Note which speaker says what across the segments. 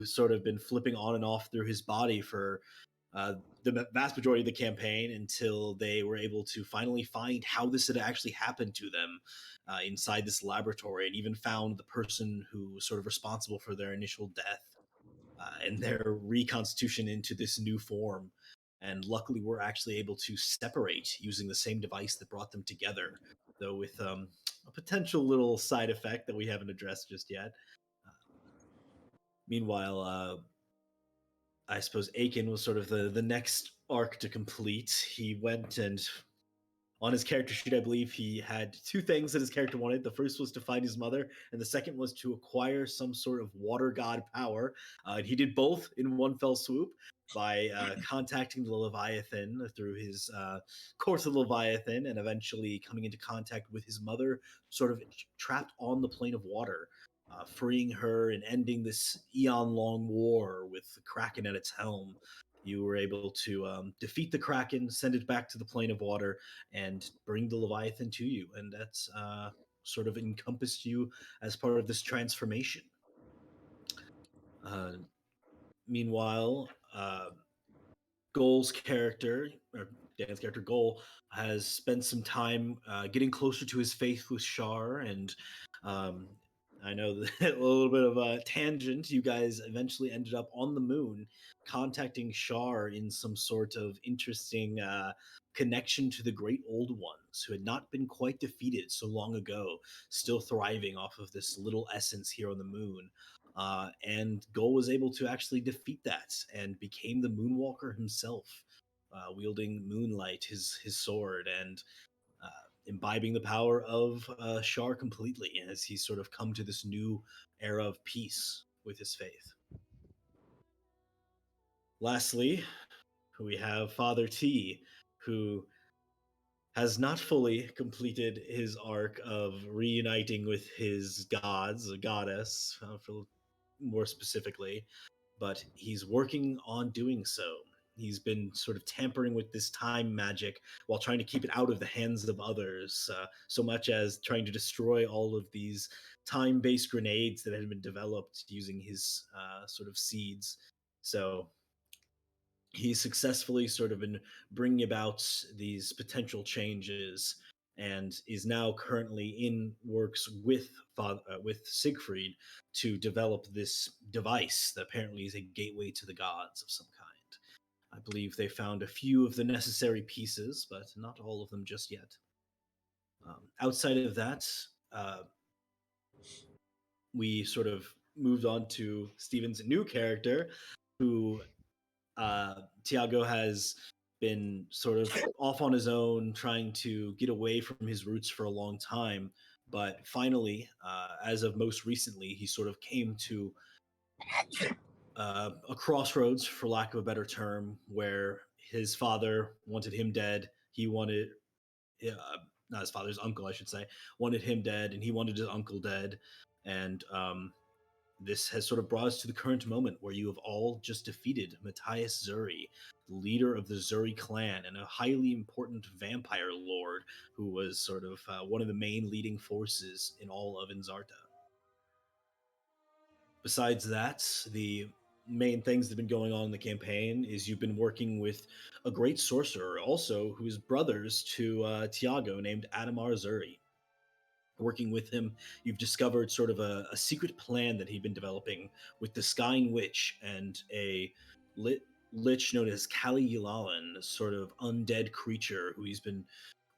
Speaker 1: who's sort of been flipping on and off through his body for the vast majority of the campaign until they were able to finally find how this had actually happened to them inside this laboratory, and even found the person who was sort of responsible for their initial death and their reconstitution into this new form. And luckily, we're actually able to separate using the same device that brought them together, though with a potential little side effect that we haven't addressed just yet. Uh, Meanwhile, I suppose Aiken was sort of the next arc to complete. He went and on his character sheet, I believe he had two things that his character wanted. The first was to find his mother, and the second was to acquire some sort of water god power. And he did both in one fell swoop by contacting the Leviathan through his course of Leviathan, and eventually coming into contact with his mother, sort of trapped on the plane of water, freeing her and ending this eon-long war with the Kraken at its helm. You were able to defeat the Kraken, send it back to the plane of water, and bring the Leviathan to you. And that's sort of encompassed you as part of this transformation. Meanwhile, Goal's character, or Dan's character, Goal, has spent some time getting closer to his faith with Shar, and I know that a little bit of a tangent. You guys eventually ended up on the moon, contacting Shar in some sort of interesting connection to the Great Old Ones, who had not been quite defeated so long ago, still thriving off of this little essence here on the moon. And Goal was able to actually defeat that and became the Moonwalker himself, wielding Moonlight, his sword, and imbibing the power of Shar completely as he's sort of come to this new era of peace with his faith. Lastly, we have Father T, who has not fully completed his arc of reuniting with his gods, a goddess, for more specifically, but he's working on doing so. He's been sort of tampering with this time magic while trying to keep it out of the hands of others, so much as trying to destroy all of these time-based grenades that had been developed using his sort of seeds. So he's successfully sort of been bringing about these potential changes, and is now currently in works with Siegfried to develop this device that apparently is a gateway to the gods of some kind. I believe they found a few of the necessary pieces, but not all of them just yet. Outside of that, we sort of moved on to Steven's new character, who Tiago has been sort of off on his own, trying to get away from his roots for a long time. But finally, as of most recently, he sort of came to a crossroads, for lack of a better term, where his father wanted him dead. He wanted, not his father's uncle, I should say, wanted him dead, and he wanted his uncle dead. And this has sort of brought us to the current moment where you have all just defeated Matthias Zuri, the leader of the Zuri clan and a highly important vampire lord who was sort of one of the main leading forces in all of Inzarta. Besides that, the main things that have been going on in the campaign is you've been working with a great sorcerer also who is brothers to Tiago, named Adamar Zuri. Working with him, you've discovered sort of a secret plan that he'd been developing with the Skying Witch and a lich known as Kali Yulalan, a sort of undead creature who he's been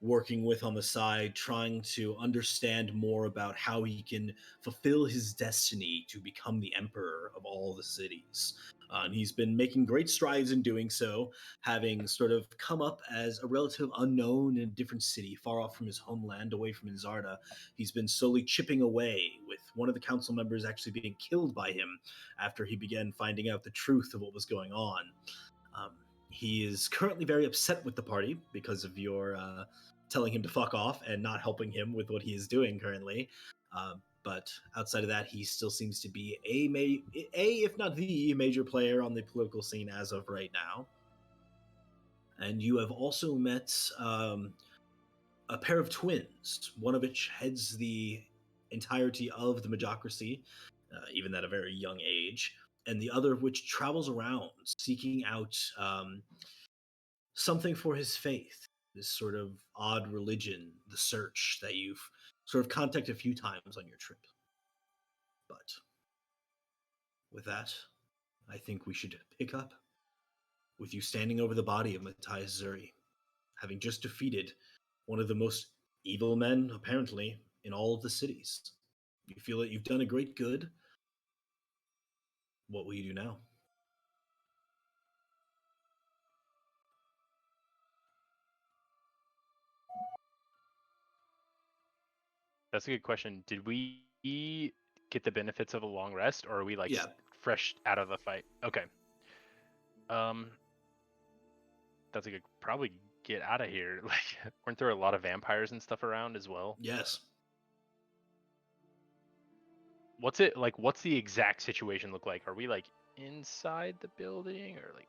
Speaker 1: working with on the side, trying to understand more about how he can fulfill his destiny to become the emperor of all the cities. And he's been making great strides in doing so, having sort of come up as a relative unknown in a different city, far off from his homeland, away from Inzarta. He's been slowly chipping away, with one of the council members actually being killed by him after he began finding out the truth of what was going on. He is currently very upset with the party because of your telling him to fuck off and not helping him with what he is doing currently. But outside of that, he still seems to be if not the major player on the political scene as of right now. And you have also met a pair of twins, one of which heads the entirety of the Majocracy, even at a very young age. and the other of which travels around seeking out something for his faith, this sort of odd religion, the search that you've sort of contacted a few times on your trip. But with that, I think we should pick up with you standing over the body of Matthias Zuri, having just defeated one of the most evil men, apparently, in all of the cities. You feel that you've done a great good. What will you do now?
Speaker 2: That's a good question. Did we get the benefits of a long rest, or are we like
Speaker 1: Yeah.
Speaker 2: fresh out of the fight? Okay. That's a good. Probably get out of here. Like, weren't there a lot of vampires and stuff around as well?
Speaker 1: Yes.
Speaker 2: What's it like? What's the exact situation look like? Are we like inside the building, or like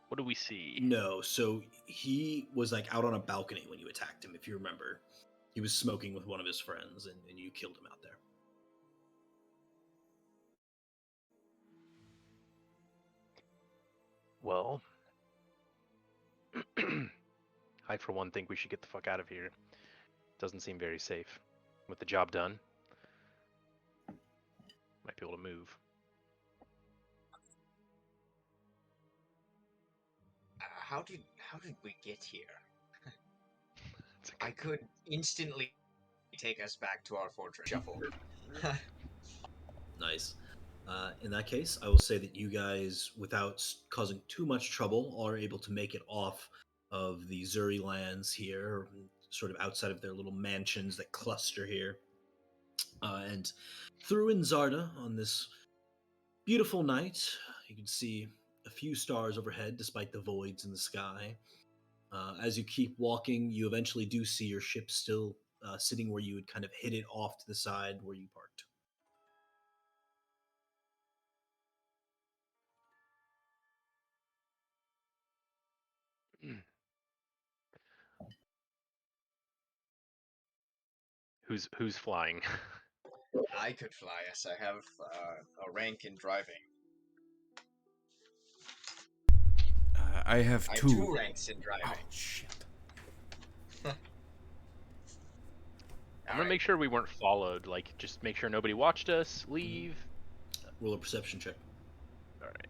Speaker 2: what do we see?
Speaker 1: No. So he was like out on a balcony when you attacked him, if you remember. He was smoking with one of his friends, and you killed him out there.
Speaker 2: Well, I for one think we should get the fuck out of here. Doesn't seem very safe. With the job done, might be able to move.
Speaker 3: How did we get here?
Speaker 2: It's a
Speaker 3: I
Speaker 2: good-
Speaker 3: could instantly take us back to our fortress. Shuffle.
Speaker 1: Nice. In that case, I will say that you guys, without causing too much trouble, are able to make it off of the Zuri lands here, sort of outside of their little mansions that cluster here. And through in Zarda on this beautiful night, you can see a few stars overhead despite the voids in the sky. As you keep walking, you eventually do see your ship still sitting where you would kind of hit it off to the side where you parked.
Speaker 2: Who's flying?
Speaker 3: I could fly. Yes, I have a rank in driving.
Speaker 4: I have
Speaker 3: I have
Speaker 4: two.
Speaker 3: two ranks in
Speaker 4: Oh,
Speaker 3: driving.
Speaker 4: shit.
Speaker 2: I'm gonna make sure we weren't followed. Like, just make sure nobody watched us. Leave.
Speaker 1: Roll a perception check.
Speaker 2: All right.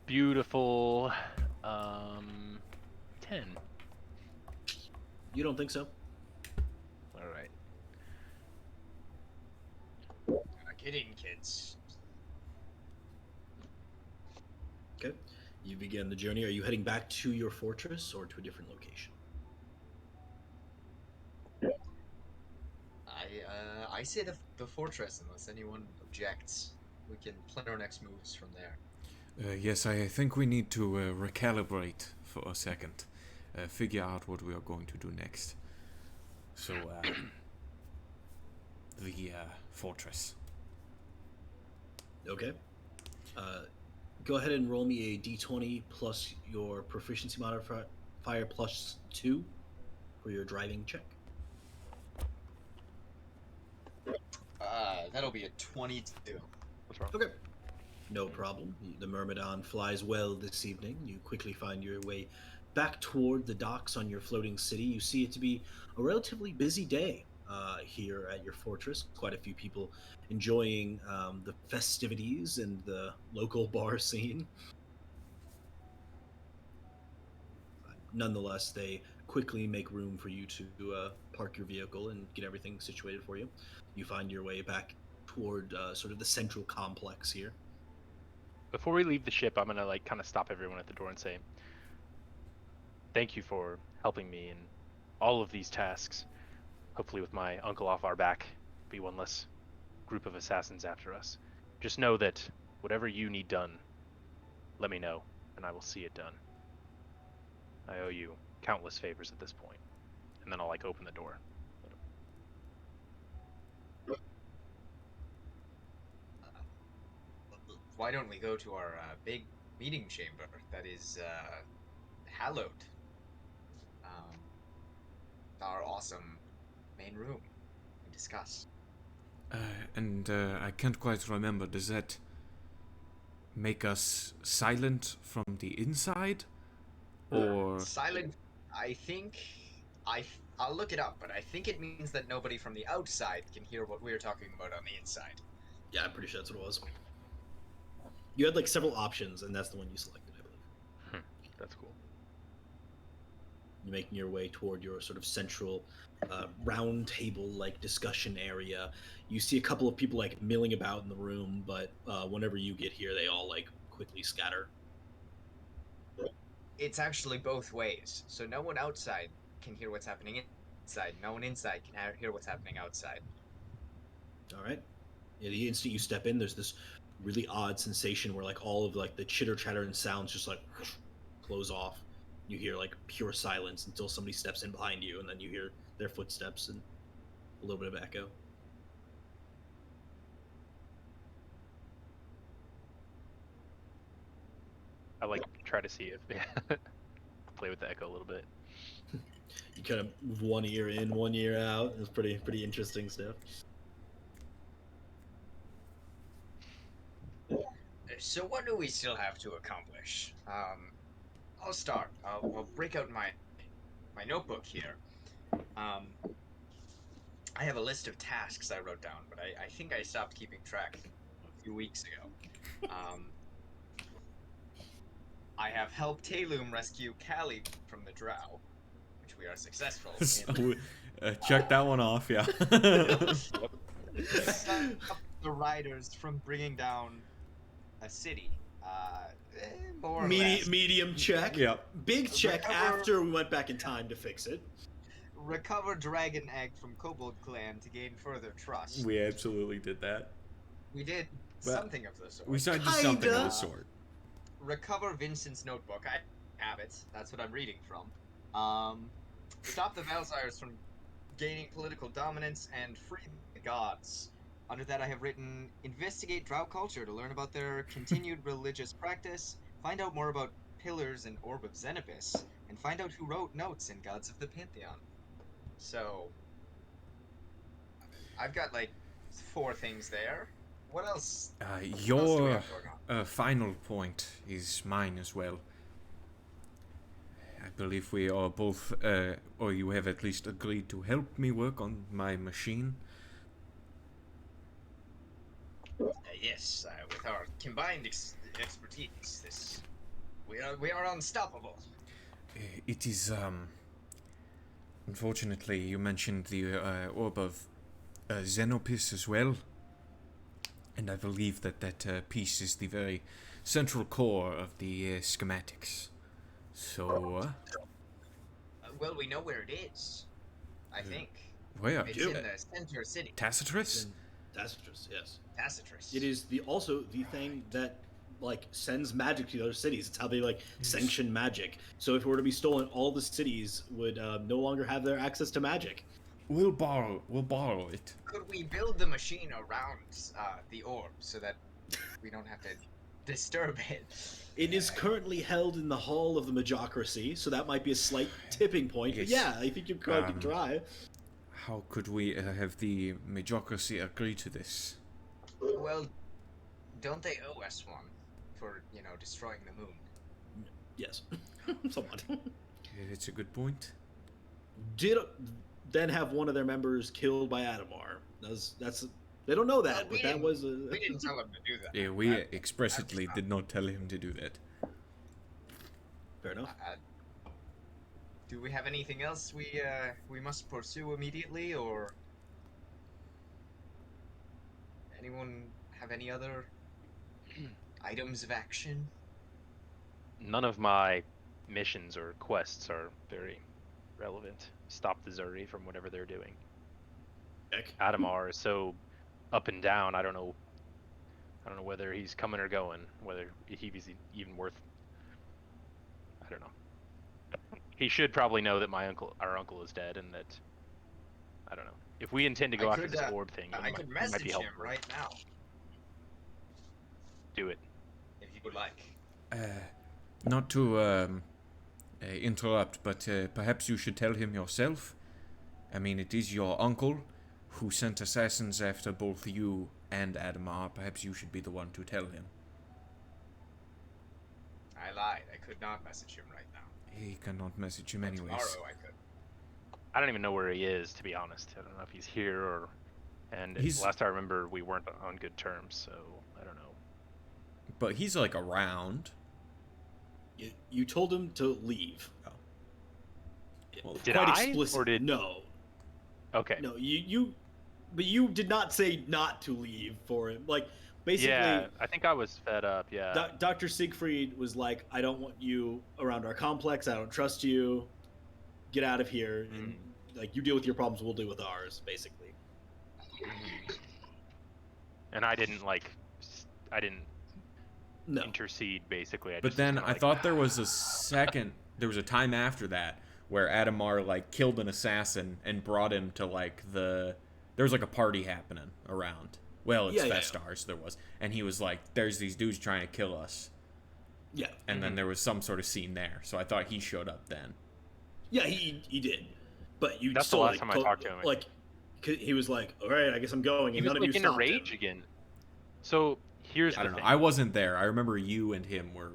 Speaker 2: Beautiful. 10.
Speaker 1: You don't think so?
Speaker 2: All right.
Speaker 3: Get in, kids.
Speaker 1: Okay. You begin the journey. Are you heading back to your fortress or to a different location?
Speaker 3: I say the fortress unless anyone objects. We can plan our next moves from there.
Speaker 4: Yes, I think we need to recalibrate for a second. Figure out what we are going to do next. So, the fortress.
Speaker 1: Okay. Go ahead and roll me a d20 plus your proficiency modifier plus 2 for your driving check.
Speaker 3: That'll be a 22.
Speaker 2: What's wrong?
Speaker 1: Okay. No problem. The Myrmidon flies well this evening. You quickly find your way back toward the docks on your floating city. You see it to be a relatively busy day here at your fortress. Quite a few people enjoying the festivities and the local bar scene. Nonetheless, they quickly make room for you to park your vehicle and get everything situated for you. You find your way back toward sort of the central complex here.
Speaker 2: Before we leave the ship, I'm gonna like kind of stop everyone at the door and say, "Thank you for helping me in all of these tasks. Hopefully, with my uncle off our back, be one less group of assassins after us. Just know that whatever you need done, let me know, and I will see it done. I owe you countless favors at this point." And then I'll like open the door.
Speaker 3: Why don't we go to our big meeting chamber that is hallowed? Our awesome main room and discuss.
Speaker 4: And I can't quite remember. Does that make us silent from the inside? Or...
Speaker 3: Silent. I think. I'll look it up, but I think it means that nobody from the outside can hear what we're talking about on the inside.
Speaker 1: Yeah, I'm pretty sure that's what it was. You had like several options, and that's the one you selected, I believe.
Speaker 2: That's cool.
Speaker 1: You're making your way toward your sort of central round table like discussion area. You see a couple of people like milling about in the room, but whenever you get here, they all like quickly scatter.
Speaker 3: It's actually both ways. So no one outside can hear what's happening inside. No one inside can hear what's happening outside.
Speaker 1: All right. Yeah, the instant you step in, there's this really odd sensation where like all of like the chitter chatter and sounds just like close off. You hear like pure silence until somebody steps in behind you, and then you hear their footsteps and a little bit of echo.
Speaker 2: I like try to see if play with the echo a little bit.
Speaker 1: You kind of move one ear in, one ear out. It's pretty interesting stuff.
Speaker 3: So what do we still have to accomplish? I'll start. I'll break out my notebook here. I have a list of tasks I wrote down, but I think I stopped keeping track a few weeks ago. I have helped Talum rescue Callie from the drow, which we are successful in.
Speaker 4: So, check that one off, yeah.
Speaker 3: Stop the riders from bringing down a city. More or less.
Speaker 1: Medium check.
Speaker 4: Yeah.
Speaker 1: Big check
Speaker 3: Recover-
Speaker 1: after we went back in time to fix it.
Speaker 3: Recover dragon egg from Kobold clan to gain further trust.
Speaker 4: We absolutely did that.
Speaker 3: We did
Speaker 4: Well,
Speaker 3: something of the sort.
Speaker 4: We tried to do something of
Speaker 1: Kinda.
Speaker 4: the sort.
Speaker 3: Recover Vincent's notebook. I have it. That's what I'm reading from. Stop the Valzyres from gaining political dominance and free the gods. Under that, I have written investigate drow culture to learn about their continued religious practice, find out more about pillars and orb of Xenopus, and find out who wrote notes in Gods of the Pantheon. So, I've got like 4 things there. What else? What else do we
Speaker 4: Your
Speaker 3: have going on?
Speaker 4: final point is mine as well. I believe we are both, or you have at least agreed to help me work on my machine.
Speaker 3: Yes, with our combined expertise, we are unstoppable.
Speaker 4: It is, unfortunately, you mentioned the orb of Xenopus as well. And I believe that piece is the very central core of the schematics. So,
Speaker 3: Well, we know where it is. I think
Speaker 4: where?
Speaker 3: it's
Speaker 1: do.
Speaker 3: in the center city.
Speaker 4: Tacitus?
Speaker 1: And Tacitus, yes.
Speaker 3: Tacitus.
Speaker 1: It is also the thing that like sends magic to the other cities. It's how they like sanction magic. So if it were to be stolen, all the cities would no longer have their access to magic.
Speaker 4: We'll borrow it.
Speaker 3: Could we build the machine around the orb so that we don't have to disturb it?
Speaker 1: It is currently held in the hall of the Majocracy, so that might be a slight tipping point. But
Speaker 4: Yes.
Speaker 1: yeah, I think you're going to try.
Speaker 4: How could we have the Majocracy agree to this?
Speaker 3: Well, don't they owe us one for, destroying the moon?
Speaker 1: Yes, somewhat.
Speaker 4: It's a good point.
Speaker 1: Did then have one of their members killed by Adamar. That's they don't know that,
Speaker 3: Well,
Speaker 1: but that was a.
Speaker 3: We didn't tell them to do that.
Speaker 4: Yeah, we
Speaker 3: That-
Speaker 4: expressly
Speaker 3: that's
Speaker 4: did not tell him to do that.
Speaker 1: Fair enough.
Speaker 3: Do we have anything else we must pursue immediately, or anyone have any other items of action?
Speaker 2: None of my missions or quests are very relevant. Stop the Zuri from whatever they're doing.
Speaker 1: Heck.
Speaker 2: Adamar is so up and down. I don't know whether he's coming or going. Whether he's even worth. I don't know. He should probably know that our uncle is dead, and that I don't know. If we intend to go
Speaker 3: I
Speaker 2: after
Speaker 3: could,
Speaker 2: this orb thing,
Speaker 3: I
Speaker 2: it
Speaker 3: could
Speaker 2: might
Speaker 3: message
Speaker 2: be
Speaker 3: him
Speaker 2: helpful.
Speaker 3: right now,
Speaker 2: Do it.
Speaker 3: if you would like.
Speaker 4: Not to interrupt, but perhaps you should tell him yourself. I mean, it is your uncle. who sent assassins after both you and Adamar. Perhaps you should be the one to tell him.
Speaker 3: I lied. I could not message him right now.
Speaker 4: He cannot message him
Speaker 3: But
Speaker 4: anyways.
Speaker 3: tomorrow I could.
Speaker 2: I don't even know where he is, to be honest. I don't know if he's here or. And
Speaker 4: He's-
Speaker 2: last I remember, we weren't on good terms, so I don't know.
Speaker 4: But he's like around.
Speaker 1: You told him to leave.
Speaker 4: Oh. Well,
Speaker 2: Did
Speaker 1: Quite
Speaker 2: I,
Speaker 1: explicit.
Speaker 2: or did-
Speaker 1: No,
Speaker 2: Okay.
Speaker 1: no. But you did not say not to leave for him. Like basically,
Speaker 2: Yeah, I think I was fed up. Yeah.
Speaker 1: Dr. Siegfried was like, "I don't want you around our complex. I don't trust you. Get out of here." And like, you deal with your problems, we'll deal with ours. Basically.
Speaker 2: And I didn't
Speaker 1: No.
Speaker 2: intercede. Basically. I
Speaker 4: But
Speaker 2: just
Speaker 4: then
Speaker 2: kinda
Speaker 4: I
Speaker 2: like,
Speaker 4: thought there was a time after that where Adamar like killed an assassin and brought him to like there was like a party happening around. Well, it's
Speaker 1: Yeah, yeah.
Speaker 4: Festars there was, and he was like, "There's these dudes trying to kill us,"
Speaker 1: Yeah.
Speaker 4: and then there was some sort of scene there. So I thought he showed up then.
Speaker 1: Yeah, he did. But you
Speaker 2: That's the
Speaker 1: still
Speaker 2: last
Speaker 1: like
Speaker 2: time I talked to him.
Speaker 1: like he was like, "All right, I guess I'm going,"
Speaker 2: he
Speaker 1: and
Speaker 2: was
Speaker 1: none
Speaker 2: like
Speaker 1: of you
Speaker 2: in a
Speaker 1: stopped
Speaker 2: rage
Speaker 1: him.
Speaker 2: again. So here's
Speaker 4: I
Speaker 2: the
Speaker 4: don't know.
Speaker 2: thing.
Speaker 4: I wasn't there. I remember you and him were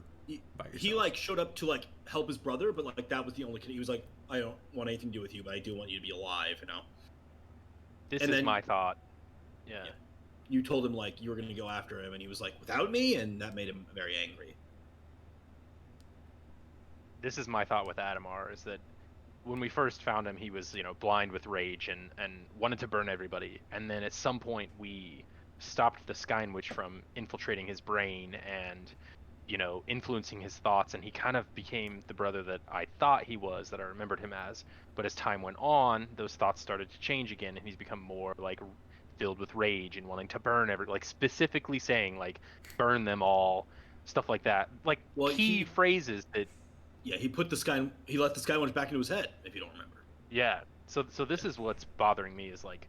Speaker 4: by yourselves.
Speaker 1: He like showed up to like help his brother, but like that was the only. He was like, "I don't want anything to do with you, but I do want you to be alive," you know.
Speaker 2: This
Speaker 1: and
Speaker 2: is
Speaker 1: then-
Speaker 2: my thought. Yeah.
Speaker 1: You told him like you were going to go after him, and he was like, "Without me," and that made him very angry.
Speaker 2: This is my thought with Adamar, is that when we first found him, he was, blind with rage and wanted to burn everybody. And then at some point we stopped the Skynwitch from infiltrating his brain and, influencing his thoughts. And he kind of became the brother that I thought he was, that I remembered him as. But as time went on, those thoughts started to change again, and he's become more like filled with rage and wanting to burn like specifically saying like, burn them all, stuff like that. Like
Speaker 1: Well,
Speaker 2: key phrases that.
Speaker 1: Yeah, he let the Skywatch back into his head. If you don't remember.
Speaker 2: Yeah. So this is what's bothering me, is like,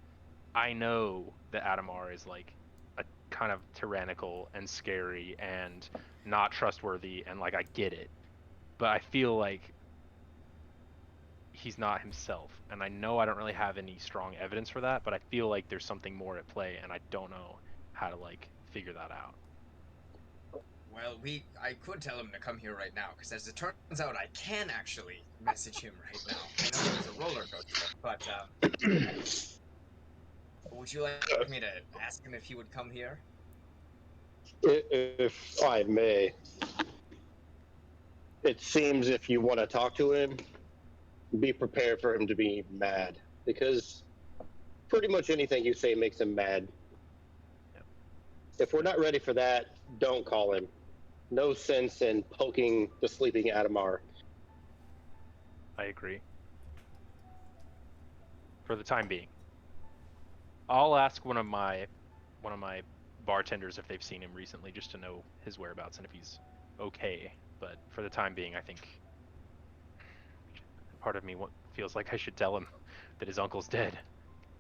Speaker 2: I know that Adamar is like a kind of tyrannical and scary and not trustworthy, and like I get it, but I feel like he's not himself, and I know I don't really have any strong evidence for that, but I feel like there's something more at play, and I don't know how to like figure that out.
Speaker 3: Well, I could tell him to come here right now, because as it turns out, I can actually message him right now. I know it's a roller coaster, but would you like me to ask him if he would come here?
Speaker 5: If I may, it seems if you want to talk to him, be prepared for him to be mad, because pretty much anything you say makes him mad.
Speaker 2: Yep.
Speaker 5: If we're not ready for that, don't call him. No sense in poking the sleeping Adamar.
Speaker 2: I agree. For the time being, I'll ask one of my bartenders if they've seen him recently, just to know his whereabouts and if he's okay. But for the time being, I think part of me feels like I should tell him that his uncle's dead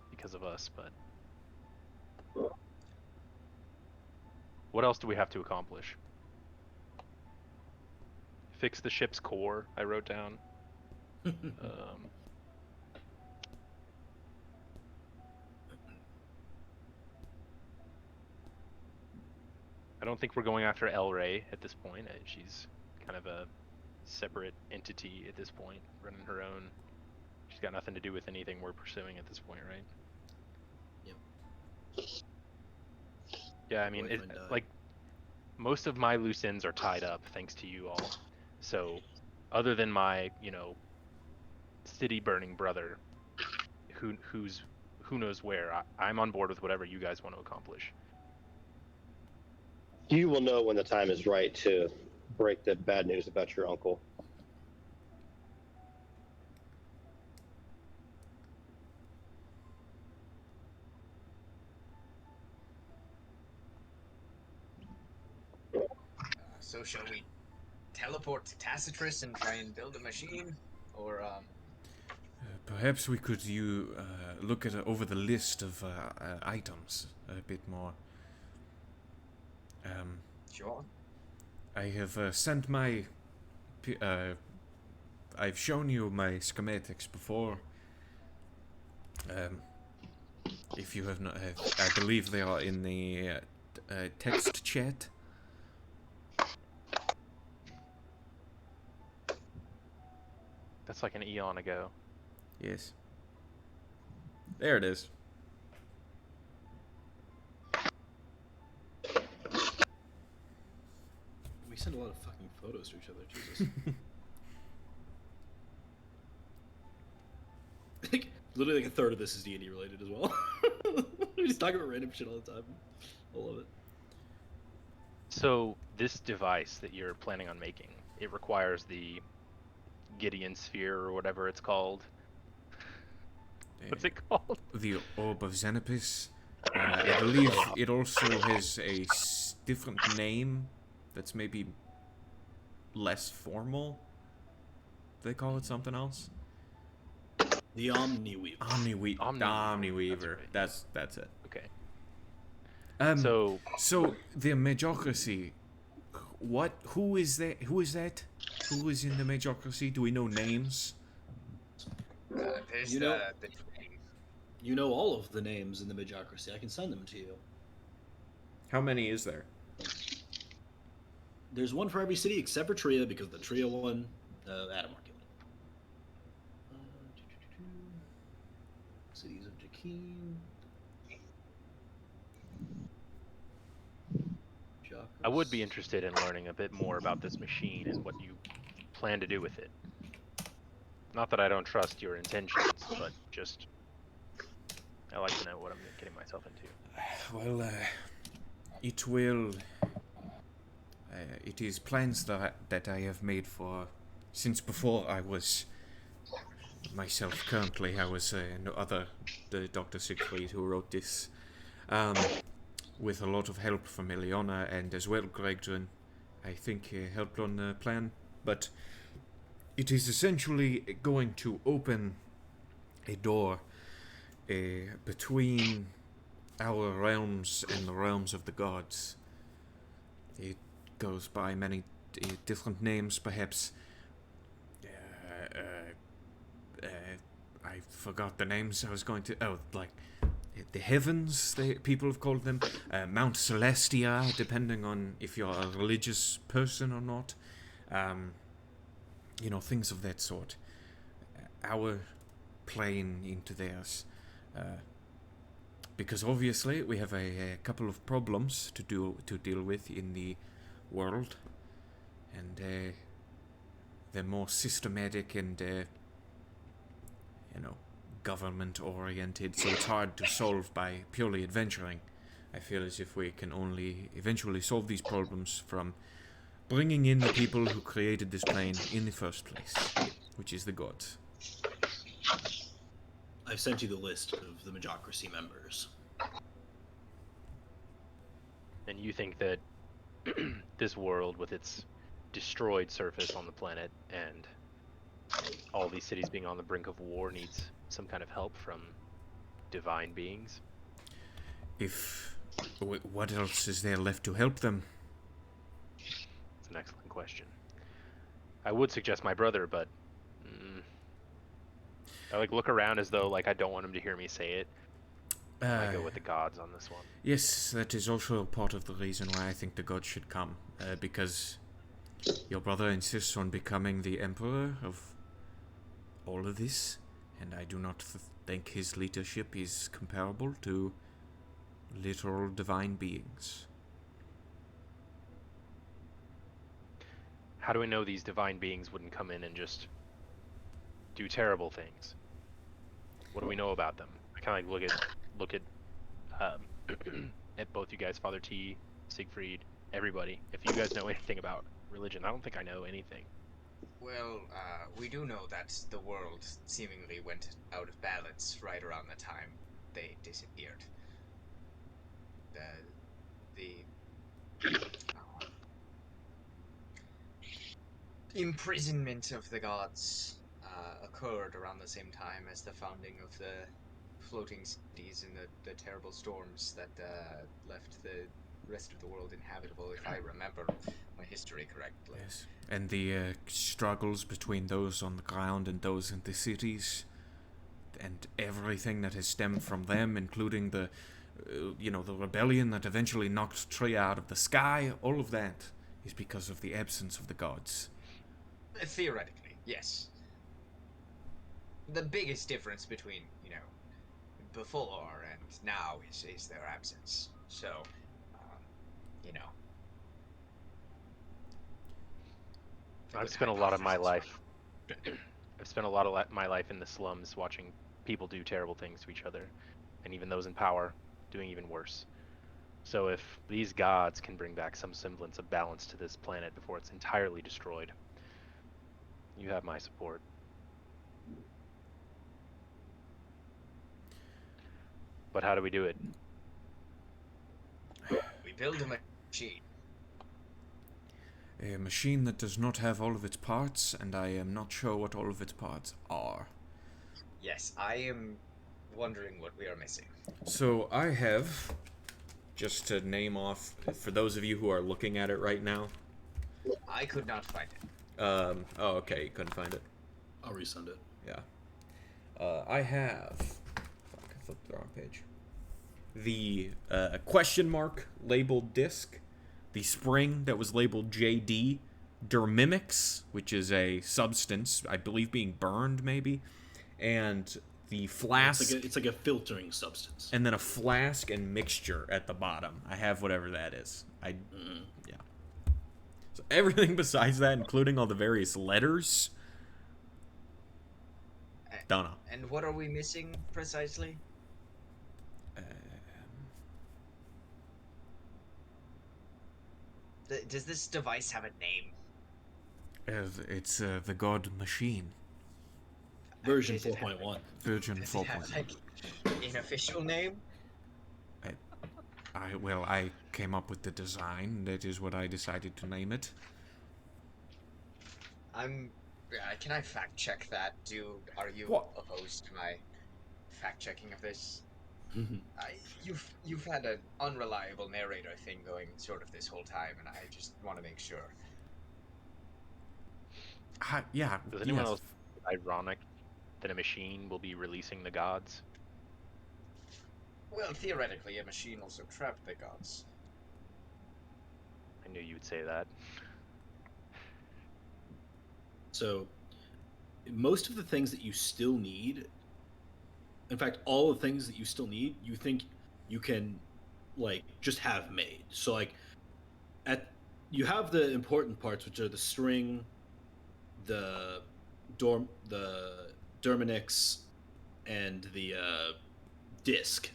Speaker 2: because of us. But what else do we have to accomplish? Fix the ship's core, I wrote down. I don't think we're going after El Rey at this point. She's kind of a separate entity at this point, running her own. She's got nothing to do with anything we're pursuing at this point, right?
Speaker 1: Yep.
Speaker 2: Yeah, I mean, like, most of my loose ends are tied up thanks to you all. So, other than my, city burning brother, who knows where, I'm on board with whatever you guys want to accomplish.
Speaker 5: You will know when the time is right to break the bad news about your uncle.
Speaker 3: So shall we teleport to Tacitus and try and build a machine? Or,
Speaker 4: Perhaps we could look at over the list of items a bit more.
Speaker 3: Sure.
Speaker 4: I have sent my. I've shown you my schematics before. If you have not, I believe they are in the text chat.
Speaker 2: That's like an eon ago.
Speaker 4: Yes. There it is.
Speaker 1: We send a lot of fucking photos to each other, Jesus. Like, literally like a third of this is D&D related as well. We just talk about random shit all the time. I love it.
Speaker 2: So this device that you're planning on making, it requires the Gideon sphere or whatever it's called. What's it called?
Speaker 4: The Orb of Xenopus. I believe it also has a different name that's maybe less formal. They call it something else.
Speaker 1: The Omniweaver.
Speaker 4: Omniweaver.
Speaker 2: That's
Speaker 4: That's it.
Speaker 2: Okay.
Speaker 4: So the Majocracy. Who is that? Who is that? Who is in the Majocracy? Do we know names?
Speaker 3: There's
Speaker 1: You know-
Speaker 3: the
Speaker 1: You know all of the names in the Majocracy. I can send them to you.
Speaker 4: How many is there?
Speaker 1: There's one for every city except for Tria, because the Tria one, Adamar killed it. Cities of Jakeen.
Speaker 2: I would be interested in learning a bit more about this machine and what you plan to do with it. Not that I don't trust your intentions, but just I like to know what I'm getting myself into.
Speaker 4: Well, it will. It is plans that I have made for since before I was myself. Currently, I was the Dr. Siegfried who wrote this, with a lot of help from Eliona and as well Gregdren. I think helped on the plan, but it is essentially going to open a door between our realms and the realms of the gods. It goes by many different names, perhaps. I forgot the names I was going to. Oh, like the heavens, people have called them. Mount Celestia, depending on if you're a religious person or not. Things of that sort. Our plane into theirs. Because obviously we have a couple of problems to deal with in the world, and they're more systematic and government oriented, so it's hard to solve by purely adventuring. I feel as if we can only eventually solve these problems from bringing in the people who created this plane in the first place, which is the gods.
Speaker 1: I've sent you the list of the Majocracy members.
Speaker 2: And you think that this world, with its destroyed surface on the planet and all these cities being on the brink of war, needs some kind of help from divine beings?
Speaker 4: What else is there left to help them?
Speaker 2: It's an excellent question. I would suggest my brother, but I look around as though I don't want him to hear me say it. I go with the gods on this one.
Speaker 4: Yes, that is also part of the reason why I think the gods should come, because your brother insists on becoming the emperor of all of this, and I do not think his leadership is comparable to literal divine beings.
Speaker 2: How do we know these divine beings wouldn't come in and just do terrible things? What do we know about them? I kind of look at at both you guys, Father T, Siegfried, everybody. If you guys know anything about religion, I don't think I know anything.
Speaker 3: Well, we do know that the world seemingly went out of balance right around the time they disappeared. The imprisonment of the gods occurred around the same time as the founding of the floating cities and the terrible storms that left the rest of the world inhabitable, if I remember my history correctly.
Speaker 4: Yes, and the struggles between those on the ground and those in the cities and everything that has stemmed from them, including the the rebellion that eventually knocked Trey out of the sky, all of that is because of the absence of the gods.
Speaker 3: Theoretically, yes. The biggest difference between, before and now is their absence. So, you know.
Speaker 2: I've spent a lot of my life. I've spent a lot of my life in the slums watching people do terrible things to each other, and even those in power doing even worse. So if these gods can bring back some semblance of balance to this planet before it's entirely destroyed, you have my support. But how do we do it?
Speaker 3: We build a machine.
Speaker 4: A machine that does not have all of its parts, and I am not sure what all of its parts are.
Speaker 3: Yes, I am wondering what we are missing.
Speaker 4: So I have, just to name off, for those of you who are looking at it right now.
Speaker 3: I could not find it.
Speaker 4: Oh, okay, you couldn't find it.
Speaker 1: I'll resend it.
Speaker 4: Yeah. I have... Fuck, I flipped the wrong page. The question mark labeled disc. The spring that was labeled JD. Dermimix, which is a substance, I believe being burned, maybe. And the flask...
Speaker 1: It's like a filtering substance.
Speaker 4: And then a flask and mixture at the bottom. I have whatever that is. Yeah. So everything besides that, including all the various letters... Don't know.
Speaker 3: And what are we missing precisely? Does this device have a name?
Speaker 4: It's the God Machine.
Speaker 1: Version 4.1.
Speaker 4: Version
Speaker 3: Does it have
Speaker 4: 4.1.
Speaker 3: like an official name?
Speaker 4: I came up with the design. That is what I decided to name it.
Speaker 3: Can I fact check that? Are you
Speaker 4: What?
Speaker 3: opposed to my fact checking of this? You've had an unreliable narrator thing going sort of this whole time, and I just want to make sure.
Speaker 4: Yeah.
Speaker 2: Does anyone else ironic that a machine will be releasing the gods?
Speaker 3: Well, theoretically, a machine also trapped the gods.
Speaker 2: I knew you would say that.
Speaker 1: So, most of the things that you still need, in fact, all the things that you still need, you think you can, like, just have made. So, like, you have the important parts, which are the string, the Derminix, and the disc.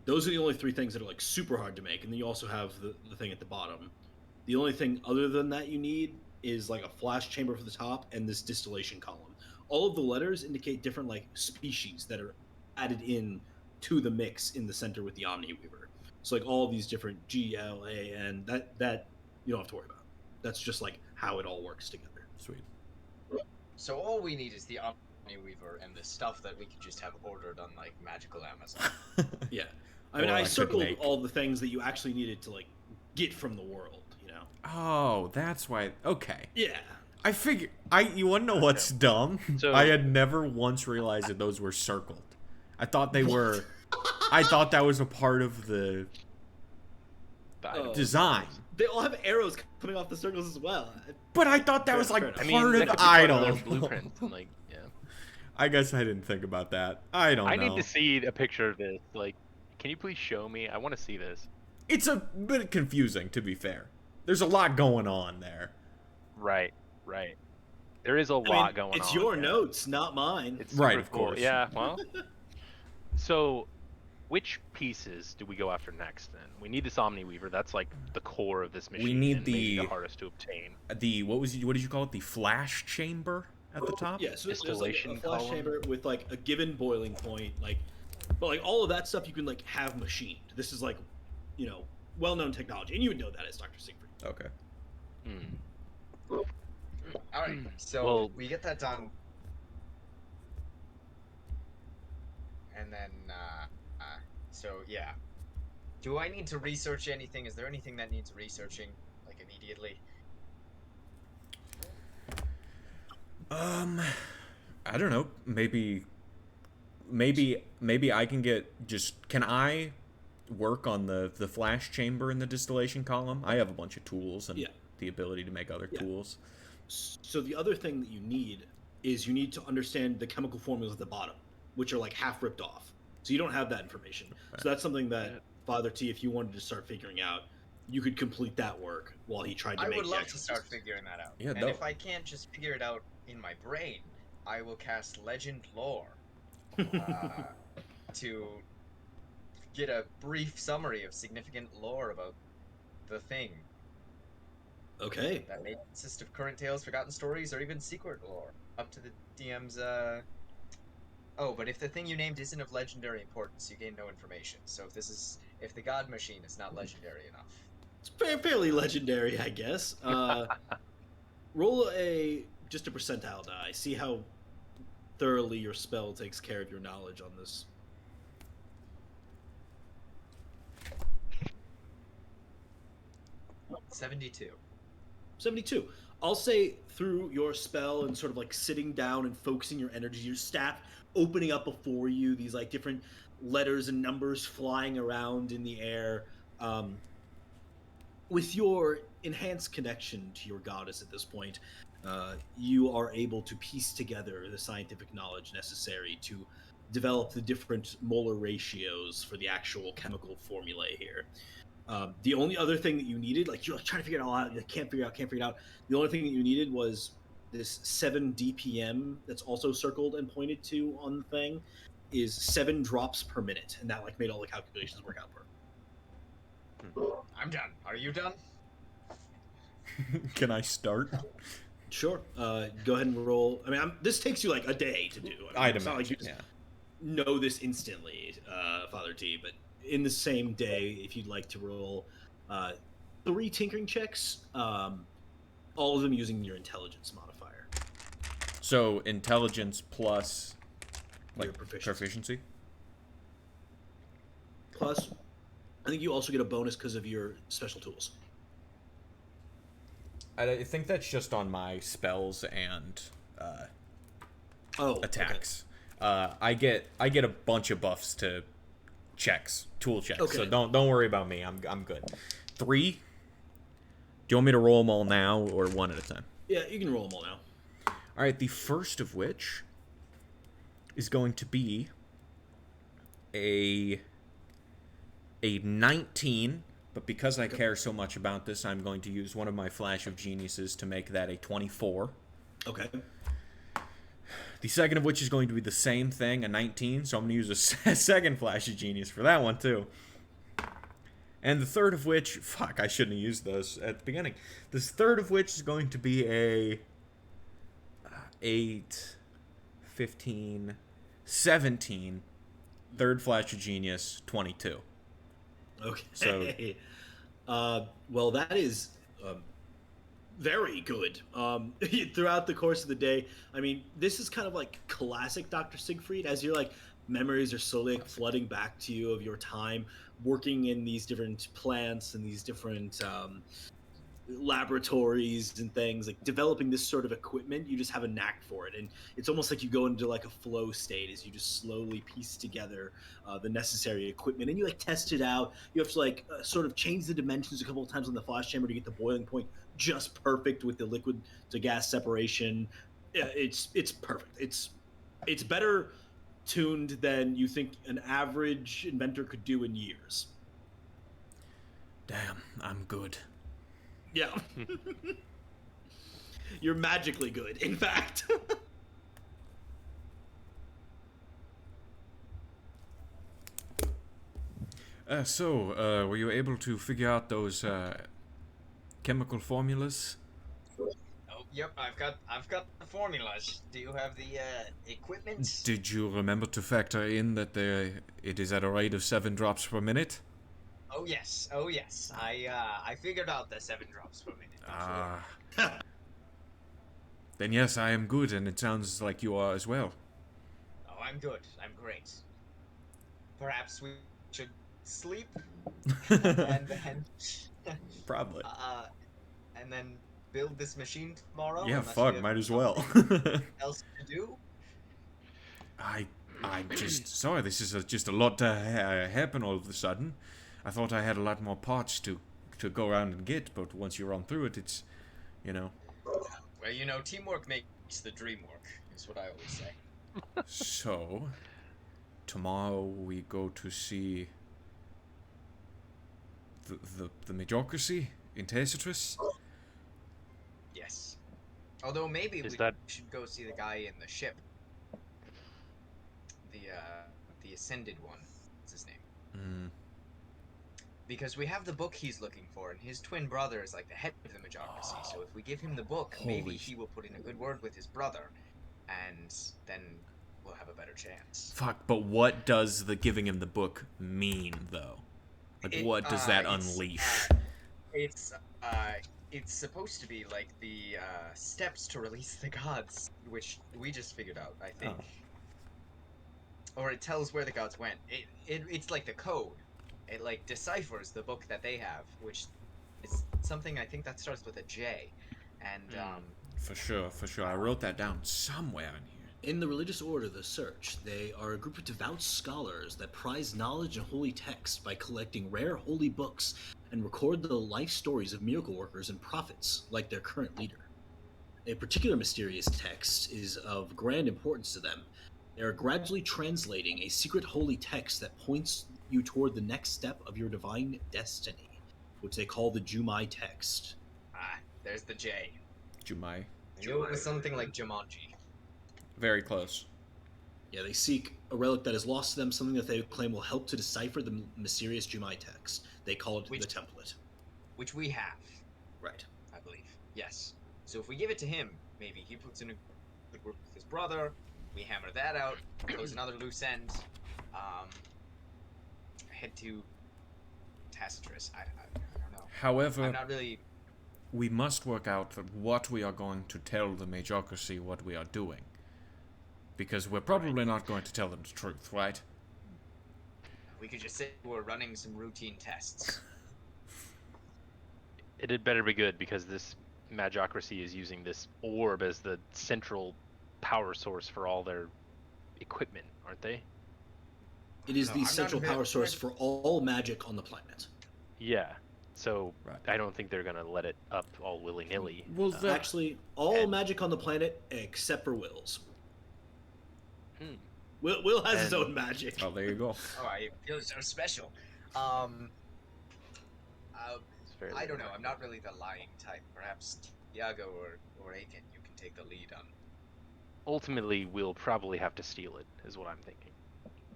Speaker 1: Those are the only three things that are like super hard to make, and then you also have the thing at the bottom. The only thing other than that you need is like a flash chamber for the top and this distillation column. All of the letters indicate different like species that are added in to the mix in the center with the Omniweaver. So like all these different G, L, A, and that you don't have to worry about. That's just like how it all works together.
Speaker 4: Sweet.
Speaker 3: So all we need is the Omniweaver and the stuff that we can just have ordered on like magical Amazon.
Speaker 1: Yeah. I mean,
Speaker 4: Or I
Speaker 1: I
Speaker 4: could
Speaker 1: circled
Speaker 4: make-
Speaker 1: all the things that you actually needed to like get from the world, you know?
Speaker 4: Oh, that's why. Okay.
Speaker 1: Yeah.
Speaker 4: I figure. You want to know what's dumb?
Speaker 2: So-
Speaker 4: I had never once realized that those were circled. I thought they were. I thought that was a part of the
Speaker 1: Oh.
Speaker 4: design.
Speaker 1: They all have arrows coming off the circles as well.
Speaker 4: But I thought that was
Speaker 1: Fair
Speaker 4: like
Speaker 1: enough.
Speaker 2: I
Speaker 4: part
Speaker 2: mean,
Speaker 4: of
Speaker 2: that could
Speaker 4: the
Speaker 2: be part
Speaker 4: idol.
Speaker 2: of their blueprint. Like, yeah.
Speaker 4: I guess I didn't think about that. I don't know.
Speaker 2: I need to see a picture of this. Like, can you please show me? I want to see this.
Speaker 4: It's a bit confusing, to be fair. There's a lot going on there.
Speaker 2: Right. There is a
Speaker 1: I
Speaker 2: lot
Speaker 1: mean,
Speaker 2: going on.
Speaker 1: it's your
Speaker 2: yeah.
Speaker 1: notes, not mine.
Speaker 2: It's
Speaker 4: Right,
Speaker 2: super
Speaker 4: of
Speaker 2: cool.
Speaker 4: course.
Speaker 2: Yeah, well. So, which pieces do we go after next then? We need this Omniweaver. That's like the core of this machine.
Speaker 4: need
Speaker 2: and maybe
Speaker 4: the-
Speaker 2: the hardest to obtain.
Speaker 4: What did you call it? The flash chamber at the top?
Speaker 1: Yeah, so there's like
Speaker 2: Distillation
Speaker 1: a flash
Speaker 2: column.
Speaker 1: chamber with like a given boiling point, like, but like all of that stuff you can like have machined. This is like, you know, well-known technology, and you would know that as Dr. Siegfried.
Speaker 4: Okay.
Speaker 2: Hmm.
Speaker 3: All right, so
Speaker 2: Well-
Speaker 3: we get that done, and then so yeah. Do I need to research anything? Is there anything that needs researching like immediately?
Speaker 4: I don't know. Maybe maybe I can get just. Can I work on the flash chamber in the distillation column? I have a bunch of tools and
Speaker 1: Yeah.
Speaker 4: the ability to make other
Speaker 1: Yeah.
Speaker 4: tools.
Speaker 1: So the other thing that you need is you need to understand the chemical formulas at the bottom, which are like half ripped off. So you don't have that information. So that's something that Father T, if you wanted to start figuring out, you could complete that work while he tried to
Speaker 3: I
Speaker 1: make
Speaker 3: would
Speaker 1: the
Speaker 3: love
Speaker 1: actual
Speaker 3: to start
Speaker 1: pieces.
Speaker 3: figuring that out.
Speaker 4: Yeah,
Speaker 3: And
Speaker 4: no.
Speaker 3: if I can't just figure it out in my brain, I will cast Legend Lore to get a brief summary of significant lore about the thing
Speaker 1: Okay.
Speaker 3: that may consist of current tales, forgotten stories, or even secret lore. Up to the DM's. Oh, but if the thing you named isn't of legendary importance, you gain no information. So if the God Machine is not legendary enough,
Speaker 1: It's fairly legendary, I guess. Roll just a percentile die. See how thoroughly your spell takes care of your knowledge on this.
Speaker 3: 72.
Speaker 1: 72. I'll say through your spell and sort of like sitting down and focusing your energy, your staff opening up before you, these like different letters and numbers flying around in the air. With your enhanced connection to your goddess at this point, you are able to piece together the scientific knowledge necessary to develop the different molar ratios for the actual chemical formulae here. The only other thing that you needed, like you're like trying to figure it all out, you can't figure it out. The only thing that you needed was this 7 DPM that's also circled and pointed to on the thing is 7 drops per minute, and that like made all the calculations work out perfect.
Speaker 3: I'm done. Are you done?
Speaker 4: Can I start?
Speaker 1: Sure. Go ahead and roll. I mean, this takes you like a day to do. I mean,
Speaker 4: I'd
Speaker 1: it's not like you
Speaker 4: imagine,
Speaker 1: just know this instantly, Father T. But in the same day, if you'd like to roll 3 tinkering checks, all of them using your intelligence modifier.
Speaker 4: So intelligence plus
Speaker 1: Your
Speaker 4: like
Speaker 1: proficiency. Plus, I think you also get a bonus because of your special tools.
Speaker 4: I think that's just on my spells and attacks.
Speaker 1: Okay.
Speaker 4: I get a bunch of buffs to tool checks.
Speaker 1: Okay.
Speaker 4: So don't worry about me. I'm good. 3. Do you want me to roll them all now or one at a time?
Speaker 1: Yeah, you can roll them all now.
Speaker 4: All right. The first of which is going to be a 19. But because I care so much about this, I'm going to use one of my Flash of Geniuses to make that a 24.
Speaker 1: Okay.
Speaker 4: The second of which is going to be the same thing, a 19, so I'm going to use a second Flash of Genius for that one, too. And the third of which, fuck, I shouldn't have used those at the beginning. This third of which is going to be a 8, 15, 17, third Flash of Genius, 22.
Speaker 1: Okay.
Speaker 4: So,
Speaker 1: well, that is very good. Throughout the course of the day, I mean, this is kind of like classic Dr. Siegfried, as your like memories are slowly like, flooding back to you of your time working in these different plants and these different laboratories and things, like developing this sort of equipment. You just have a knack for it, and it's almost like you go into like a flow state as you just slowly piece together the necessary equipment, and you like test it out. You have to like sort of change the dimensions a couple of times on the flash chamber to get the boiling point just perfect with the liquid to gas separation. It's perfect. It's better tuned than you think an average inventor could do in years.
Speaker 4: damn, I'm good.
Speaker 1: Yeah. You're magically good, in fact.
Speaker 4: Were you able to figure out those chemical formulas?
Speaker 3: Oh, yep. I've got the formulas. Do you have the equipment?
Speaker 4: Did you remember to factor in that it is at a rate of 7 drops per minute?
Speaker 3: Oh yes. I figured out the 7 drops per minute.
Speaker 4: Ah. Then yes, I am good, and it sounds like you are as well.
Speaker 3: Oh, I'm good. I'm great. Perhaps we should sleep and then
Speaker 4: Probably.
Speaker 3: and then build this machine tomorrow.
Speaker 4: Yeah,
Speaker 3: unless we
Speaker 4: fuck,
Speaker 3: have
Speaker 4: might as well.
Speaker 3: else to do.
Speaker 4: I'm just sorry. This is just a lot to happen all of a sudden. I thought I had a lot more parts to go around and get, but once you run through it, it's, you know.
Speaker 3: Well, teamwork makes the dream work, is what I always say.
Speaker 4: So, tomorrow we go to see the Majorcacy in Tacitus.
Speaker 3: Yes. Although maybe we should go see the guy in the ship. The Ascended one. What's his name? Because we have the book he's looking for, and his twin brother is like the head of the Majorcacy. So if we give him the book, maybe he will put in a good word with his brother, and then we'll have a better chance.
Speaker 4: Fuck, but what does the giving him the book mean, though? Like, what does that unleash?
Speaker 3: It's supposed to be like the steps to release the gods, which we just figured out, I think. Oh. Or it tells where the gods went. It's like the code. It like deciphers the book that they have, which is something I think that starts with a J. And
Speaker 4: for sure. I wrote that down somewhere in here.
Speaker 1: In the religious order, the Search, they are a group of devout scholars that prize knowledge and holy text by collecting rare holy books and record the life stories of miracle workers and prophets, like their current leader. A particular mysterious text is of grand importance to them. They are gradually translating a secret holy text that points you toward the next step of your divine destiny, which they call the Jumai text.
Speaker 3: Ah, there's the J.
Speaker 4: Jumai.
Speaker 3: I knew it was something like Jumanji.
Speaker 4: Very close.
Speaker 1: Yeah, they seek a relic that is lost to them, something that they claim will help to decipher the mysterious Jumai text. They call it the template.
Speaker 3: Which we have.
Speaker 1: Right.
Speaker 3: I believe. Yes. So if we give it to him, maybe he puts in a good work with his brother, we hammer that out, close another loose end, head to Tacitus. I don't know.
Speaker 4: However,
Speaker 3: I'm not really...
Speaker 4: we must work out what we are going to tell the Majorcacy what we are doing. Because we're probably not going to tell them the truth, right?
Speaker 3: We could just say we're running some routine tests.
Speaker 2: It had better be good, because this Majocracy is using this orb as the central power source for all their equipment, aren't they?
Speaker 1: It is the central power source for all magic on the planet.
Speaker 2: Yeah. So I don't think they're going to let it up all willy-nilly.
Speaker 1: Well, actually, all magic on the planet except for Will's. Will has his own magic.
Speaker 4: Oh, there you go.
Speaker 3: Oh, I feel so special. I don't know. I'm not really the lying type. Perhaps Tiago or Aiken, you can take the lead on.
Speaker 2: Ultimately, we'll probably have to steal it, is what I'm thinking.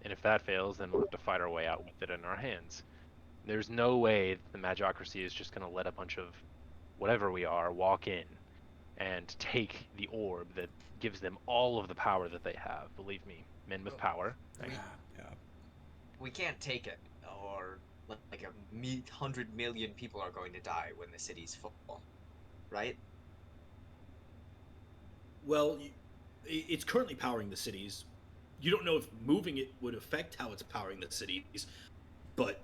Speaker 2: And if that fails, then we'll have to fight our way out with it in our hands. There's no way that the Majocracy is just going to let a bunch of whatever we are walk in and take the orb that gives them all of the power that they have. Believe me, men with power.
Speaker 3: We can't take it, or like 100 million people are going to die when the city's full, right?
Speaker 1: Well, it's currently powering the cities. You don't know if moving it would affect how it's powering the cities, but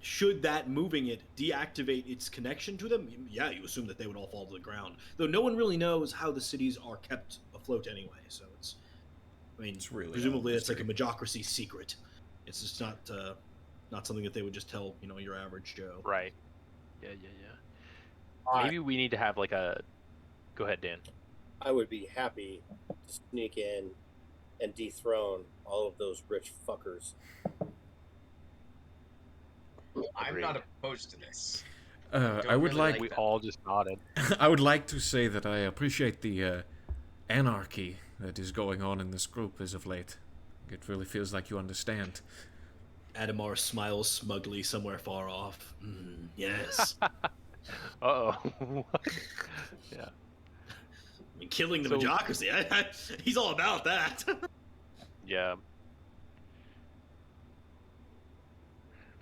Speaker 1: should that moving it deactivate its connection to them? Yeah, you assume that they would all fall to the ground. Though no one really knows how the cities are kept afloat anyway, so it's really presumably it's like a Majocracy secret. It's just not something that they would just tell, your average Joe.
Speaker 2: Right. Yeah. Maybe we need to have like a... Go ahead, Dan.
Speaker 6: I would be happy to sneak in and dethrone all of those rich fuckers.
Speaker 3: I'm not opposed to this.
Speaker 4: I would like...
Speaker 2: We all just nodded.
Speaker 4: I would like to say that I appreciate the anarchy that is going on in this group as of late. It really feels like you understand.
Speaker 1: Adamar smiles smugly somewhere far off. Yes.
Speaker 2: Uh-oh. Yeah.
Speaker 1: I mean, killing the Majocracy. He's all about that.
Speaker 2: Yeah.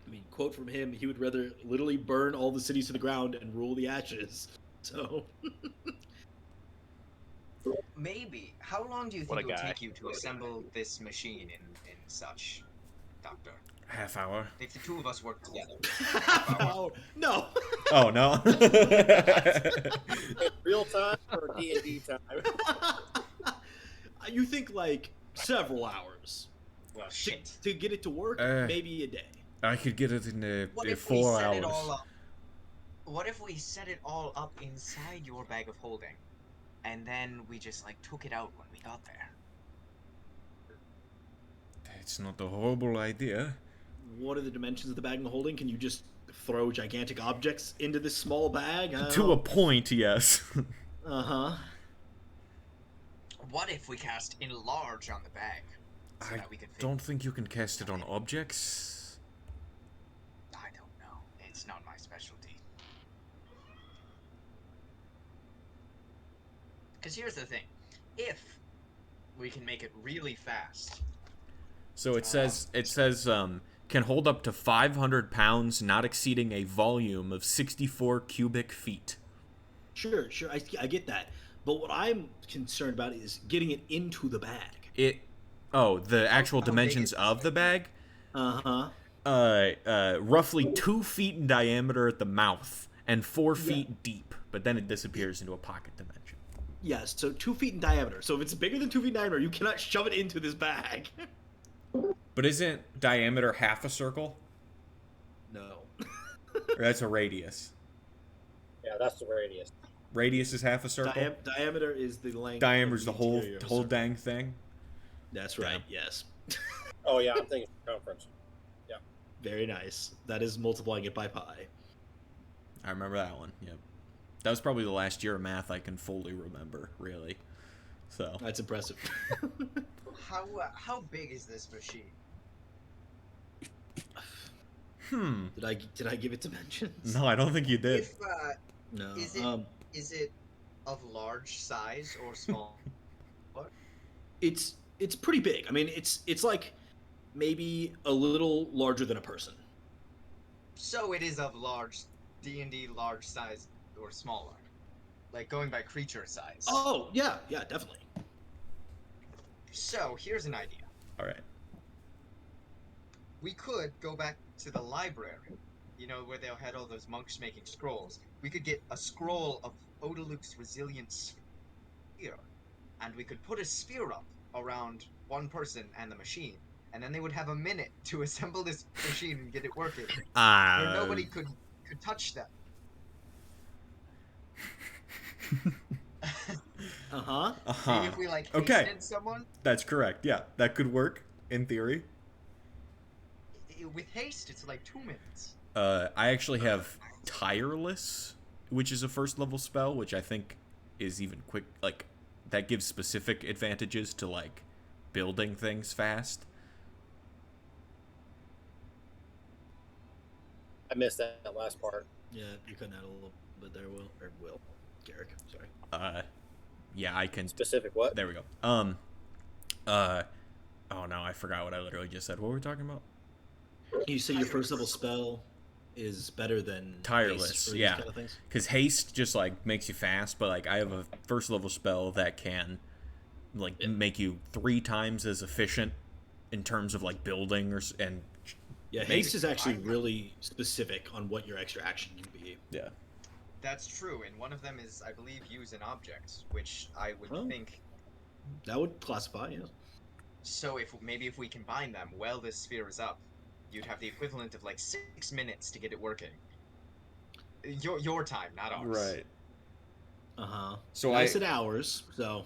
Speaker 1: I mean, quote from him, he would rather literally burn all the cities to the ground and rule the ashes. So...
Speaker 3: Maybe. How long do you think it would take you to assemble this machine in such, Doctor?
Speaker 4: Half hour.
Speaker 3: If the two of us work together.
Speaker 1: Half hour? No.
Speaker 4: Oh, no?
Speaker 6: Real time or D&D time?
Speaker 1: You think, like, several hours.
Speaker 3: Well,
Speaker 1: To,
Speaker 3: shit.
Speaker 1: to get it to work, maybe a day.
Speaker 4: I could get it in
Speaker 3: What if we
Speaker 4: 4
Speaker 3: set
Speaker 4: hours.
Speaker 3: it all up? What if we set it all up inside your bag of holding, and then we just like took it out when we got there?
Speaker 4: It's not a horrible idea.
Speaker 1: What are the dimensions of the bag and holding? Can you just throw gigantic objects into this small bag?
Speaker 4: To a point, yes.
Speaker 1: Uh-huh.
Speaker 3: What if we cast enlarge on the bag, so
Speaker 4: I
Speaker 3: that we could fit?
Speaker 4: don't think you can cast it on objects.
Speaker 3: I don't know. It's not my specialty. Because here's the thing: if we can make it really fast,
Speaker 4: So it says can hold up to 500 pounds, not exceeding a volume of 64 cubic feet.
Speaker 1: Sure, I get that. But what I'm concerned about is getting it into the bag.
Speaker 4: The actual
Speaker 3: how big
Speaker 4: dimensions
Speaker 3: is
Speaker 4: of
Speaker 3: this
Speaker 4: the
Speaker 3: bag?
Speaker 4: bag. Roughly 2 feet in diameter at the mouth and 4 feet deep, but then it disappears into a pocket dimension.
Speaker 1: Yes, so 2 feet in diameter. So if it's bigger than 2 feet in diameter, you cannot shove it into this bag.
Speaker 4: But isn't diameter half a circle?
Speaker 1: No.
Speaker 4: Or that's a radius.
Speaker 6: Yeah, that's the radius.
Speaker 4: Radius is half a circle.
Speaker 1: Diameter is the length.
Speaker 4: Diameter's
Speaker 1: of
Speaker 4: the whole
Speaker 1: interior of a
Speaker 4: whole
Speaker 1: circle.
Speaker 4: dang thing.
Speaker 1: That's right. Yes.
Speaker 6: Oh yeah, I'm thinking circumference.
Speaker 1: Very nice. That is multiplying it by pi.
Speaker 4: I remember that one. Yep. That was probably the last year of math I can fully remember, really. So
Speaker 1: That's impressive.
Speaker 3: how big is this machine?
Speaker 1: Did I give it dimensions?
Speaker 4: no, I don't think you did.
Speaker 3: If
Speaker 1: No.
Speaker 3: is it of large size or small?
Speaker 1: It's pretty big. I mean, it's like maybe a little larger than a person.
Speaker 3: So it is of large D&D large size or smaller, like going by creature size.
Speaker 1: Oh yeah, definitely.
Speaker 3: So here's an idea.
Speaker 4: All right.
Speaker 3: We could go back to the library, you know, where they had all those monks making scrolls. We could get a scroll of Odaluk's resilient sphere, and we could put a sphere up around one person and the machine, and then they would have a minute to assemble this machine and get it working, where nobody could touch them. Maybe if we like hasted someone.
Speaker 4: That's correct. Yeah, that could work in theory.
Speaker 3: With haste, it's like 2 minutes.
Speaker 4: I actually have tireless, which is a first level spell, which I think is even quick. Like that gives specific advantages to like building things fast.
Speaker 6: I missed that last part.
Speaker 1: Yeah, you couldn't add a little bit there, Will. Garrick, sorry.
Speaker 4: Yeah, I can.
Speaker 6: Specific what?
Speaker 4: There we go. Oh no, I forgot what I literally just said. What were we talking about?
Speaker 1: You say your first level spell is better than
Speaker 4: Tireless,
Speaker 1: haste for these
Speaker 4: yeah.
Speaker 1: kind of things?
Speaker 4: Because haste just like makes you fast, but like I have a first level spell that can like make you 3 times as efficient in terms of like building and
Speaker 1: Yeah, haste is actually really specific on what your extra action can be.
Speaker 4: yeah.
Speaker 3: That's true, and one of them is, I believe, use an object, which I would think.
Speaker 1: That would classify, yes.
Speaker 3: So if we combine them while this sphere is up, you'd have the equivalent of like 6 minutes to get it working. Your time, not ours.
Speaker 4: Right.
Speaker 1: So I said hours, so.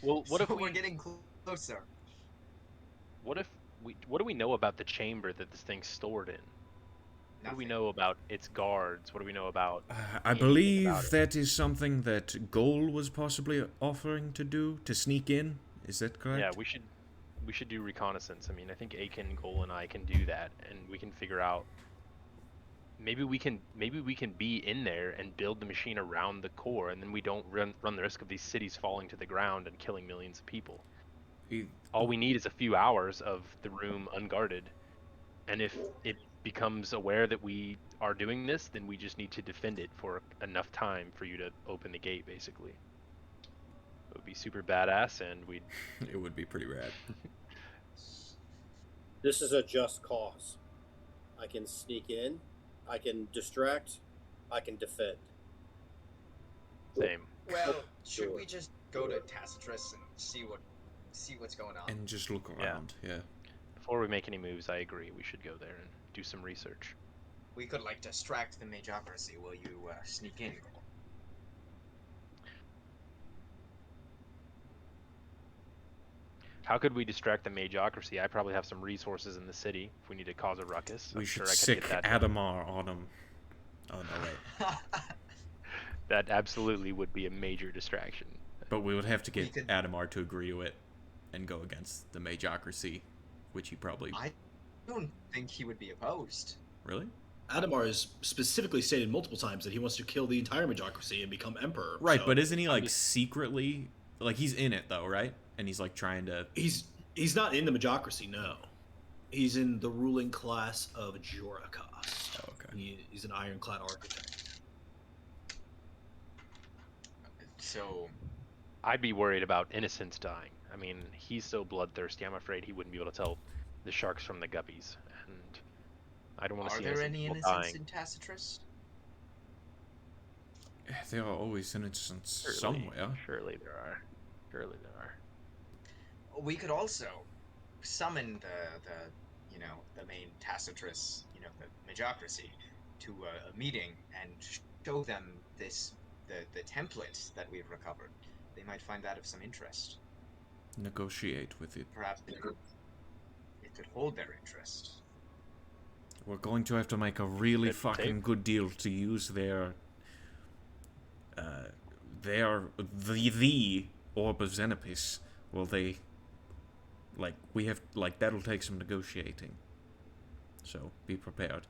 Speaker 2: Well, what
Speaker 3: So
Speaker 2: if
Speaker 3: we're getting closer?
Speaker 2: What do we know about the chamber that this thing's stored in? What do we know about its guards? What do we know about?
Speaker 4: I
Speaker 2: anything
Speaker 4: believe
Speaker 2: about it?
Speaker 4: that is something that Goal was possibly offering to do, to sneak in. Is that correct?
Speaker 2: Yeah, we should do reconnaissance. I mean, I think Aiken, Goal, and I can do that, and we can figure out. Maybe we can be in there and build the machine around the core, and then we don't run the risk of these cities falling to the ground and killing millions of people. All we need is a few hours of the room unguarded, and if it becomes aware that we are doing this, then we just need to defend it for enough time for you to open the gate, basically. It would be super badass, and
Speaker 4: It would be pretty rad.
Speaker 6: This is a just cause. I can sneak in, I can distract, I can defend.
Speaker 2: same.
Speaker 3: Well, should
Speaker 6: Sure.
Speaker 3: we just go to Tacitus and see what see what's going on.
Speaker 4: And just look
Speaker 2: Yeah.
Speaker 4: around. Yeah.
Speaker 2: Before we make any moves, I agree. We should go there and do some research.
Speaker 3: We could like distract the Magocracy while you sneak in.
Speaker 2: How could we distract the Magocracy? I probably have some resources in the city if we need to cause a ruckus.
Speaker 4: We
Speaker 2: I'm
Speaker 4: should
Speaker 2: sure I could
Speaker 4: sick
Speaker 2: get that done.
Speaker 4: Adamar on him. Oh no, wait.
Speaker 2: That absolutely would be a major distraction.
Speaker 4: But we would have to
Speaker 3: We
Speaker 4: get
Speaker 3: could-
Speaker 4: Adamar to agree to it and go against the Magocracy, which he probably...
Speaker 3: I don't think he would be opposed.
Speaker 4: Really?
Speaker 1: Adamar has specifically stated multiple times that he wants to kill the entire Magocracy and become emperor.
Speaker 4: Right,
Speaker 1: so
Speaker 4: but isn't he, like,
Speaker 2: just-
Speaker 4: secretly... Like, he's in it, though, right? And he's, like, trying to...
Speaker 1: he's not in the Magocracy, no. He's in the ruling class of Joracost.
Speaker 4: Oh, okay.
Speaker 1: He's an ironclad architect.
Speaker 3: So
Speaker 2: I'd be worried about innocents dying. I mean, he's so bloodthirsty. I'm afraid he wouldn't be able to tell the sharks from the guppies, and I don't want to
Speaker 3: are
Speaker 2: see
Speaker 3: there
Speaker 2: innocent
Speaker 3: any
Speaker 2: people
Speaker 3: innocents
Speaker 2: dying.
Speaker 3: in Tacitus?
Speaker 4: There are always innocents
Speaker 2: Surely,
Speaker 4: somewhere.
Speaker 2: Surely there are. Surely there are.
Speaker 3: We could also summon the the main Tacitus, the Magocracy, to a meeting and show them the template that we've recovered. They might find that of some interest.
Speaker 4: Negotiate with it.
Speaker 3: Perhaps it could hold their interest.
Speaker 4: We're going to have to make a really
Speaker 2: Good
Speaker 4: fucking
Speaker 2: tape.
Speaker 4: good deal to use their the Orb of Xenopus. Well, they... Like, we have... Like, that'll take some negotiating. So, be prepared.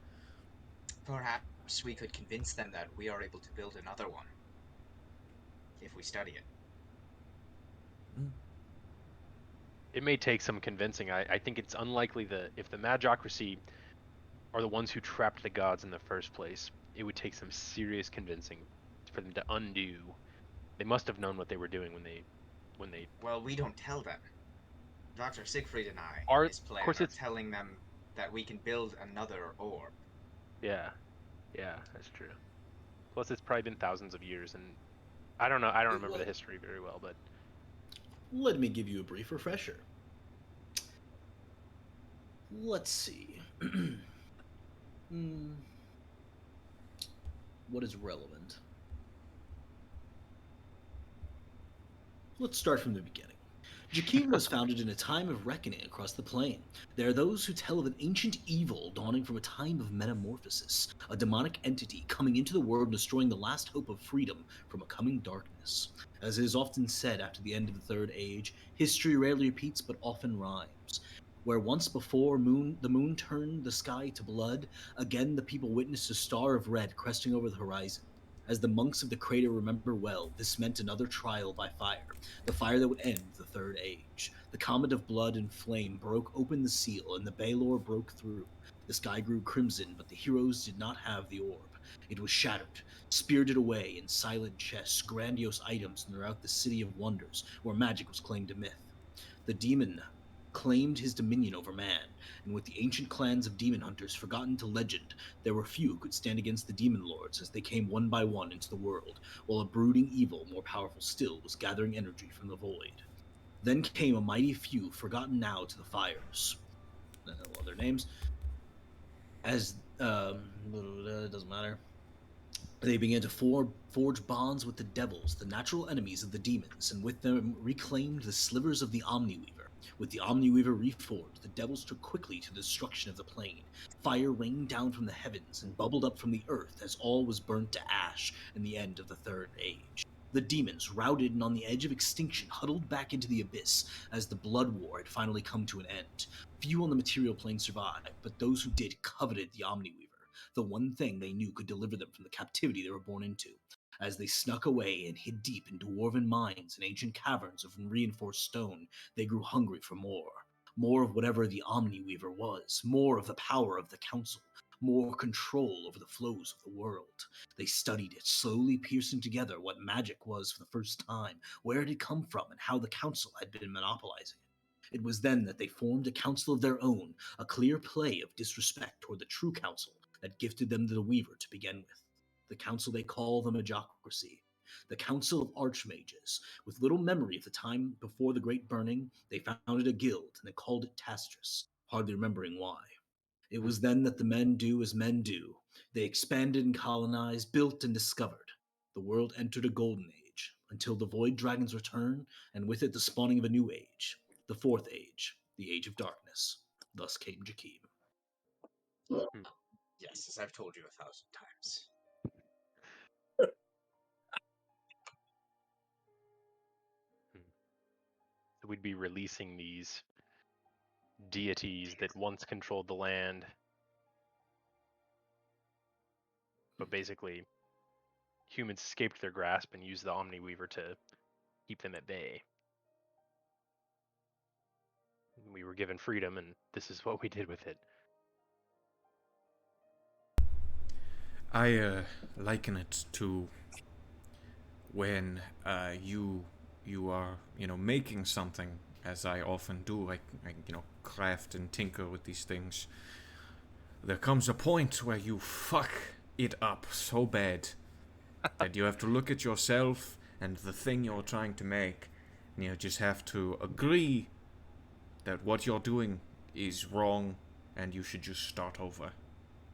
Speaker 3: Perhaps we could convince them that we are able to build another one if we study it.
Speaker 2: It may take some convincing. I think it's unlikely that if the Magocracy are the ones who trapped the gods in the first place, it would take some serious convincing for them to undo. They must have known what they were doing when they.
Speaker 3: Well, we don't tell them. Dr. Siegfried and I,
Speaker 2: Are-
Speaker 3: in this plan,
Speaker 2: of course
Speaker 3: are
Speaker 2: it's-
Speaker 3: telling them that we can build another orb.
Speaker 2: Yeah, that's true. Plus, it's probably been thousands of years, and I don't know. I don't remember the history very well, but
Speaker 1: Let me give you a brief refresher. Let's see. What is relevant? Let's start from the beginning. Jakim was founded in a time of reckoning across the plane. There are those who tell of an ancient evil dawning from a time of metamorphosis, a demonic entity coming into the world and destroying the last hope of freedom from a coming darkness. As it is often said after the end of the Third Age, history rarely repeats but often rhymes. Where once before the moon turned the sky to blood, again the people witnessed a star of red cresting over the horizon. As the monks of the crater remember well, this meant another trial by fire, the fire that would end the Third Age. The comet of blood and flame broke open the seal, and the Baelor broke through. The sky grew crimson, but the heroes did not have the orb. It was shattered, spirited away in silent chests, grandiose items throughout the city of wonders, where magic was claimed to myth. The demon claimed his dominion over man, and with the ancient clans of demon hunters forgotten to legend, there were few who could stand against the demon lords as they came one by one into the world, while a brooding evil, more powerful still, was gathering energy from the void. Then came a mighty few, forgotten now to the fires. Other names. As, doesn't matter. They began to forge bonds with the devils, the natural enemies of the demons, and with them reclaimed the slivers of the Omniweaver. With the Omniweaver reforged, the devils took quickly to the destruction of the plane. Fire rained down from the heavens and bubbled up from the earth as all was burnt to ash in the end of the Third Age. The demons, routed and on the edge of extinction, huddled back into the abyss as the blood war had finally come to an end. Few on the material plane survived, but those who did coveted the Omniweaver, the one thing they knew could deliver them from the captivity they were born into. As they snuck away and hid deep in dwarven mines and ancient caverns of reinforced stone, they grew hungry for more. More of whatever the Omniweaver was, more of the power of the Council, more control over the flows of the world. They studied it, slowly piecing together what magic was for the first time, where it had come from, and how the Council had been monopolizing it. It was then that they formed a council of their own, a clear play of disrespect toward the true council that gifted them the Weaver to begin with. The council they call the Magocracy. the Council of Archmages. With little memory of the time before the Great Burning, they founded a guild and they called it Tastrus, hardly remembering why. It was then that the men do as men do. They expanded and colonized, built and discovered. The world entered a golden age, until the Void Dragon's return, and with it the spawning of a new age, the Fourth Age, the Age of Darkness. Thus came Jakeem.
Speaker 3: Yes, as I've told you 1,000 times.
Speaker 2: So we'd be releasing these deities that once controlled the land, but basically humans escaped their grasp and used the Omniweaver to keep them at bay. We were given freedom, and this is what we did with it.
Speaker 4: I liken it to when you are making something, as I often do. I craft and tinker with these things. There comes a point where you fuck it up so bad that you have to look at yourself and the thing you're trying to make, and you just have to agree that what you're doing is wrong and you should just start over.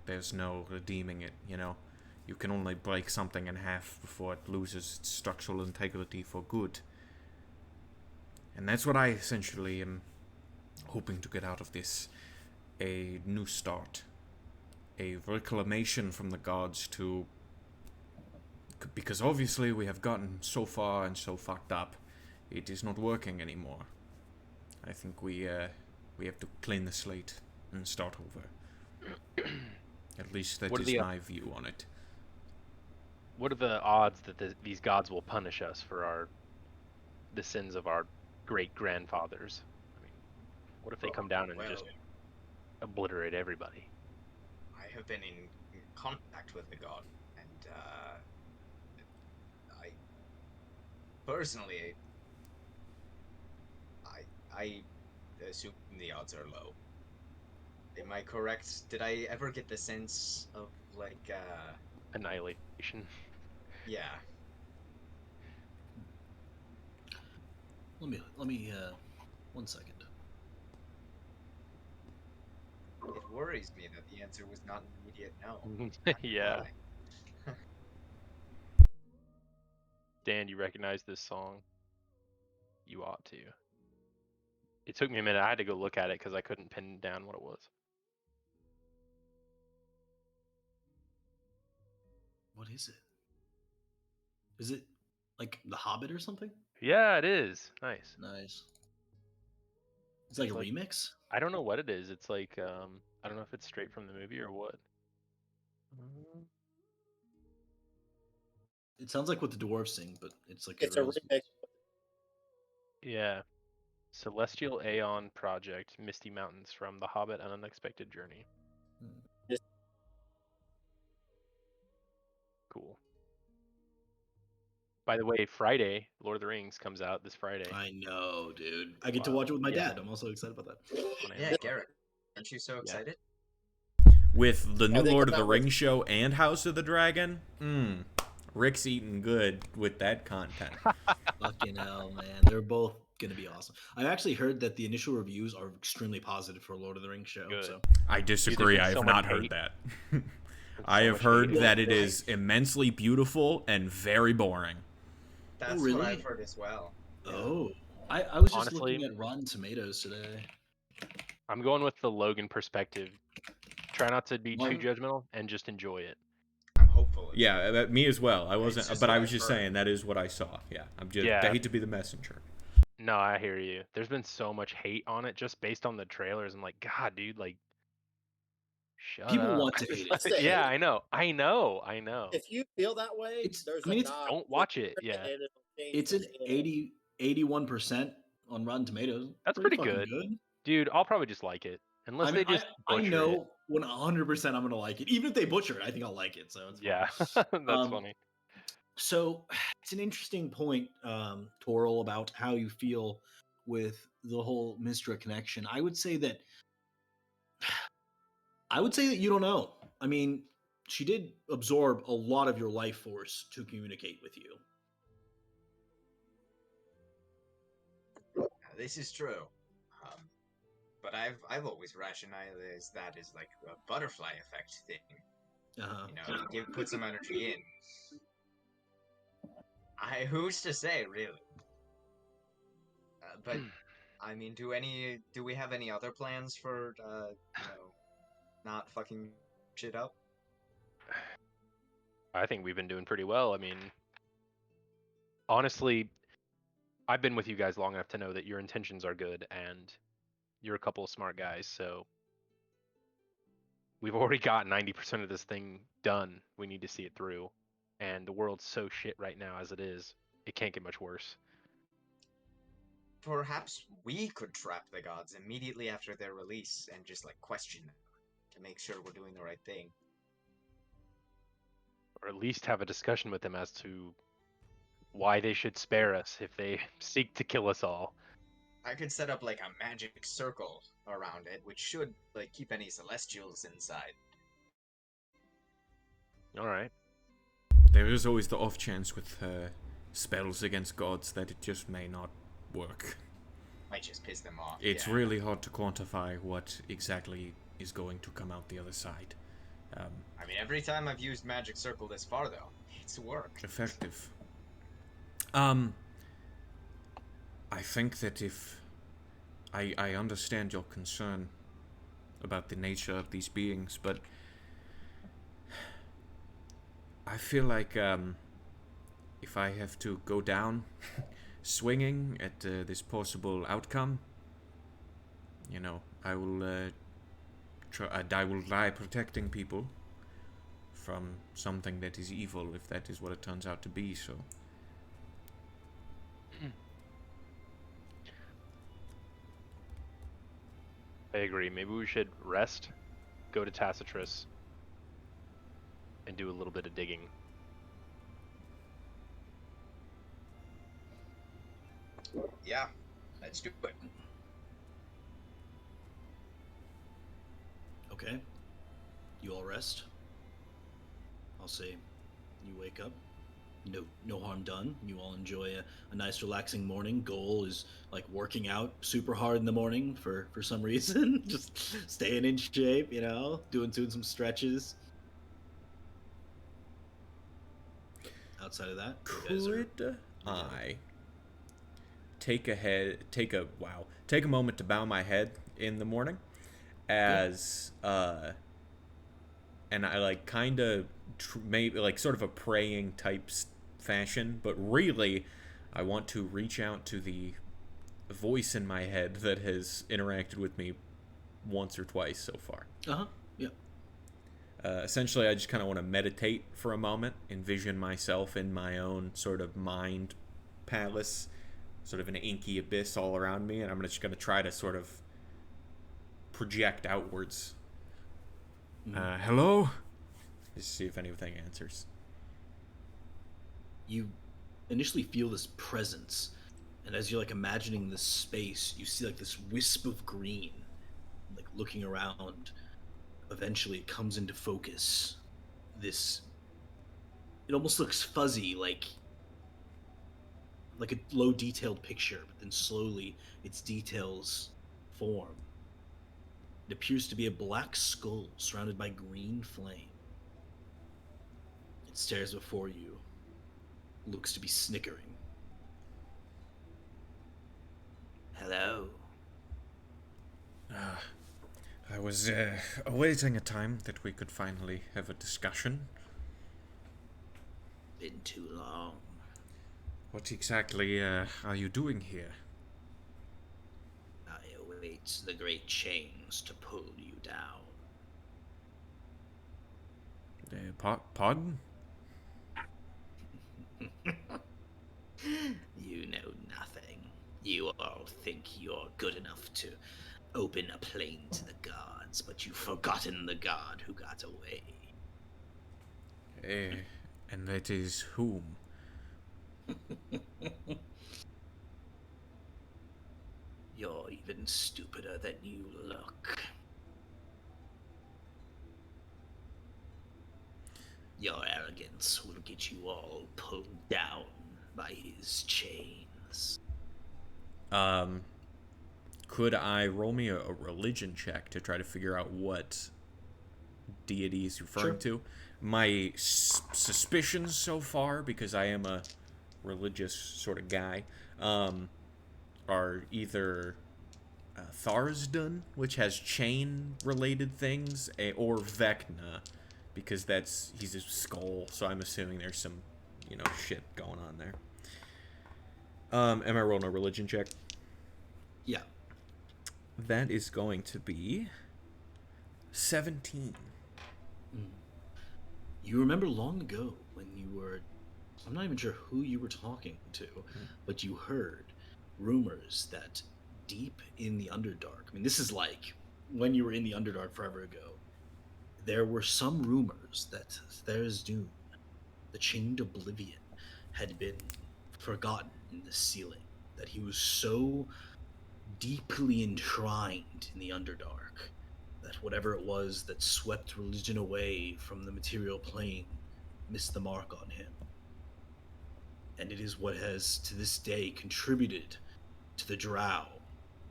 Speaker 4: There's no redeeming it, You can only break something in half before it loses its structural integrity for good. And that's what I essentially am hoping to get out of this. A new start. A reclamation from the gods to... Because obviously we have gotten so far and so fucked up, it is not working anymore. I think we have to clean the slate and start over. At least that is my view on it.
Speaker 2: What are the odds that these gods will punish us for the sins of our great-grandfathers? I mean, what if they come down and just obliterate everybody?
Speaker 3: I have been in contact with the god, and I personally, I assume the odds are low. Am I correct? Did I ever get the sense of
Speaker 2: annihilation?
Speaker 3: Yeah.
Speaker 1: Let me 1 second.
Speaker 3: It worries me that the answer was not an immediate no.
Speaker 2: Yeah. Dan, you recognize this song? You ought to. It took me a minute. I had to go look at it because I couldn't pin down what it was.
Speaker 1: What is it? Is it like The Hobbit or something?
Speaker 2: Yeah, it is. Nice.
Speaker 1: Nice. It's like a remix?
Speaker 2: I don't know what it is. It's like, I don't know if it's straight from the movie or what.
Speaker 1: It sounds like what the dwarves sing, but it's like
Speaker 6: It's a remix.
Speaker 2: Yeah. Celestial Aeon Project, Misty Mountains from The Hobbit, An Unexpected Journey. Cool. By the way, Friday, Lord of the Rings comes out this Friday.
Speaker 1: I know, dude. I get to watch it with my dad. I'm also excited about that.
Speaker 3: Yeah, Garrett, aren't you so excited?
Speaker 4: With the new Lord of the Rings show and House of the Dragon? Rick's eating good with that content.
Speaker 1: Fucking hell, man. They're both going to be awesome. I've actually heard that the initial reviews are extremely positive for Lord of the Rings show.
Speaker 2: Good.
Speaker 1: So.
Speaker 4: I disagree. I have not heard that. I have heard that it is immensely beautiful and very boring.
Speaker 3: That's what I've heard as well.
Speaker 1: Oh. I was just looking at Rotten Tomatoes today.
Speaker 2: I'm going with the Logan perspective. Try not to be too judgmental and just enjoy it.
Speaker 3: I'm hopeful.
Speaker 4: Yeah, me as well. I wasn't, but I was just saying that is what I saw. Yeah, I hate to be the messenger.
Speaker 2: No, I hear you. There's been so much hate on it just based on the trailers. I'm like, God, dude, like, shut
Speaker 1: People
Speaker 2: up.
Speaker 1: want to hate it.
Speaker 2: Yeah, I know.
Speaker 6: If you feel that way,
Speaker 2: don't watch it. Yeah,
Speaker 1: it's an 81% on Rotten Tomatoes.
Speaker 2: That's pretty good. Dude. I'll probably just like it unless they just.
Speaker 1: I know 100% I'm gonna like it. Even if they butcher it, I think I'll like it. So it's fine.
Speaker 2: That's funny.
Speaker 1: So it's an interesting point, Toral, about how you feel with the whole Mystra connection. I would say that you don't know. I mean, she did absorb a lot of your life force to communicate with you.
Speaker 3: This is true. Um, but I've always rationalized that as like a butterfly effect thing.
Speaker 1: Uh-huh.
Speaker 3: You know, you put some energy in. Who's to say, really? But I mean, do we have any other plans for not fucking shit up?
Speaker 2: I think we've been doing pretty well. I mean, honestly, I've been with you guys long enough to know that your intentions are good and you're a couple of smart guys, so we've already got 90% of this thing done. We need to see it through. And the world's so shit right now as it is, it can't get much worse.
Speaker 3: Perhaps we could trap the gods immediately after their release and just like question them to make sure we're doing the right thing.
Speaker 2: Or at least have a discussion with them as to why they should spare us if they seek to kill us all.
Speaker 3: I could set up like a magic circle around it, which should like keep any celestials inside.
Speaker 2: All right.
Speaker 4: There is always the off chance with spells against gods that it just may not work.
Speaker 3: Might just piss them off.
Speaker 4: It's
Speaker 3: yeah.
Speaker 4: really hard to quantify what exactly is going to come out the other side.
Speaker 3: I mean, every time I've used magic circle this far, though, it's worked.
Speaker 4: Effective. I think that if I understand your concern about the nature of these beings, but I feel like if I have to go down swinging at this possible outcome, you know, I will I will die protecting people from something that is evil, if that is what it turns out to be. So
Speaker 2: I agree. Maybe we should rest, go to Tacitus, and do a little bit of digging.
Speaker 3: Yeah, let's do it.
Speaker 1: Okay. You all rest. I'll say you wake up. No harm done. You all enjoy a nice relaxing morning. Goal is like working out super hard in the morning for some reason. Just staying in shape, you know, doing some stretches. Outside of that, you guys are
Speaker 4: could I take a moment to bow my head in the morning as and I like kind of maybe like sort of a praying type fashion, but really I want to reach out to the voice in my head that has interacted with me once or twice so far.
Speaker 1: Uh-huh. Yeah.
Speaker 4: Essentially, I just kind of want to meditate for a moment, envision myself in my own sort of mind palace, sort of an inky abyss all around me, and I'm just going to try to sort of project outwards. Hello? Just see if anything answers.
Speaker 1: You initially feel this presence, and as you're like imagining this space, you see like this wisp of green, like looking around. Eventually it comes into focus. It almost looks fuzzy, like a low detailed picture, but then slowly its details form. It appears to be a black skull surrounded by green flame. It stares before you, looks to be snickering. Hello.
Speaker 4: I was awaiting a time that we could finally have a discussion.
Speaker 1: Been too long.
Speaker 4: What exactly are you doing here?
Speaker 1: I await the great chains to pull you down.
Speaker 4: Pardon?
Speaker 1: You know nothing. You all think you're good enough to open a plane to the gods, but you've forgotten the god who got away.
Speaker 4: And that is whom?
Speaker 1: You're even stupider than you look. Your arrogance will get you all pulled down by his chains.
Speaker 4: could I roll me a religion check to try to figure out what deity he's referring to? My suspicions so far, because I am a religious sort of guy, are either Tharsdun, which has chain-related things, or Vecna, because he's a skull, so I'm assuming there's some, shit going on there. Am I rolling a religion check?
Speaker 1: Yeah.
Speaker 4: That is going to be 17.
Speaker 1: You remember long ago when you were, I'm not even sure who you were talking to, but you heard rumors that deep in the Underdark, I mean, this is like when you were in the Underdark forever ago, there were some rumors that Tharizdun, the Chained Oblivion, had been forgotten in the ceiling, that he was so deeply enshrined in the Underdark that whatever it was that swept religion away from the material plane missed the mark on him. And it is what has, to this day, contributed to the Drow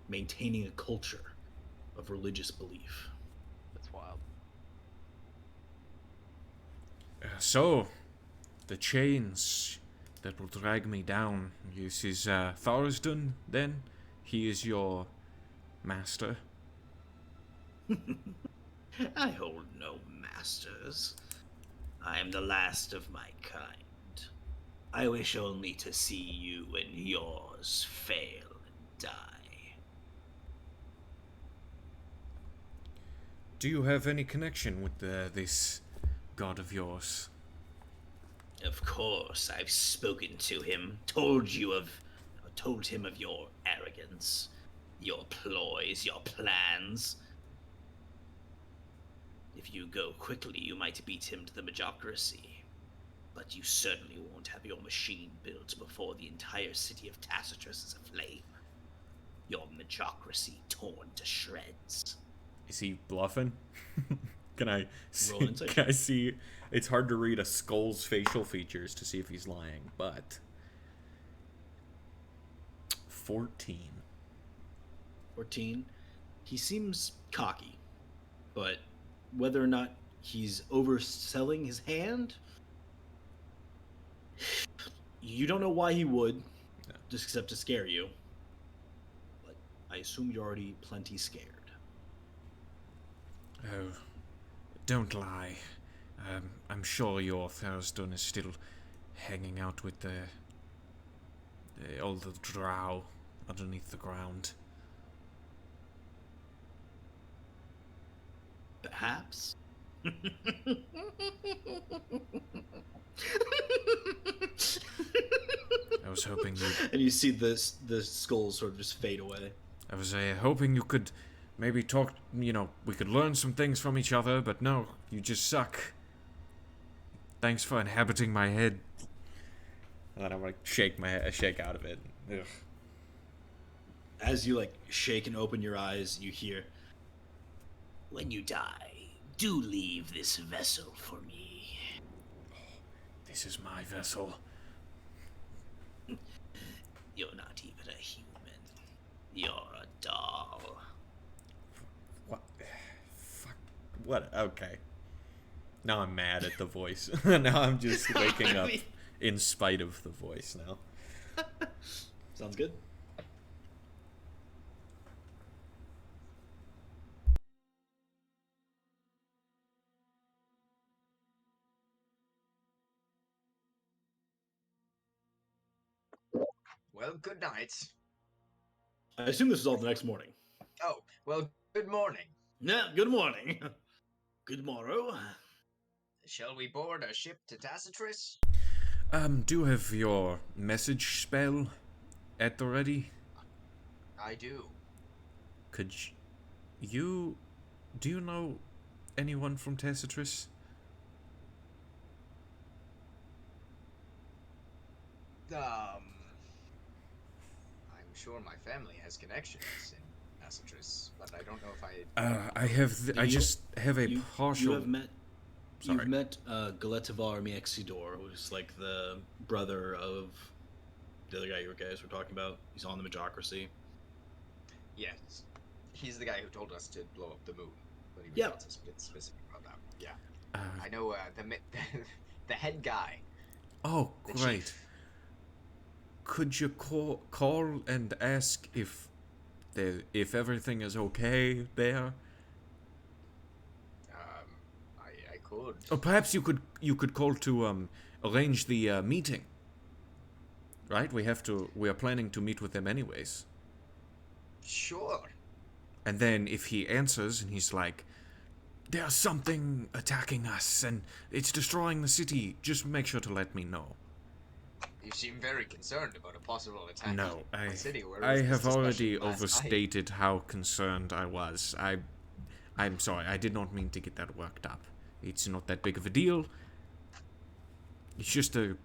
Speaker 1: maintaining a culture of religious belief.
Speaker 2: That's wild.
Speaker 4: So, the chains that will drag me down. This is Tharsdun, then? He is your master?
Speaker 1: I hold no masters. I am the last of my kind. I wish only to see you and yours fail and die.
Speaker 4: Do you have any connection with this god of yours?
Speaker 1: Of course, I've spoken to him, told him of your arrogance, your ploys, your plans. If you go quickly, you might beat him to the Majocracy. But you certainly won't have your machine built before the entire city of Tacitus is aflame. Your Majocracy torn to shreds.
Speaker 4: Is he bluffing? Can I
Speaker 1: Roll insight.
Speaker 4: Can I see? It's hard to read a skull's facial features to see if he's lying, but 14.
Speaker 1: 14. He seems cocky, but whether or not he's overselling his hand, you don't know why he would, just except to scare you. But I assume you're already plenty scared.
Speaker 4: Oh, don't lie. I'm sure your Tharizdun is still hanging out with all the drow underneath the ground.
Speaker 1: Perhaps.
Speaker 4: I was hoping you.
Speaker 1: And you see the skulls sort of just fade away.
Speaker 4: I was hoping you could maybe talk. We could learn some things from each other, but no, you just suck. Thanks for inhabiting my head. And then I'm gonna shake out of it. Ugh.
Speaker 1: As you shake and open your eyes, you hear, "When you die, do leave this vessel for me."
Speaker 4: This is my vessel.
Speaker 1: You're not even a human. You're a doll.
Speaker 4: What? Fuck. What? Okay. Now I'm mad at the voice. Now I'm just waking up in spite of the voice now.
Speaker 1: Sounds good.
Speaker 3: Well, good night.
Speaker 1: I assume this is all the next morning.
Speaker 3: Oh, well, good morning.
Speaker 1: Yeah, good morning. Good morrow.
Speaker 3: Shall we board a ship to Tacitus?
Speaker 4: Do you have your message spell at the ready?
Speaker 3: I do.
Speaker 4: Could you... Do you know anyone from Tacitus?
Speaker 3: I'm sure my family has connections in Tacitus, but I don't know if
Speaker 4: I just have a partial...
Speaker 1: You've met Galetivar Miexidor, who's the brother of the other guy you guys were talking about. He's on the Majocracy.
Speaker 3: Yes. He's the guy who told us to blow up the moon, but he was
Speaker 1: Yeah.
Speaker 3: not so specific about that. Yeah.
Speaker 4: Uh,
Speaker 3: I know the head guy,
Speaker 4: oh,
Speaker 3: the
Speaker 4: great.
Speaker 3: chief.
Speaker 4: Could you call and ask if everything is okay there?
Speaker 3: I could.
Speaker 4: Or perhaps you could call to arrange the meeting. Right? We are planning to meet with them anyways.
Speaker 3: Sure.
Speaker 4: And then if he answers and he's like, "There's something attacking us and it's destroying the city," just make sure to let me know.
Speaker 3: You seem very concerned about a possible attack
Speaker 4: No,
Speaker 3: on the city. Where
Speaker 4: I
Speaker 3: was this
Speaker 4: have already
Speaker 3: discussion last night?
Speaker 4: overstated how concerned I was. I'm sorry. I did not mean to get that worked up. It's not that big of a deal. It's just a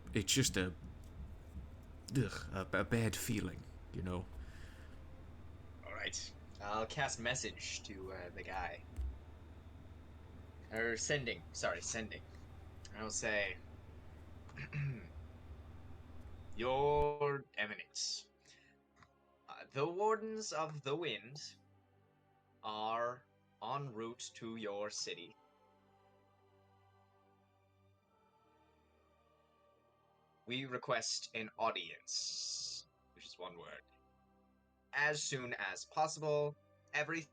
Speaker 4: bad feeling, you know.
Speaker 3: All right. I'll cast message to the guy. Or sending. Sorry, sending. I'll say, Your Eminence, the Wardens of the Wind are en route to your city. We request an audience, which is one word, as soon as possible. Everything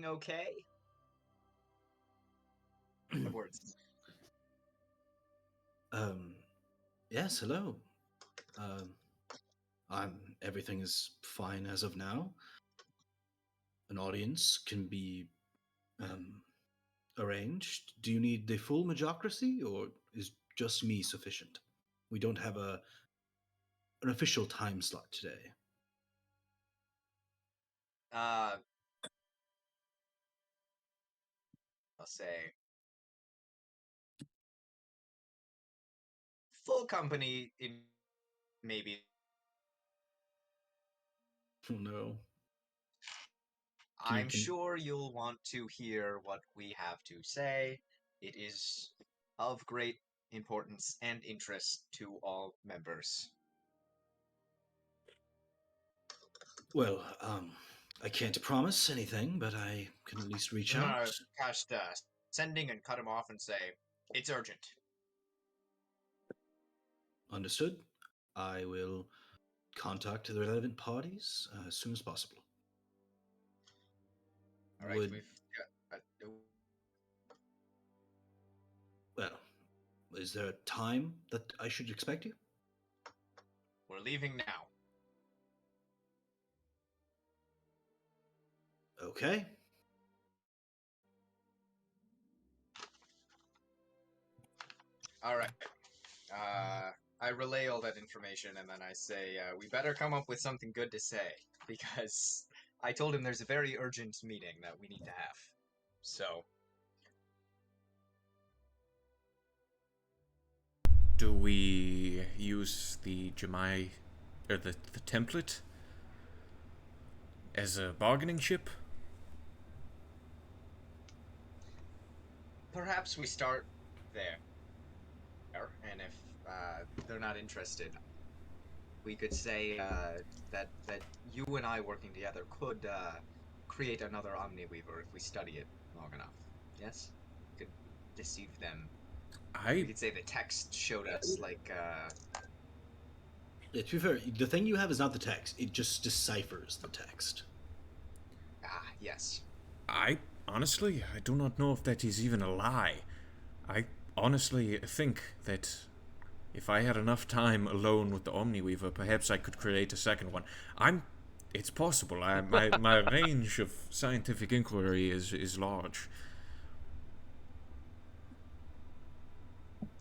Speaker 3: okay? 5 words.
Speaker 1: Yes, hello. Everything is fine as of now. An audience can be um, arranged. Do you need the full Majocracy, or is just me sufficient? We don't have an official time slot today.
Speaker 3: Uh, I'll say full company in maybe.
Speaker 1: Oh no.
Speaker 3: I'm
Speaker 1: Can
Speaker 3: sure you'll want to hear what we have to say. It is of great importance and interest to all members.
Speaker 1: well, I can't promise anything, but I can at least reach out.
Speaker 3: Cast sending and cut him off and say, it's urgent.
Speaker 1: Understood. I will contact the relevant parties as soon as possible.
Speaker 3: All right,
Speaker 1: Would
Speaker 3: we've got.
Speaker 1: well, is there a time that I should expect you?
Speaker 3: We're leaving now.
Speaker 1: Okay.
Speaker 3: All right. I relay all that information and then I say, we better come up with something good to say because I told him there's a very urgent meeting that we need to have. So,
Speaker 4: Do we use the Jemai or the template as a bargaining chip?
Speaker 3: perhaps we start there. And if they're not interested, we could say that you and I working together could create another Omniweaver if we study it long enough. Yes? We could deceive them. We
Speaker 4: I
Speaker 3: could say the text showed us,
Speaker 1: Yeah, to be fair, the thing you have is not the text. It just deciphers the text.
Speaker 3: yes.
Speaker 4: I honestly I do not know if that is even a lie. I honestly think that if I had enough time alone with the Omniweaver, perhaps I could create a second one. It's possible. My range of scientific inquiry is large.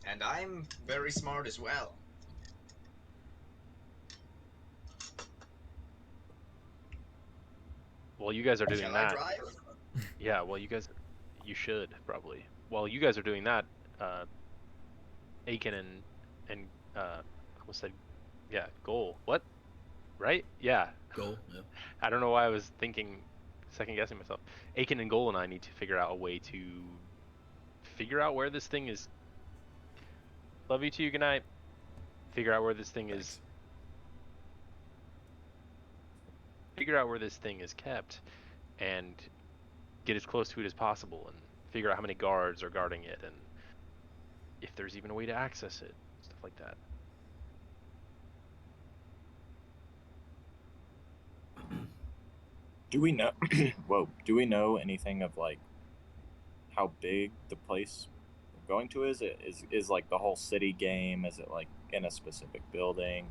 Speaker 3: And I'm very smart as well.
Speaker 2: While you guys are doing
Speaker 3: Shall I
Speaker 2: that,
Speaker 3: drive?
Speaker 2: yeah, you should probably. While you guys are doing that, Aiken and I almost said, yeah, Goal. What? Right? Yeah.
Speaker 1: Goal. Yeah.
Speaker 2: I don't know why I was thinking, second guessing myself. Aiken and Goal and I need to figure out a way to figure out where this thing is. Love you too. Good night. Figure out where this thing is figure out where this thing is kept and get as close to it as possible and figure out how many guards are guarding it and if there's even a way to access it, stuff like that.
Speaker 7: Do we know? Whoa. Do we know anything of like how big the place we're going to is? Is like the whole city game? Is it like in a specific building?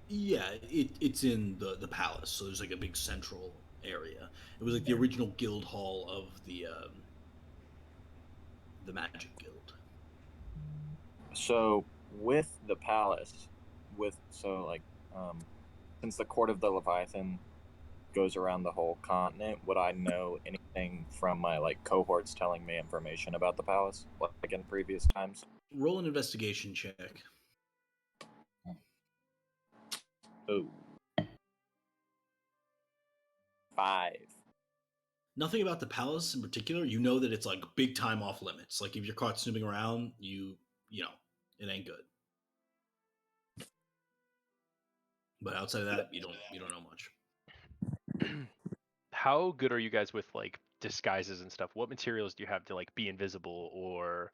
Speaker 1: Yeah, it's in the palace, so there's like a big central area. It was like the original guild hall of the Magic Guild.
Speaker 7: So with the palace, since the court of the Leviathan goes around the whole continent, would I know anything from my like cohorts telling me information about the palace, like in previous times?
Speaker 1: Roll an investigation check.
Speaker 7: Oh. 5.
Speaker 1: Nothing about the palace in particular. You know that it's like big time off limits. Like if you're caught snooping around, you know, it ain't good. But outside of that, you don't know much.
Speaker 2: How good are you guys with like disguises and stuff? What materials do you have to like be invisible or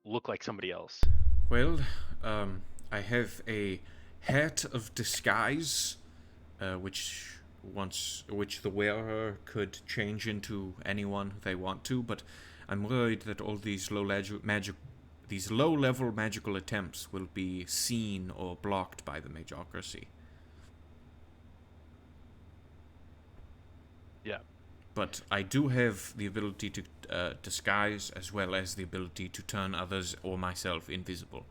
Speaker 2: look like somebody else?
Speaker 4: Well, I have a hat of disguise, which the wearer could change into anyone they want to. But I'm worried that all these low-level magical attempts will be seen or blocked by the Magocracy.
Speaker 2: Yeah.
Speaker 4: But I do have the ability to disguise as well as the ability to turn others or myself invisible.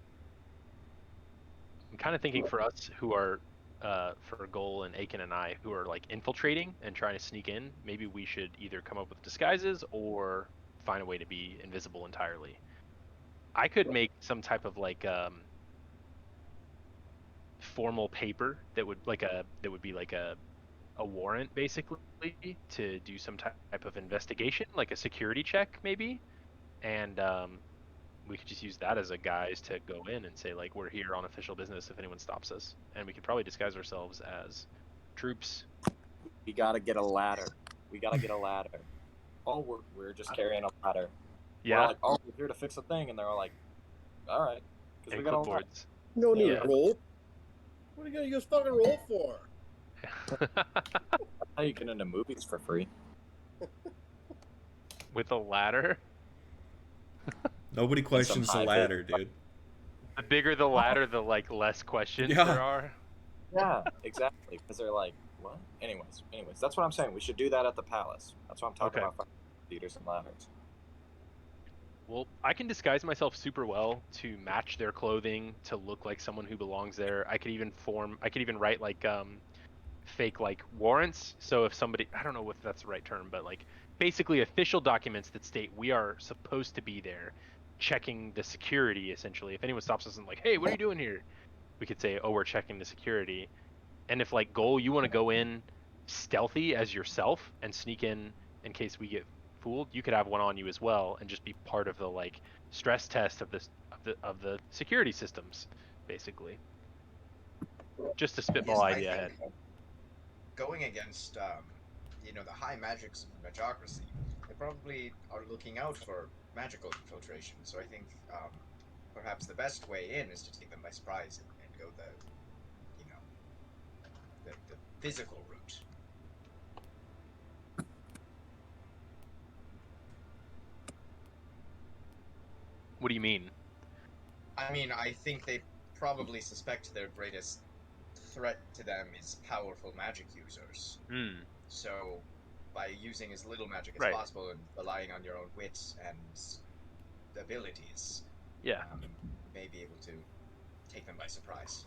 Speaker 2: I'm kind of thinking for us who are, for Goal and Aiken and I, who are like infiltrating and trying to sneak in, maybe we should either come up with disguises or find a way to be invisible entirely. I could make some type of like formal paper that would be like a warrant basically to do some type of investigation, like a security check maybe, and we could just use that as a guise to go in and say like we're here on official business if anyone stops us, and we could probably disguise ourselves as troops.
Speaker 7: We gotta get a ladder. Oh, we're just carrying a ladder.
Speaker 2: Yeah.
Speaker 7: We're like, oh, we're here to fix a thing, and they're all like, all right, because
Speaker 2: And
Speaker 7: we got a ladder.
Speaker 2: clipboards.
Speaker 6: No need
Speaker 2: Yeah.
Speaker 6: to roll. What are you gonna use fucking roll for?
Speaker 7: How you get into movies for free?
Speaker 2: With a ladder.
Speaker 4: Nobody questions the
Speaker 7: high
Speaker 4: ladder, dude.
Speaker 2: The bigger the ladder, the like less questions
Speaker 4: Yeah.
Speaker 2: there are.
Speaker 7: Yeah, exactly. Because they're like, what? Anyways, that's what I'm saying. We should do that at the palace. That's what I'm talking
Speaker 2: Okay.
Speaker 7: about. Theaters and ladders.
Speaker 2: Well, I can disguise myself super well to match their clothing to look like someone who belongs there. I could even write like fake like warrants. So if somebody, I don't know if that's the right term, but like basically official documents that state we are supposed to be there checking the security essentially. If anyone stops us and like, "Hey, what are you doing here?" We could say, "Oh, we're checking the security." And if like Goal, you want to go in stealthy as yourself and sneak in case we get fooled, you could have one on you as well and just be part of the like stress test of this of the security systems, basically. Just a spitball
Speaker 3: Yes, I
Speaker 2: idea ahead.
Speaker 3: think going against the high magics of the magocracy, they probably are looking out for magical infiltration. So I think perhaps the best way in is to take them by surprise and go the physical route.
Speaker 2: What do you mean?
Speaker 3: I mean, I think they probably suspect their greatest threat to them is powerful magic users.
Speaker 2: Hmm.
Speaker 3: So, by using as little magic as
Speaker 2: Right.
Speaker 3: possible and relying on your own wits and abilities,
Speaker 2: Yeah.
Speaker 3: you may be able to take them by surprise.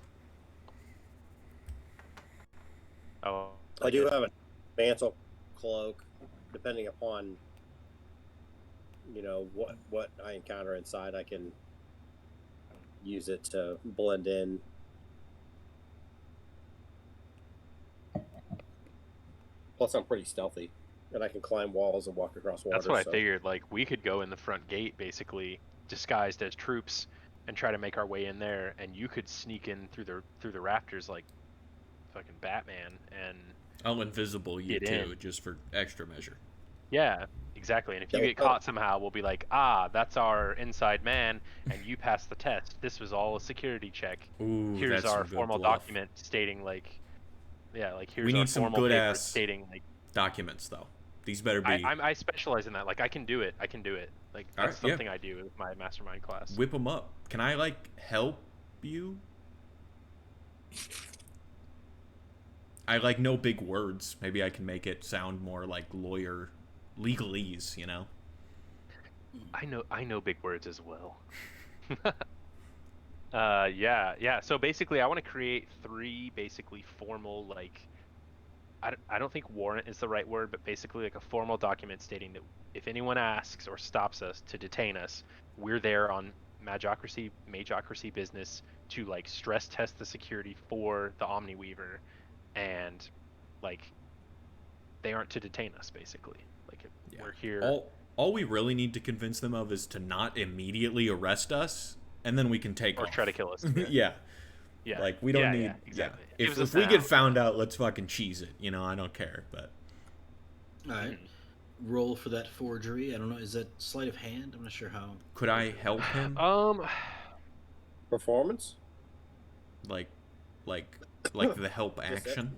Speaker 2: Oh,
Speaker 6: I do have a mantle cloak, depending upon what I encounter inside. I can use it to blend in. Plus, I'm pretty stealthy, and I can climb walls and walk across water.
Speaker 2: That's what I figured. Like we could go in the front gate, basically disguised as troops, and try to make our way in there, and you could sneak in through the rafters like fucking Batman and
Speaker 4: I'll invisible you
Speaker 2: get
Speaker 4: too,
Speaker 2: in.
Speaker 4: just for extra measure.
Speaker 2: Yeah, exactly. And if you
Speaker 6: Yeah,
Speaker 2: get caught somehow, we'll be like, ah, that's our inside man, and you passed the test. This was all a security check.
Speaker 4: Ooh,
Speaker 2: Here's
Speaker 4: that's
Speaker 2: our
Speaker 4: some good
Speaker 2: formal
Speaker 4: bluff.
Speaker 2: document stating like, yeah, like
Speaker 4: We
Speaker 2: here's our
Speaker 4: need some
Speaker 2: formal
Speaker 4: good
Speaker 2: paper
Speaker 4: ass
Speaker 2: stating like
Speaker 4: documents though. These better
Speaker 2: I
Speaker 4: be.
Speaker 2: I specialize in that. Like I can do it. I can do it. Like
Speaker 4: All right,
Speaker 2: that's
Speaker 4: yeah.
Speaker 2: something I do with my mastermind class.
Speaker 4: Whip them up. Can I like help you? I like know big words. Maybe I can make it sound more like lawyer legalese, you know?
Speaker 2: I know big words as well. Yeah. So basically, I want to create 3 basically formal like I don't think warrant is the right word, but basically like a formal document stating that if anyone asks or stops us to detain us, we're there on Magocracy business to like stress test the security for the Omniweaver, and like they aren't to detain us basically. Like
Speaker 4: Yeah.
Speaker 2: we're here.
Speaker 4: All we really need to convince them of is to not immediately arrest us, and then we can take
Speaker 2: Or
Speaker 4: off.
Speaker 2: try to kill us. Yeah.
Speaker 4: Yeah.
Speaker 2: Yeah.
Speaker 4: Like we don't need. Yeah.
Speaker 2: Exactly. It
Speaker 4: If
Speaker 2: gives us
Speaker 4: we
Speaker 2: an
Speaker 4: get
Speaker 2: out.
Speaker 4: found out, let's fucking cheese it. You know, I don't care. But
Speaker 1: All right. Roll for that forgery. I don't know. Is that sleight of hand? I'm not sure how.
Speaker 4: could I help him?
Speaker 6: Performance?
Speaker 4: Like, like, like the help
Speaker 6: Yes, that-
Speaker 4: action.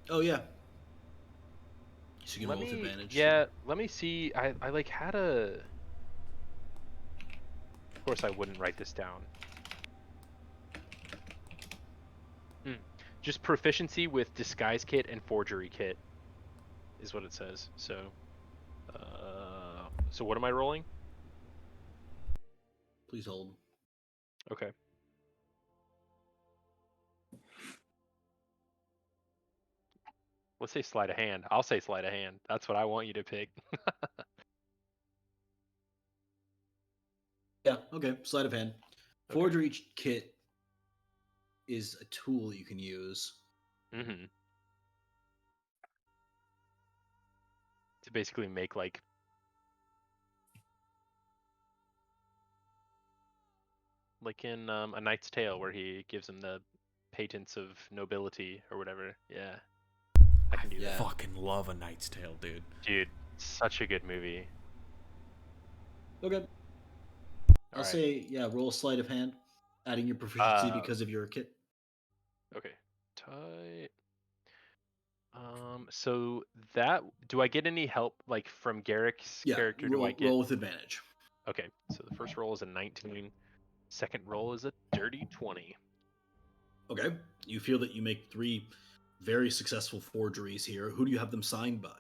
Speaker 1: Oh yeah. So you can
Speaker 2: Let
Speaker 1: roll with
Speaker 2: me
Speaker 1: advantage.
Speaker 2: yeah, let me see. I like had a Of course I wouldn't write this down. Just proficiency with disguise kit and forgery kit is what it says. So what am I rolling?
Speaker 1: Please hold.
Speaker 2: Okay. Let's say sleight of hand. I'll say sleight of hand. That's what I want you to pick.
Speaker 1: Yeah. Okay. Sleight of hand.
Speaker 2: Okay.
Speaker 1: Forgery kit is a tool you can use.
Speaker 2: Mm-hmm. To basically make like in A Knight's Tale where he gives him the patents of nobility or whatever. Yeah. I can do
Speaker 1: Yeah.
Speaker 2: that.
Speaker 4: Fucking love A Knight's Tale, dude.
Speaker 2: Dude, such a good movie.
Speaker 1: Okay. I'll
Speaker 2: All right.
Speaker 1: say roll sleight of hand, adding your proficiency because of your kit.
Speaker 2: Okay. Tight. So that do I get any help like from Garrick's
Speaker 1: Yeah.
Speaker 2: character?
Speaker 1: Roll,
Speaker 2: Do I get
Speaker 1: roll with advantage.
Speaker 2: Okay, so the first roll is a 19. Second roll is a dirty 20.
Speaker 1: Okay. You feel that you make 3 very successful forgeries here. Who do you have them signed by?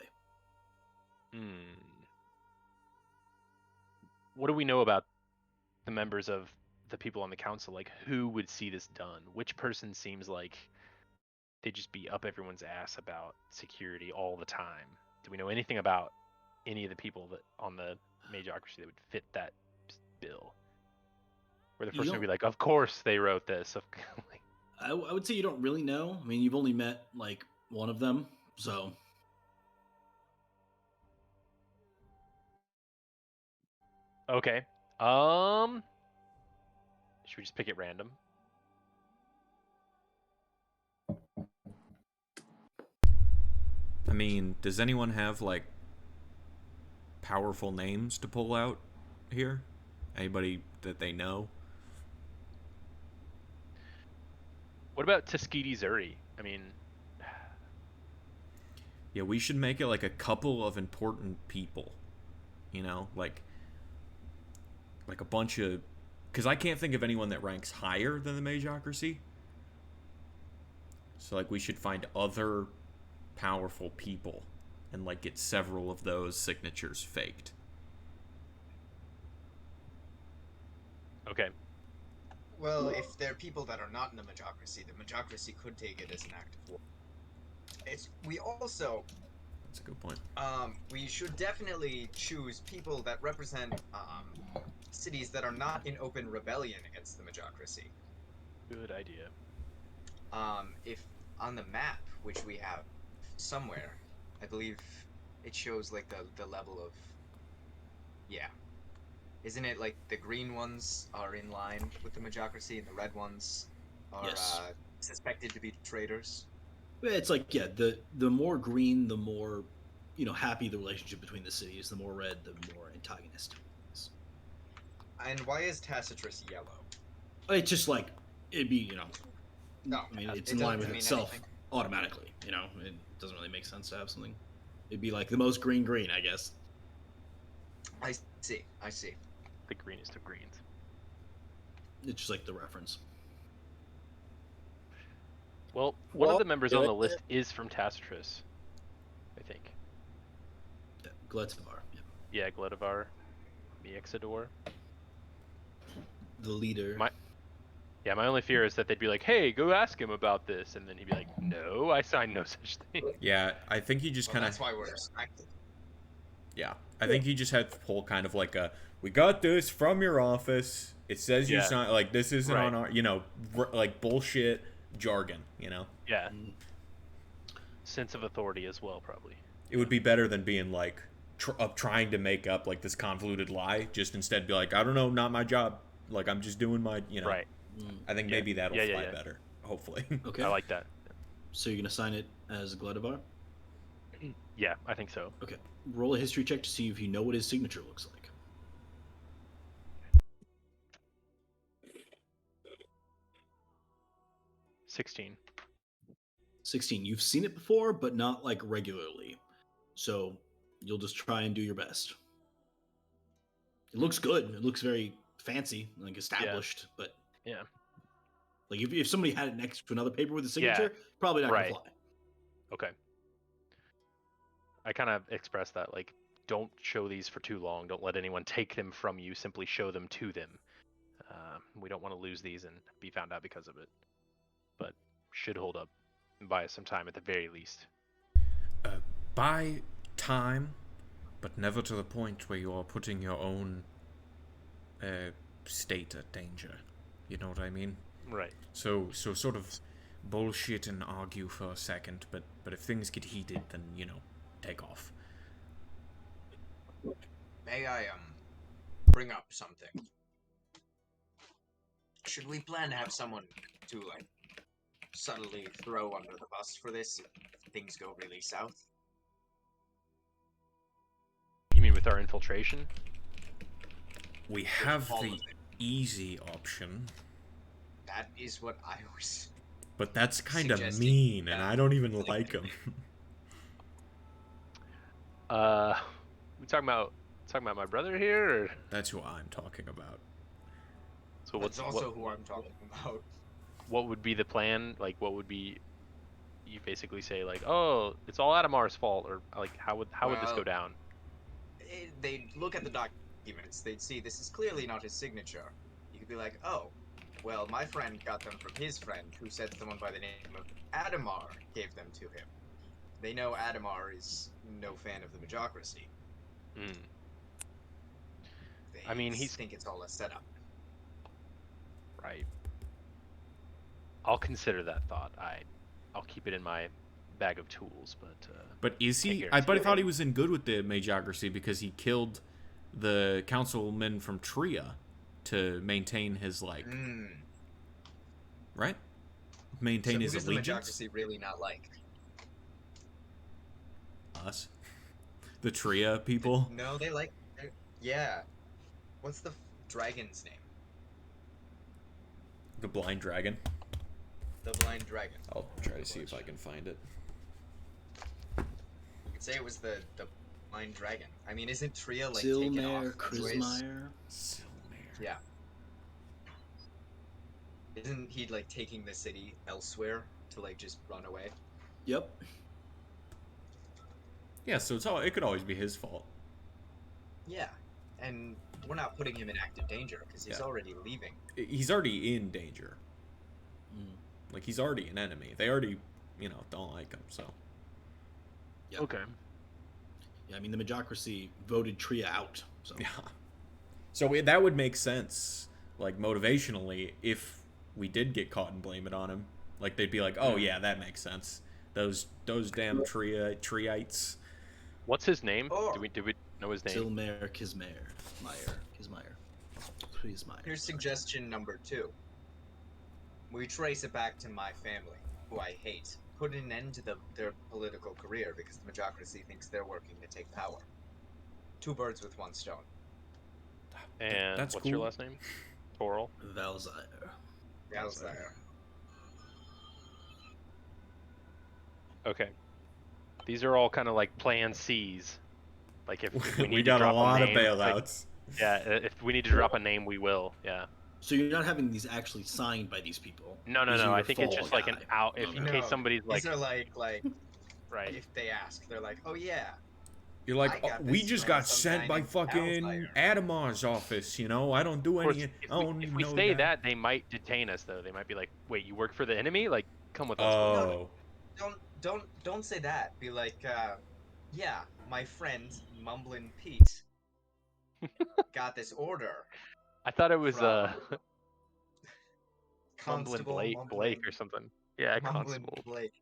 Speaker 2: What do we know about the members of the people on the council? Like, who would see this done? Which person seems like they'd just be up everyone's ass about security all the time? Do we know anything about any of the people that on the Magocracy that would fit that bill? Where the
Speaker 1: You
Speaker 2: person would be
Speaker 1: don't-
Speaker 2: like, "Of course they wrote this." Like,
Speaker 1: I would say you don't really know. I mean, you've only met like one of them, so
Speaker 2: okay. Should we just pick it random?
Speaker 4: I mean, does anyone have like powerful names to pull out here? Anybody that they know?
Speaker 2: What about Tuskegee Zuri? I mean,
Speaker 4: Yeah, we should make it like a couple of important people. You know, like a bunch of, because I can't think of anyone that ranks higher than the Magocracy. So like we should find other powerful people and like get several of those signatures faked.
Speaker 2: okay.
Speaker 3: Well, if they're people that are not in the Magocracy could take it as an act of war. We also
Speaker 4: That's a good point.
Speaker 3: we should definitely choose people that represent cities that are not in open rebellion against the Magocracy.
Speaker 2: Good idea.
Speaker 3: If on the map, which we have somewhere, I believe it shows like the level of, yeah. Isn't it like the green ones are in line with the Magocracy and the red ones are
Speaker 1: Yes.
Speaker 3: suspected to be traitors?
Speaker 1: It's like, yeah, the more green, the more, happy the relationship between the cities. The more red, the more antagonist.
Speaker 3: And why is Tacitus yellow?
Speaker 1: It's just like it'd be,
Speaker 3: No,
Speaker 1: I mean, it's
Speaker 3: it
Speaker 1: in line
Speaker 3: doesn't
Speaker 1: with
Speaker 3: mean
Speaker 1: itself
Speaker 3: anything.
Speaker 1: automatically. It doesn't really make sense to have something. It'd be like the most green, I guess.
Speaker 3: I see. I see.
Speaker 2: The greenest of greens.
Speaker 1: It's just like the reference.
Speaker 2: Well, one of the
Speaker 6: Well,
Speaker 2: members
Speaker 6: do
Speaker 2: on
Speaker 6: it.
Speaker 2: the list is from Tacitus, I think.
Speaker 1: Yeah, Gletzavar, yeah.
Speaker 2: Yeah, Gledivar, Mixidor.
Speaker 1: The leader.
Speaker 2: My only fear is that they'd be like, "Hey, go ask him about this," and then he'd be like, "No, I signed no such thing."
Speaker 4: Yeah, I think he just
Speaker 3: Well,
Speaker 4: kind of.
Speaker 3: that's why we're distracted.
Speaker 4: Yeah, I think he just had to pull kind of like a, we got this from your office. It says you
Speaker 2: Yeah.
Speaker 4: signed, like, this isn't
Speaker 2: Right.
Speaker 4: on our, like bullshit jargon,
Speaker 2: Yeah.
Speaker 1: Mm.
Speaker 2: Sense of authority as well, probably.
Speaker 4: It would be better than being like, trying to make up like this convoluted lie, just instead be like, I don't know, not my job. Like, I'm just doing my,
Speaker 2: Right.
Speaker 4: I think
Speaker 2: Yeah.
Speaker 4: maybe that'll
Speaker 2: Yeah,
Speaker 4: fly
Speaker 2: yeah.
Speaker 4: better, hopefully.
Speaker 1: Okay.
Speaker 2: I like that.
Speaker 1: So you're gonna sign it as Gledivar?
Speaker 2: Yeah, I think so.
Speaker 1: Okay. Roll a history check to see if you know what his signature looks like.
Speaker 2: 16.
Speaker 1: 16. You've seen it before, but not like regularly. So you'll just try and do your best. It looks good. It looks very fancy, like established, but
Speaker 2: Yeah.
Speaker 1: like if somebody had it next to another paper with a signature, probably not
Speaker 2: Right.
Speaker 1: gonna fly.
Speaker 2: Okay. I kind of expressed that, like, don't show these for too long. Don't let anyone take them from you. Simply show them to them. We don't want to lose these and be found out because of it. But should hold up and buy us some time at the very least.
Speaker 4: Buy time, but never to the point where you are putting your own state at danger. You know what I mean?
Speaker 2: Right.
Speaker 4: So sort of bullshit and argue for a second, but if things get heated, then take off.
Speaker 3: May I bring up something? Should we plan to have someone to like subtly throw under the bus for this if things go really south?
Speaker 2: You mean with our infiltration?
Speaker 4: We have
Speaker 3: all
Speaker 4: the
Speaker 3: of it.
Speaker 4: easy option,
Speaker 3: That is what I was.
Speaker 4: but that's kind of
Speaker 3: Suggesting
Speaker 4: mean, and
Speaker 3: that.
Speaker 4: I don't even like him.
Speaker 2: We talking about my brother here, or
Speaker 4: That's who I'm talking about.
Speaker 2: so
Speaker 3: That's also who I'm talking about.
Speaker 2: what would be the plan? Like, what would be? You basically say like, oh, it's all Adamar's fault, or like, how would this go
Speaker 3: Well,
Speaker 2: down?
Speaker 3: They'd look at the documents. They'd see this is clearly not his signature. You could be like, oh, well, my friend got them from his friend, who said someone by the name of Adamar gave them to him. They know Adamar is no fan of the Majocracy.
Speaker 2: Mm.
Speaker 3: They
Speaker 2: I mean,
Speaker 3: think it's all a setup.
Speaker 2: Right. I'll consider that thought. I'll keep it in my bag of tools, but
Speaker 4: But is
Speaker 2: Can't
Speaker 4: he?
Speaker 2: guarantee
Speaker 4: But I
Speaker 2: it.
Speaker 4: thought he was in good with the Majocracy because he killed the councilman from Tria to maintain his right? Maintain
Speaker 3: So
Speaker 4: his
Speaker 3: who does the
Speaker 4: allegiance.
Speaker 3: Majocracy really not like?
Speaker 4: Us, the Tria people.
Speaker 3: No, they like. Yeah. What's the dragon's name?
Speaker 4: The blind dragon.
Speaker 3: The blind dragon.
Speaker 4: I'll try to see if I can find it.
Speaker 3: You could say it was the blind dragon. I mean, isn't Tria like taken off?
Speaker 1: Zilmer,
Speaker 3: anyways?
Speaker 1: Krismeyer.
Speaker 4: Silmare.
Speaker 3: Yeah. Isn't he like taking the city elsewhere to like just run away?
Speaker 1: Yep.
Speaker 4: Yeah, so it could always be his fault.
Speaker 3: Yeah. And we're not putting him in active danger because he's
Speaker 4: Yeah.
Speaker 3: already leaving.
Speaker 4: He's already in danger.
Speaker 1: Mm.
Speaker 4: Like, he's already an enemy. They already, don't like him. So
Speaker 1: Yep.
Speaker 2: okay.
Speaker 1: Yeah, I mean the Majocracy voted Tria out. So
Speaker 4: yeah. So that would make sense, like motivationally, if we did get caught and blame it on him. Like they'd be like, "Oh yeah, that makes sense. Those damn Triites."
Speaker 2: What's his name?
Speaker 3: Oh.
Speaker 2: Do we know his name?
Speaker 1: Zilmer, Kismeyer.
Speaker 3: Here's suggestion number 2. We trace it back to my family, who I hate, put an end to their political career because the Majocracy thinks they're working to take power. Two birds with one stone.
Speaker 2: And
Speaker 4: That's
Speaker 2: what's your
Speaker 4: cool.
Speaker 2: last name? Toral.
Speaker 1: Valzyre.
Speaker 3: Galsire.
Speaker 2: Okay. These are all kind of like plan C's. Like if we need
Speaker 4: We
Speaker 2: to
Speaker 4: got a
Speaker 2: drop
Speaker 4: lot of
Speaker 2: name, like,
Speaker 4: bailouts.
Speaker 2: yeah, if we need to drop a name, we will. Yeah.
Speaker 1: So you're not having these actually signed by these people.
Speaker 2: No.
Speaker 1: These are
Speaker 2: I
Speaker 1: your
Speaker 2: think it's
Speaker 1: fall
Speaker 2: just like an
Speaker 1: guy.
Speaker 2: out. If in
Speaker 1: Okay.
Speaker 2: case somebody's like,
Speaker 3: these are like
Speaker 2: right.
Speaker 3: if they ask, they're like, oh yeah,
Speaker 4: You're
Speaker 3: I
Speaker 4: like,
Speaker 3: got
Speaker 4: we
Speaker 3: this
Speaker 4: just
Speaker 3: from
Speaker 4: got
Speaker 3: some
Speaker 4: sent
Speaker 3: guy
Speaker 4: by
Speaker 3: named
Speaker 4: fucking
Speaker 3: Valzyre."
Speaker 4: Adamar's office, you know? I don't do
Speaker 2: Of course,
Speaker 4: any.
Speaker 2: if
Speaker 4: I don't
Speaker 2: if
Speaker 4: even
Speaker 2: we
Speaker 4: know
Speaker 2: say
Speaker 4: that.
Speaker 2: that, they might detain us though. They might be like, wait, you work for the enemy? Like, come with us, please.
Speaker 4: Oh.
Speaker 3: Don't say that. Be like, yeah, my friend Mumblin' Pete got this order
Speaker 2: I thought it was
Speaker 3: from
Speaker 2: Mumbling
Speaker 3: Constable
Speaker 2: Blake or something. Yeah,
Speaker 3: Mumblin'
Speaker 2: Constable
Speaker 3: Blake.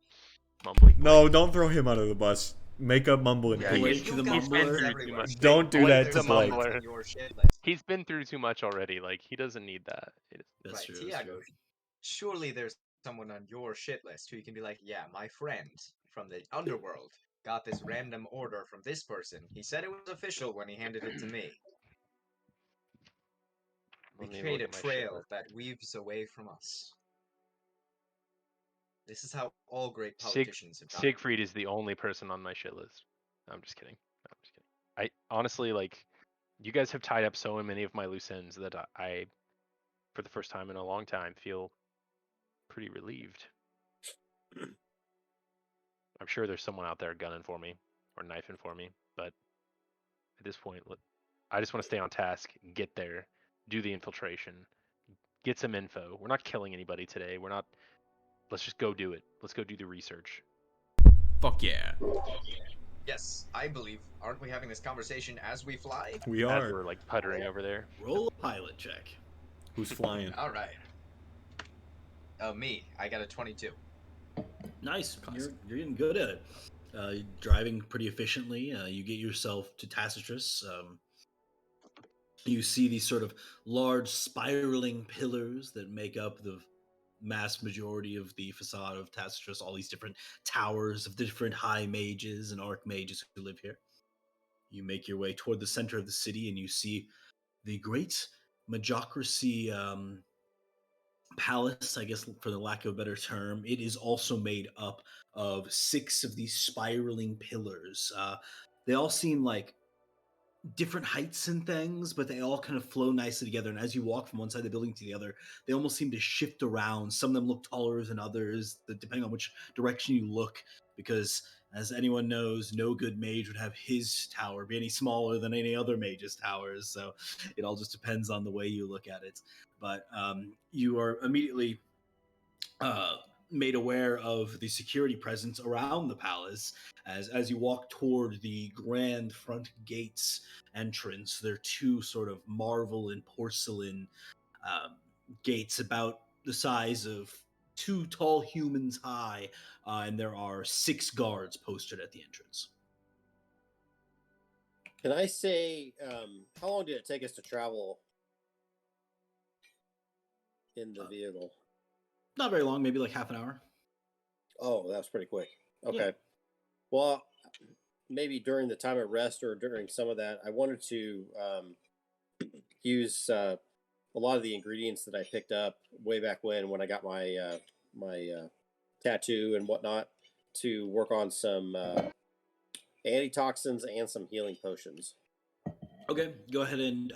Speaker 2: Mumbling Blake.
Speaker 4: No, don't throw him under the bus. Make up Mumbling
Speaker 2: Yeah,
Speaker 4: Pete.
Speaker 1: Blake
Speaker 3: You
Speaker 1: the
Speaker 3: got
Speaker 2: he's been
Speaker 1: Mumbler.
Speaker 2: through too
Speaker 3: everywhere.
Speaker 2: much.
Speaker 4: Don't do
Speaker 2: Blake
Speaker 4: that
Speaker 3: There's
Speaker 4: to
Speaker 2: the
Speaker 3: someone
Speaker 4: Blake.
Speaker 3: on
Speaker 2: Mumbler.
Speaker 3: your shit list.
Speaker 2: He's been through too much already. Like he doesn't need that.
Speaker 1: That's
Speaker 3: Right,
Speaker 1: true. That's
Speaker 3: Tiago.
Speaker 1: true.
Speaker 3: Surely there's someone on your shit list who you can be like, yeah, my friend from the underworld got this random order from this person. He said it was official when he handed it to me. We
Speaker 2: Let me
Speaker 3: create
Speaker 2: look
Speaker 3: a
Speaker 2: at my shit
Speaker 3: trail
Speaker 2: list.
Speaker 3: that weaves away from us. This is how all great politicians have done it.
Speaker 2: Siegfried is the only person on my shit list. No, I'm just kidding. No, I'm just kidding. I honestly like. You guys have tied up so many of my loose ends that I, for the first time in a long time, feel pretty relieved. I'm sure there's someone out there gunning for me or knifing for me, but at this point, I just want to stay on task, get there, do the infiltration, get some info. We're not killing anybody today. We're not. Let's just go do it. Let's go do the research.
Speaker 4: Fuck yeah.
Speaker 3: Yes, I believe. Aren't we having this conversation as we fly?
Speaker 4: We
Speaker 2: As
Speaker 4: are.
Speaker 2: we're like puttering over there.
Speaker 1: Roll a pilot check.
Speaker 4: Who's flying?
Speaker 3: All right. Oh, me. I got a 22.
Speaker 1: Nice.
Speaker 4: Classic.
Speaker 1: You're getting good at it. You're driving pretty efficiently. You get yourself to Tacitus. You see these sort of large spiraling pillars that make up the mass majority of the facade of Tacitus. All these different towers of different high mages and archmages who live here. You make your way toward the center of the city, and you see the great Majocracy palace, I guess, for the lack of a better term. It is also made up of 6 of these spiraling pillars. They all seem like different heights and things, but they all kind of flow nicely together. And as you walk from one side of the building to the other, they almost seem to shift around. Some of them look taller than others, depending on which direction you look. Because, as anyone knows, no good mage would have his tower be any smaller than any other mage's towers. So it all just depends on the way you look at it. But you are immediately made aware of the security presence around the palace as you walk toward the grand front gates entrance. There are 2 sort of marble and porcelain gates about the size of 2 tall humans high, and there are 6 guards posted at the entrance.
Speaker 6: Can I say, how long did it take us to travel in the vehicle?
Speaker 1: Not very long, maybe like half an hour.
Speaker 6: Oh, that was pretty quick. Okay.
Speaker 1: Yeah.
Speaker 6: Well, maybe during the time of rest or during some of that, I wanted to use a lot of the ingredients that I picked up way back when I got my tattoo and whatnot to work on some antitoxins and some healing potions.
Speaker 1: Okay, go ahead and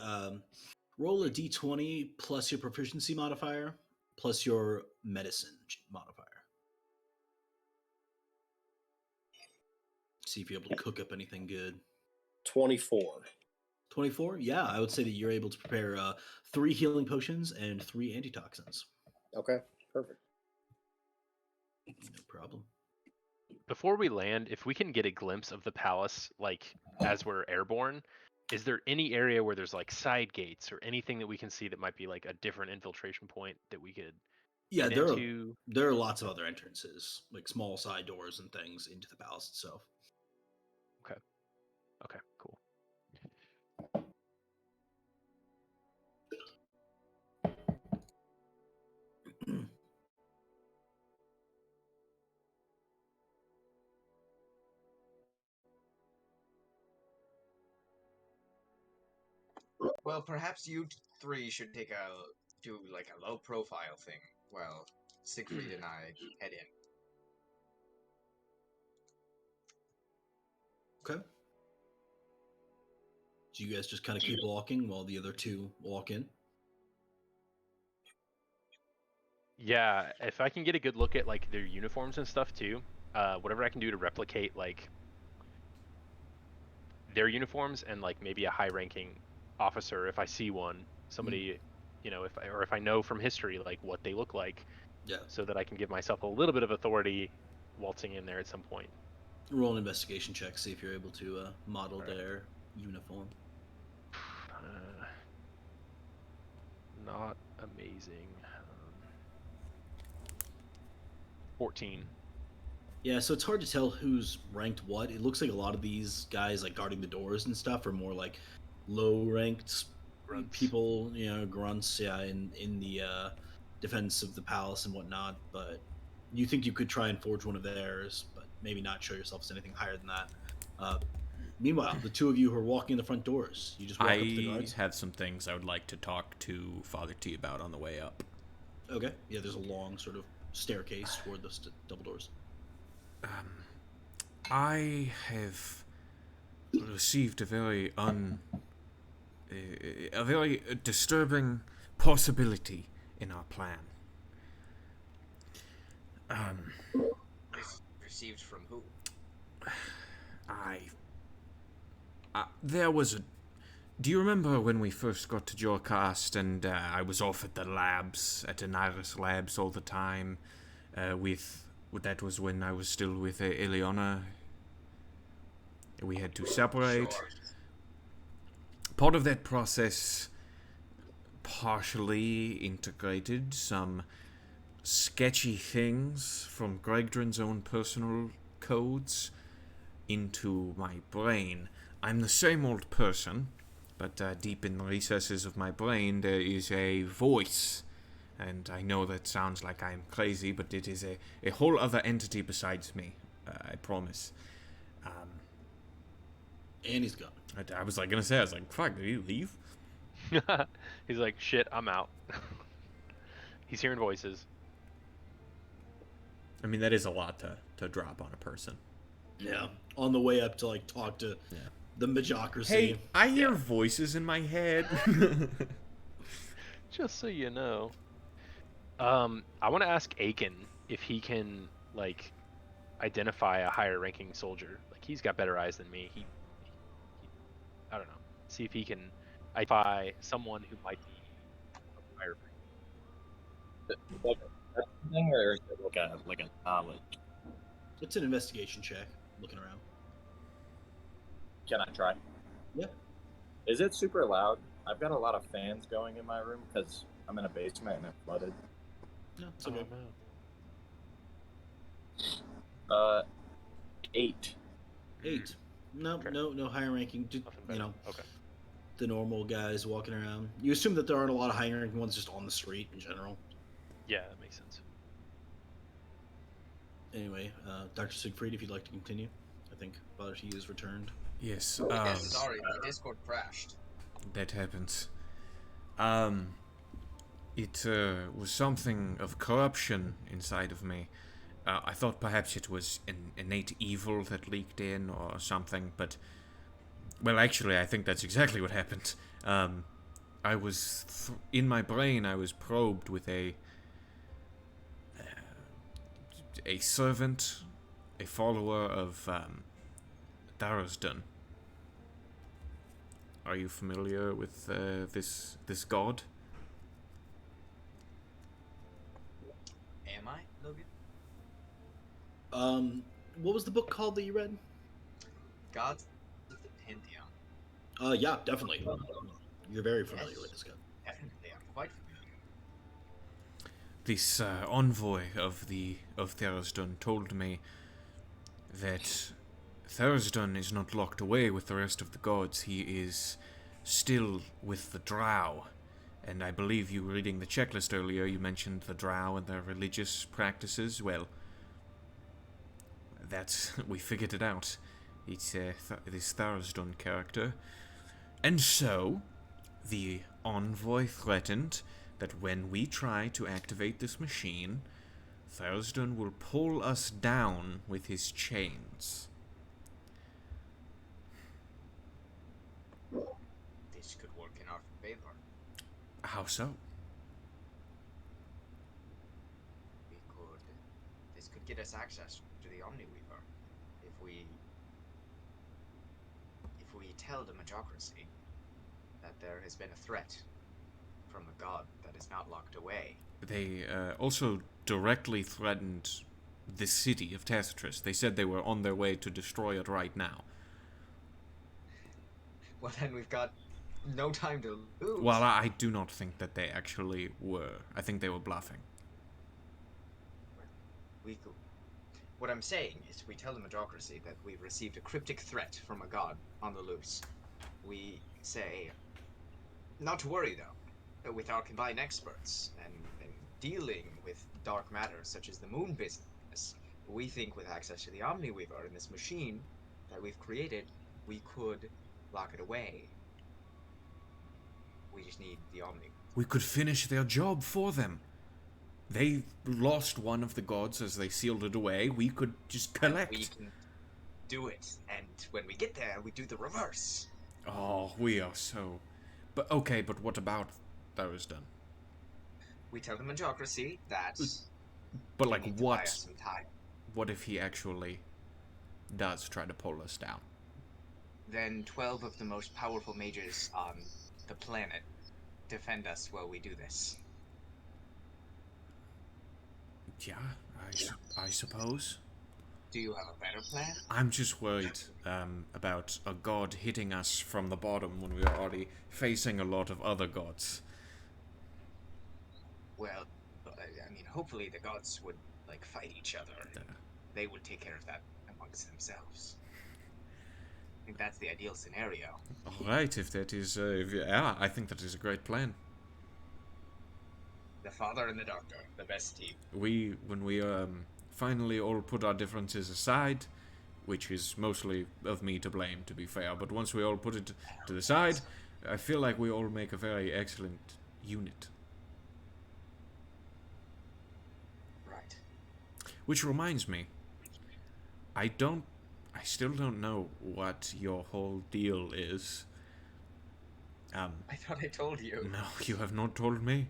Speaker 1: roll a d20 plus your proficiency modifier plus your medicine modifier. See if you're able to cook up anything good.
Speaker 6: 24.
Speaker 1: 24? Yeah, I would say that you're able to prepare 3 healing potions and 3 antitoxins.
Speaker 6: Okay, perfect.
Speaker 1: No problem.
Speaker 2: Before we land, if we can get a glimpse of the palace, like as we're airborne, is there any area where there's like side gates or anything that we can see that might be like a different infiltration point that we could
Speaker 1: Yeah,
Speaker 2: get into?
Speaker 1: there are lots of other entrances, like small side doors and things into the palace itself.
Speaker 2: Okay, cool.
Speaker 3: Well, perhaps you three should do like a low profile thing while Siegfried and I head in.
Speaker 1: Okay. So you guys just kind of keep walking while the other two walk in.
Speaker 2: Yeah, if I can get a good look at like their uniforms and stuff too, whatever I can do to replicate like their uniforms and like maybe a high-ranking officer, if I see one, somebody, if I know from history like what they look like,
Speaker 1: Yeah.
Speaker 2: so that I can give myself a little bit of authority waltzing in there at some point.
Speaker 1: Roll an investigation check, see if you're able to model
Speaker 2: All right.
Speaker 1: their uniform.
Speaker 2: Not amazing. 14.
Speaker 1: Yeah, so it's hard to tell who's ranked what. It looks like a lot of these guys like guarding the doors and stuff are more like low ranked
Speaker 2: Grunts.
Speaker 1: people, grunts, yeah, in the defense of the palace and whatnot. But you think you could try and forge one of theirs, but maybe not show yourself as anything higher than that. Meanwhile, the two of you who are walking in the front doors, you just walk up to the
Speaker 4: I
Speaker 1: guards.
Speaker 4: have some things I would like to talk to Father T about on the way up.
Speaker 1: Okay, yeah, there's a long sort of staircase toward the double doors.
Speaker 4: I have received a very disturbing possibility in our plan.
Speaker 3: Received from who?
Speaker 4: There was a. Do you remember when we first got to Jorcast and I was off at the labs, at Aniris Labs all the time, that was when I was still with Eliana. We had to separate.
Speaker 3: Sure.
Speaker 4: Part of that process partially integrated some sketchy things from Gregdrin's own personal codes into my brain. I'm the same old person, but deep in the recesses of my brain there is a voice. And I know that sounds like I'm crazy, but it is a whole other entity besides me, I promise.
Speaker 1: And he's gone.
Speaker 4: I was like, fuck, did he leave?
Speaker 2: He's like, shit, I'm out. He's hearing voices.
Speaker 4: I mean, that is a lot to drop on a person.
Speaker 1: Yeah, on the way up to like talk to the Majocracy.
Speaker 4: Hey, I hear voices in my head.
Speaker 2: Just so you know. I want to ask Aiken if he can like identify a higher ranking soldier. Like he's got better eyes than me. He I don't know. See if he can identify someone who might be higher ranking.
Speaker 7: Like a thing, or is it like a knowledge?
Speaker 1: It's an investigation check. Looking around.
Speaker 7: Can I try?
Speaker 1: Yeah.
Speaker 7: Is it super loud? I've got a lot of fans going in my room because I'm in a basement and it's flooded.
Speaker 1: No, it's okay.
Speaker 7: 8.
Speaker 1: 8. No,
Speaker 2: Okay.
Speaker 1: no higher ranking.
Speaker 2: Nothing better. Okay.
Speaker 1: The normal guys walking around. You assume that there aren't a lot of higher ranking ones just on the street in general.
Speaker 2: Yeah, that makes sense.
Speaker 1: Anyway, Dr. Siegfried, if you'd like to continue. I think Father T is returned.
Speaker 4: Yes.
Speaker 3: Yeah, sorry, my Discord crashed.
Speaker 4: That happens. It was something of corruption inside of me. I thought perhaps it was an innate evil that leaked in or something, but... Well, actually, I think that's exactly what happened. I was... in my brain, I was probed with a servant, a follower of Darasdun. Are you familiar with this god?
Speaker 3: Am I, Logan?
Speaker 1: What was the book called that you read?
Speaker 3: Gods of the Pantheon.
Speaker 1: Yeah, definitely. You're very familiar with this guy.
Speaker 3: Definitely, I'm quite familiar.
Speaker 4: This envoy of Therisdun told me that Therisdun is not locked away with the rest of the gods. He is still with the Drow. And I believe you were reading the checklist earlier, you mentioned the Drow and their religious practices. Well, we figured it out. It's this Therisdun character. And so, The envoy threatened that when we try to activate this machine, Thurston will pull us down with his chains.
Speaker 3: This could work in our favor.
Speaker 4: How so?
Speaker 3: This could get us access to the Omniweaver if we tell the Majocracy that there has been a threat from a god that is not locked away.
Speaker 4: They also directly threatened the city of Tacitus. They said they were on their way to destroy it right now.
Speaker 3: Well, then we've got no time to lose.
Speaker 4: Well, I do not think that they actually were. I think they were bluffing.
Speaker 3: What I'm saying is, we tell the Majocracy that we've received a cryptic threat from a god on the loose. We say, not to worry though, with our combined experts and dealing with dark matter such as the moon business, we think with access to the Omniweaver and this machine that we've created, we could lock it away. We just need the Omni.
Speaker 4: We could finish their job for them. They lost one of the gods as they sealed it away. We could just collect.
Speaker 3: We can do it, and when we get there, we do the reverse.
Speaker 4: Oh, we are so... But okay, but what about Thurston?
Speaker 3: We tell the Majocracy that...
Speaker 4: But like
Speaker 3: need to buy us some time.
Speaker 4: What if he actually does try to pull us down?
Speaker 3: Then 12 of the most powerful mages on the planet defend us while we do this.
Speaker 4: Yeah, I suppose.
Speaker 3: Do you have a better plan?
Speaker 4: I'm just worried about a god hitting us from the bottom when we're already facing a lot of other gods.
Speaker 3: Well, I mean, hopefully the gods would, like, fight each other. They would take care of that amongst themselves. I think that's the ideal scenario.
Speaker 4: Alright, if that is, yeah, I think that is a great plan.
Speaker 3: The Father and the Doctor, the best team.
Speaker 4: When we finally all put our differences aside, which is mostly of me to blame, to be fair, but once we all put it to the side, I feel like we all make a very excellent unit.
Speaker 3: Right.
Speaker 4: Which reminds me, I still don't know what your whole deal is.
Speaker 3: I thought I told you.
Speaker 4: No, you have not told me.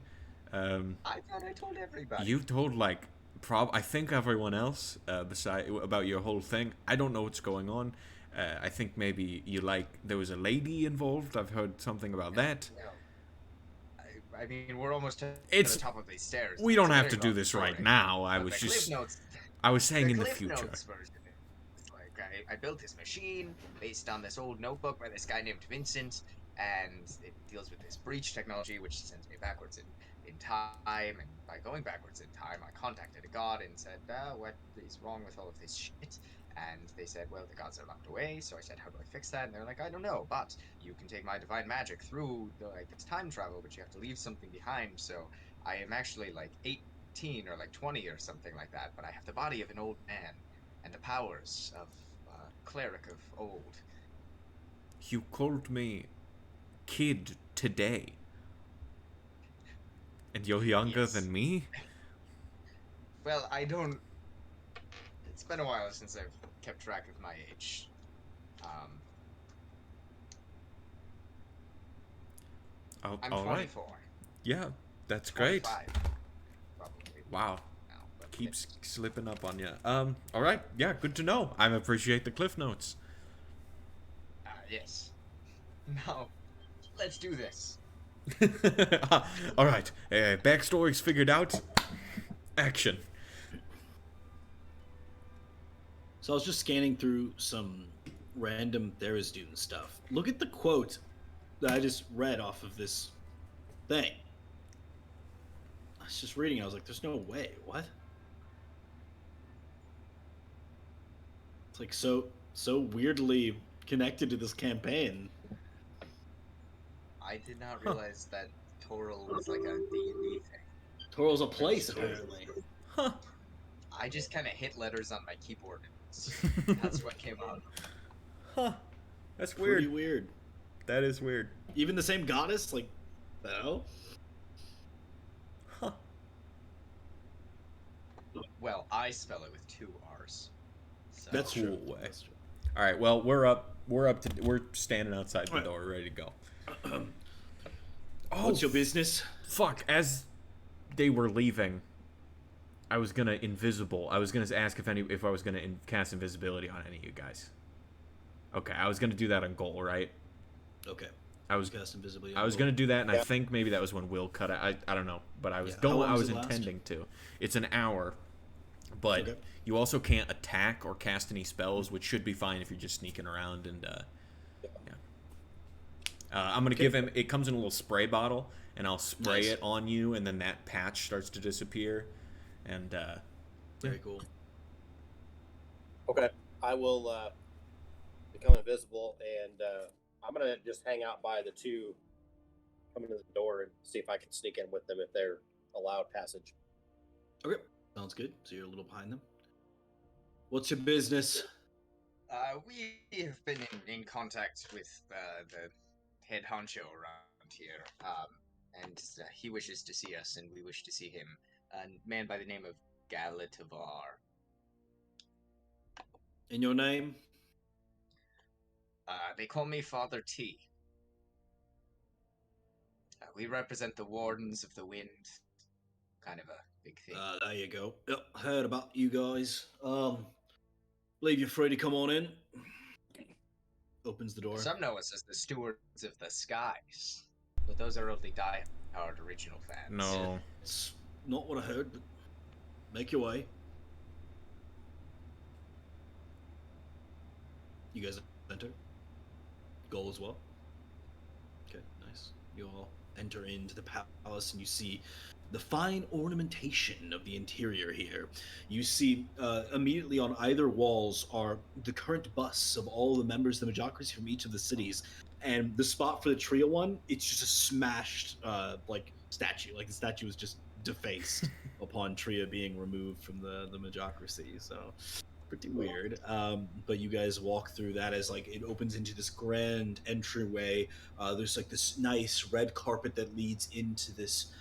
Speaker 3: I thought I told everybody.
Speaker 4: You've told, like, I think everyone else, about your whole thing. I don't know what's going on. I think maybe there was a lady involved. I've heard something about that.
Speaker 3: No. I mean, we're almost to the top of these stairs.
Speaker 4: We don't have to do this right now. I was saying in the future.
Speaker 3: Notes version is like, I built this machine based on this old notebook by this guy named Vincent, and it deals with this breach technology, which sends me backwards in time, and by going backwards in time, I contacted a god and said, what is wrong with all of this shit? And they said, well, the gods are locked away. So I said, how do I fix that? And they're like, I don't know, but you can take my divine magic through this time travel, but you have to leave something behind. So I am actually like 18 or like 20 or something like that, but I have the body of an old man and the powers of a cleric of old.
Speaker 4: You called me kid today. And you're younger than me?
Speaker 3: Well, I don't... It's been a while since I've kept track of my age. I'm 24.
Speaker 4: Right. Yeah, that's great.
Speaker 3: 25, probably.
Speaker 4: Wow.
Speaker 3: Now, but
Speaker 4: Keeps slipping up on you. Alright, yeah, good to know. I appreciate the cliff notes.
Speaker 3: Yes. Now, let's do this.
Speaker 4: Alright, backstory's figured out. Action.
Speaker 1: So I was just scanning through some random Therisdune stuff. Look at the quote that I just read off of this thing. I was just reading, I was like, there's no way. What? It's like so weirdly connected to this campaign.
Speaker 3: I did not realize that Toral was like a D&D thing.
Speaker 1: Toral's a place, apparently.
Speaker 4: Huh.
Speaker 3: I just kind of hit letters on my keyboard. That's what came out.
Speaker 4: Huh. That's
Speaker 1: Pretty
Speaker 4: weird.
Speaker 1: weird.
Speaker 4: That is weird.
Speaker 1: Even the same goddess? Like, no?
Speaker 4: Huh.
Speaker 3: Well, I spell it with 2 R's. So.
Speaker 1: That's
Speaker 4: Cool
Speaker 1: true.
Speaker 4: way.
Speaker 1: That's true.
Speaker 4: All right. Well, we're standing outside the
Speaker 1: All right.
Speaker 4: door, ready to go. Oh,
Speaker 1: What's your business?
Speaker 4: fuck! As they were leaving, I was gonna ask if I was gonna cast invisibility on any of you guys. Okay, I was gonna do that on goal, right?
Speaker 1: Okay.
Speaker 4: I was
Speaker 1: Cast invisibly.
Speaker 4: I was gonna do that, and I
Speaker 5: Yeah.
Speaker 4: think maybe that was when Will cut it. I don't know, but I was
Speaker 1: Yeah, how long
Speaker 4: I
Speaker 1: does
Speaker 4: was
Speaker 1: it last?
Speaker 4: intending to. It's an hour, but
Speaker 1: Okay.
Speaker 4: you also can't attack or cast any spells, which should be fine if you're just sneaking around. And yeah, I'm gonna give him. It comes in a little spray bottle, and I'll spray
Speaker 1: Nice.
Speaker 4: it on you, and then that patch starts to disappear. And
Speaker 1: Very cool.
Speaker 6: Okay, I will become invisible, and I'm gonna just hang out by the two coming to the door and see if I can sneak in with them if they're allowed passage.
Speaker 1: Okay. Sounds good. So you're a little behind them. What's your business?
Speaker 3: We have been in contact with the head honcho around here, and he wishes to see us, and we wish to see him. A man by the name of Galatavar.
Speaker 1: In your name?
Speaker 3: They call me Father T. We represent the Wardens of the Wind. Kind of a big thing.
Speaker 1: There you go. Yep, heard about you guys. Leave you free to come on in. Opens the door.
Speaker 3: Some know us as the Stewards of the Skies, but those are only die-hard original fans.
Speaker 4: no,
Speaker 1: It's not what I heard, but make your way. You guys enter. Goal as well. Okay, nice. You all enter into the palace and you see the fine ornamentation of the interior here. You see immediately on either walls are the current busts of all the members of the Majocracy from each of the cities. And the spot for the trio one, it's just a smashed like statue. Like the statue was just defaced upon Tria being removed from the Majocracy. So pretty weird. But you guys walk through that as like it opens into this grand entryway. There's like this nice red carpet that leads into this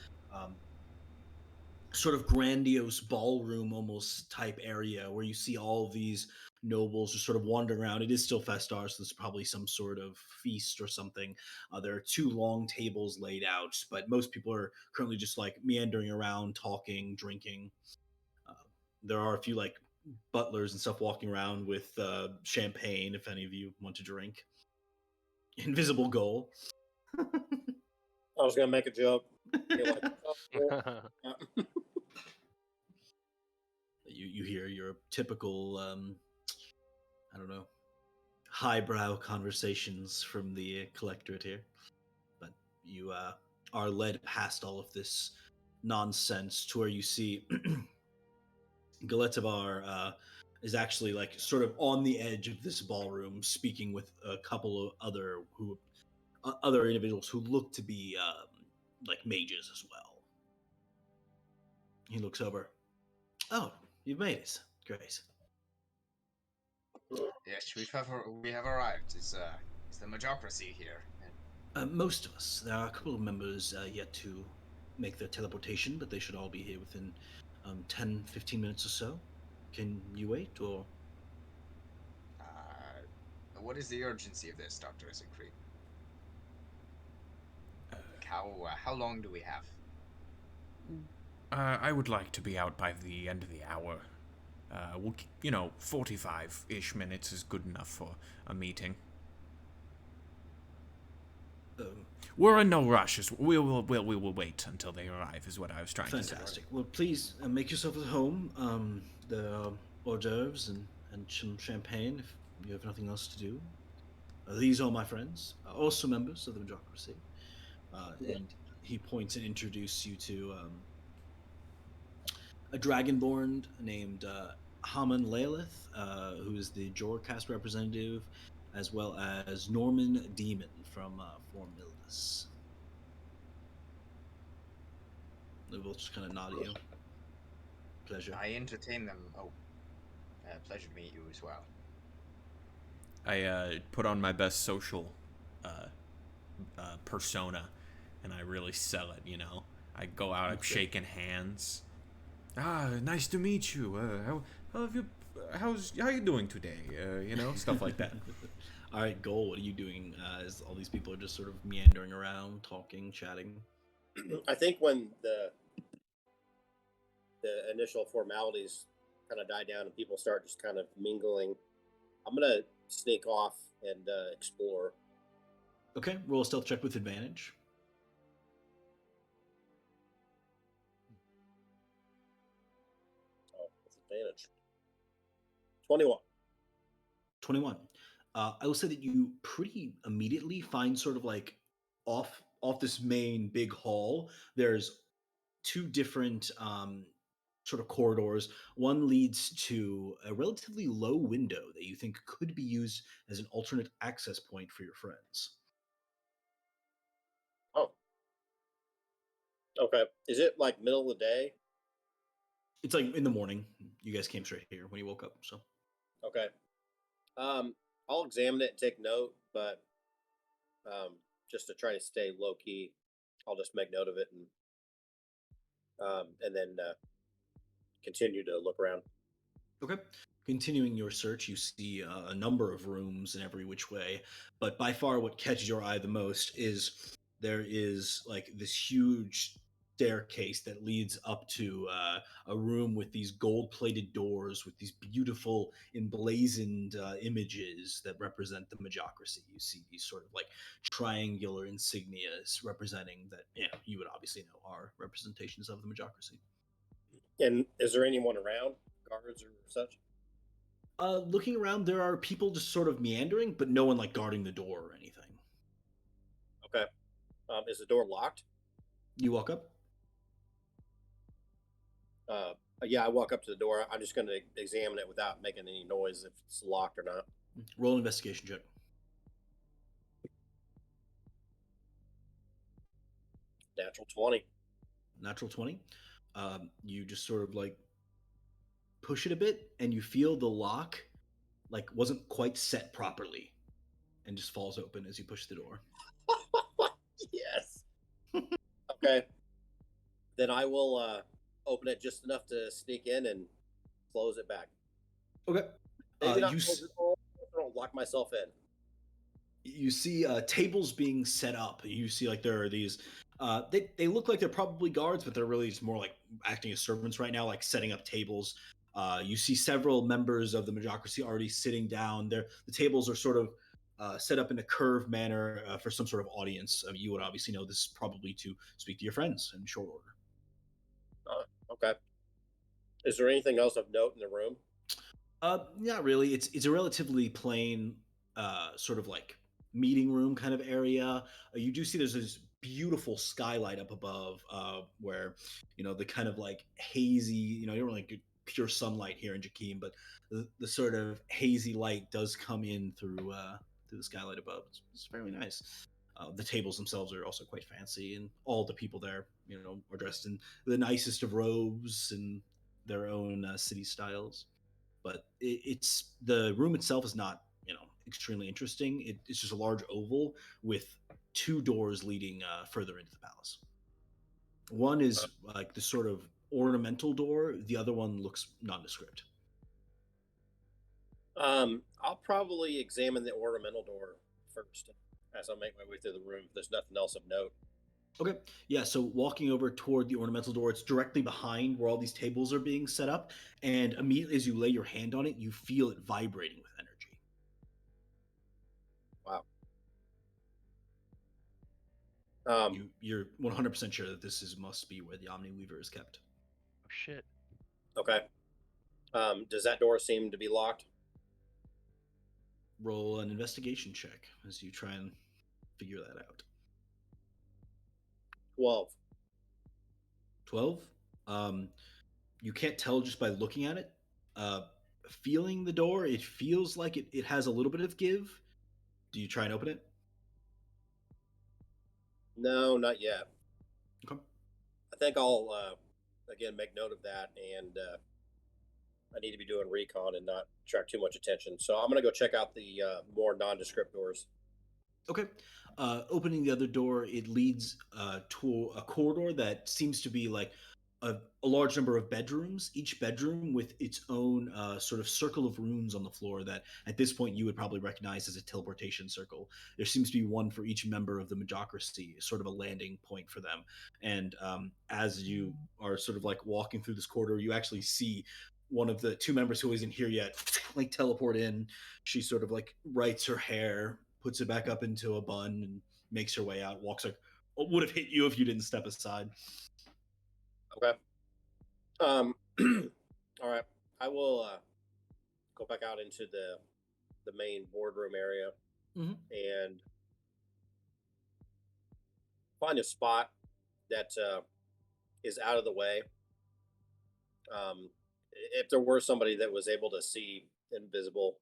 Speaker 1: sort of grandiose ballroom almost type area where you see all of these nobles just sort of wandering around. It is still Festar, so there's probably some sort of feast or something. There are 2 long tables laid out, but most people are currently just like meandering around, talking, drinking. There are a few like butlers and stuff walking around with champagne if any of you want to drink. Invisible goal.
Speaker 6: I was gonna make a joke. You're like, oh, yeah.
Speaker 1: You hear your typical I don't know, highbrow conversations from the collectorate here, but you are led past all of this nonsense to where you see Galetavar is actually like sort of on the edge of this ballroom, speaking with a couple of other individuals who look to be like mages as well. He looks over. Oh, you've made it. Great.
Speaker 3: Yes, we have arrived. It's the Majocracy here.
Speaker 1: Most of us. There are a couple of members yet to make their teleportation, but they should all be here within 10, 15 minutes or so. Can you wait, or?
Speaker 3: What is the urgency of this, Dr. Isenkreep? How long do we have?
Speaker 4: I would like to be out by the end of the hour. 45-ish minutes is good enough for a meeting. We're in no rush. We will wait until they arrive, is what I was trying to say.
Speaker 1: Fantastic. Well, please make yourself at home. There are hors d'oeuvres and some champagne if you have nothing else to do. These are my friends, also members of the Majocracy. And he points and introduces you to a dragonborn named Haman Lalith, who is the Jorcast representative, as well as Norman Demon from Formildus. They both just kind of nod at you. Pleasure.
Speaker 3: I entertain them. Oh, pleasure to meet you as well.
Speaker 4: I put on my best social persona, and I really sell it. I go out, I'm
Speaker 1: That's good.
Speaker 4: shaking hands. Nice to meet you. How have you? How you doing today? Stuff like that.
Speaker 1: All right, Goal, what are you doing as all these people are just sort of meandering around, talking, chatting?
Speaker 6: I think when the initial formalities kind of die down and people start just kind of mingling, I'm gonna sneak off and explore.
Speaker 1: Okay, roll a stealth check with advantage.
Speaker 6: Oh, with advantage. 21.
Speaker 1: 21. I will say that you pretty immediately find sort of like off this main big hall. There's two different sort of corridors. One leads to a relatively low window that you think could be used as an alternate access point for your friends.
Speaker 6: Oh, okay. Is it like middle of the day?
Speaker 1: It's like in the morning. You guys came straight here when you woke up, so
Speaker 6: Okay. I'll examine it and take note, but just to try to stay low key, I'll just make note of it and then continue to look around.
Speaker 1: okay. Continuing your search, you see a number of rooms in every which way, but by far what catches your eye the most is there is like this huge staircase that leads up to a room with these gold-plated doors with these beautiful emblazoned images that represent the Majocracy. You see these sort of like triangular insignias representing that, you would obviously know are representations of the Majocracy.
Speaker 6: And is there anyone around, guards or such?
Speaker 1: Looking around, there are people just sort of meandering, but no one like guarding the door or anything.
Speaker 6: Okay. Is the door locked?
Speaker 1: You walk up.
Speaker 6: Yeah, I walk up to the door. I'm just going to examine it without making any noise if it's locked or not.
Speaker 1: Roll an investigation check.
Speaker 6: Natural 20.
Speaker 1: Natural 20. You just sort of like push it a bit, and you feel the lock like wasn't quite set properly, and just falls open as you push the door.
Speaker 6: Yes. Okay. Then I will open it just enough to sneak in and close it back.
Speaker 1: Okay.
Speaker 6: Maybe not close it all. I don't lock myself in.
Speaker 1: You see tables being set up. You see like there are these they look like they're probably guards, but they're really just more like acting as servants right now, like setting up tables. You see several members of the Majocracy already sitting down there. The tables are sort of set up in a curved manner for some sort of audience. You would obviously know this is probably to speak to your friends in short order.
Speaker 6: Okay. Is there anything else of note in the room?
Speaker 1: Not really. It's a relatively plain sort of like meeting room kind of area. You do see there's this beautiful skylight up above where the kind of like hazy, you don't really get pure sunlight here in Jakeem, but the sort of hazy light does come in through the skylight above. It's fairly nice. The tables themselves are also quite fancy, and all the people there, are dressed in the nicest of robes and their own city styles. But it's the room itself is not extremely interesting. It's just a large oval with two doors leading further into the palace. One is like the sort of ornamental door. The other one looks nondescript.
Speaker 6: I'll probably examine the ornamental door first as I make my way through the room. If there's nothing else of note.
Speaker 1: Okay. Yeah, so walking over toward the ornamental door, it's directly behind where all these tables are being set up, and immediately as you lay your hand on it, you feel it vibrating with energy.
Speaker 6: Wow.
Speaker 1: You're 100% sure that this must be where the Omni Weaver is kept.
Speaker 2: Oh shit.
Speaker 6: Okay. Does that door seem to be locked?
Speaker 1: Roll an investigation check as you try and figure that out.
Speaker 6: 12.
Speaker 1: 12. You can't tell just by looking at it. Feeling the door, it feels like it has a little bit of give. Do you try and open it?
Speaker 6: No, not yet.
Speaker 1: Okay.
Speaker 6: I think I'll again make note of that, and I need to be doing recon and not attract too much attention. So I'm gonna go check out the more nondescript doors.
Speaker 1: Okay. Opening the other door, it leads to a corridor that seems to be like a large number of bedrooms, each bedroom with its own sort of circle of runes on the floor that at this point you would probably recognize as a teleportation circle. There seems to be one for each member of the Majocracy, sort of a landing point for them. And as you are sort of like walking through this corridor, you actually see one of the two members who isn't here yet like teleport in. She sort of like rights her hair, puts it back up into a bun, and makes her way out. Walks like would have hit you if you didn't step aside.
Speaker 6: Okay. All right. I will go back out into the main boardroom area
Speaker 1: Mm-hmm.
Speaker 6: and find a spot that is out of the way. If there were somebody that was able to see invisible,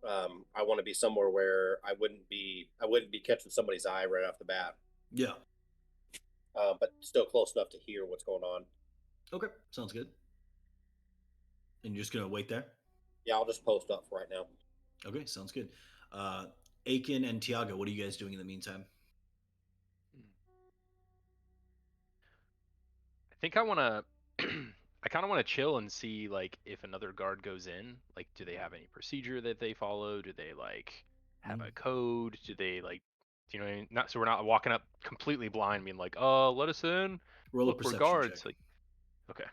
Speaker 6: I want to be somewhere where I wouldn't be catching somebody's eye right off the bat,
Speaker 1: Yeah.
Speaker 6: but still close enough to hear what's going on.
Speaker 1: Okay. Sounds good. And you're just gonna wait there?
Speaker 6: Yeah, I'll just post up for right now.
Speaker 1: Okay, sounds good. Aiken and Tiago, what are you guys doing in the meantime?
Speaker 2: I think I want to. I kind of want to chill and see like if another guard goes in. Like, do they have any procedure that they follow? Do they like have a code? Do they like, do you know what I mean? Not so we're not walking up completely blind, being like, "Oh, let us in.
Speaker 1: Roll a
Speaker 2: Look, we're
Speaker 1: perception
Speaker 2: guards."
Speaker 1: check.
Speaker 2: Like, okay.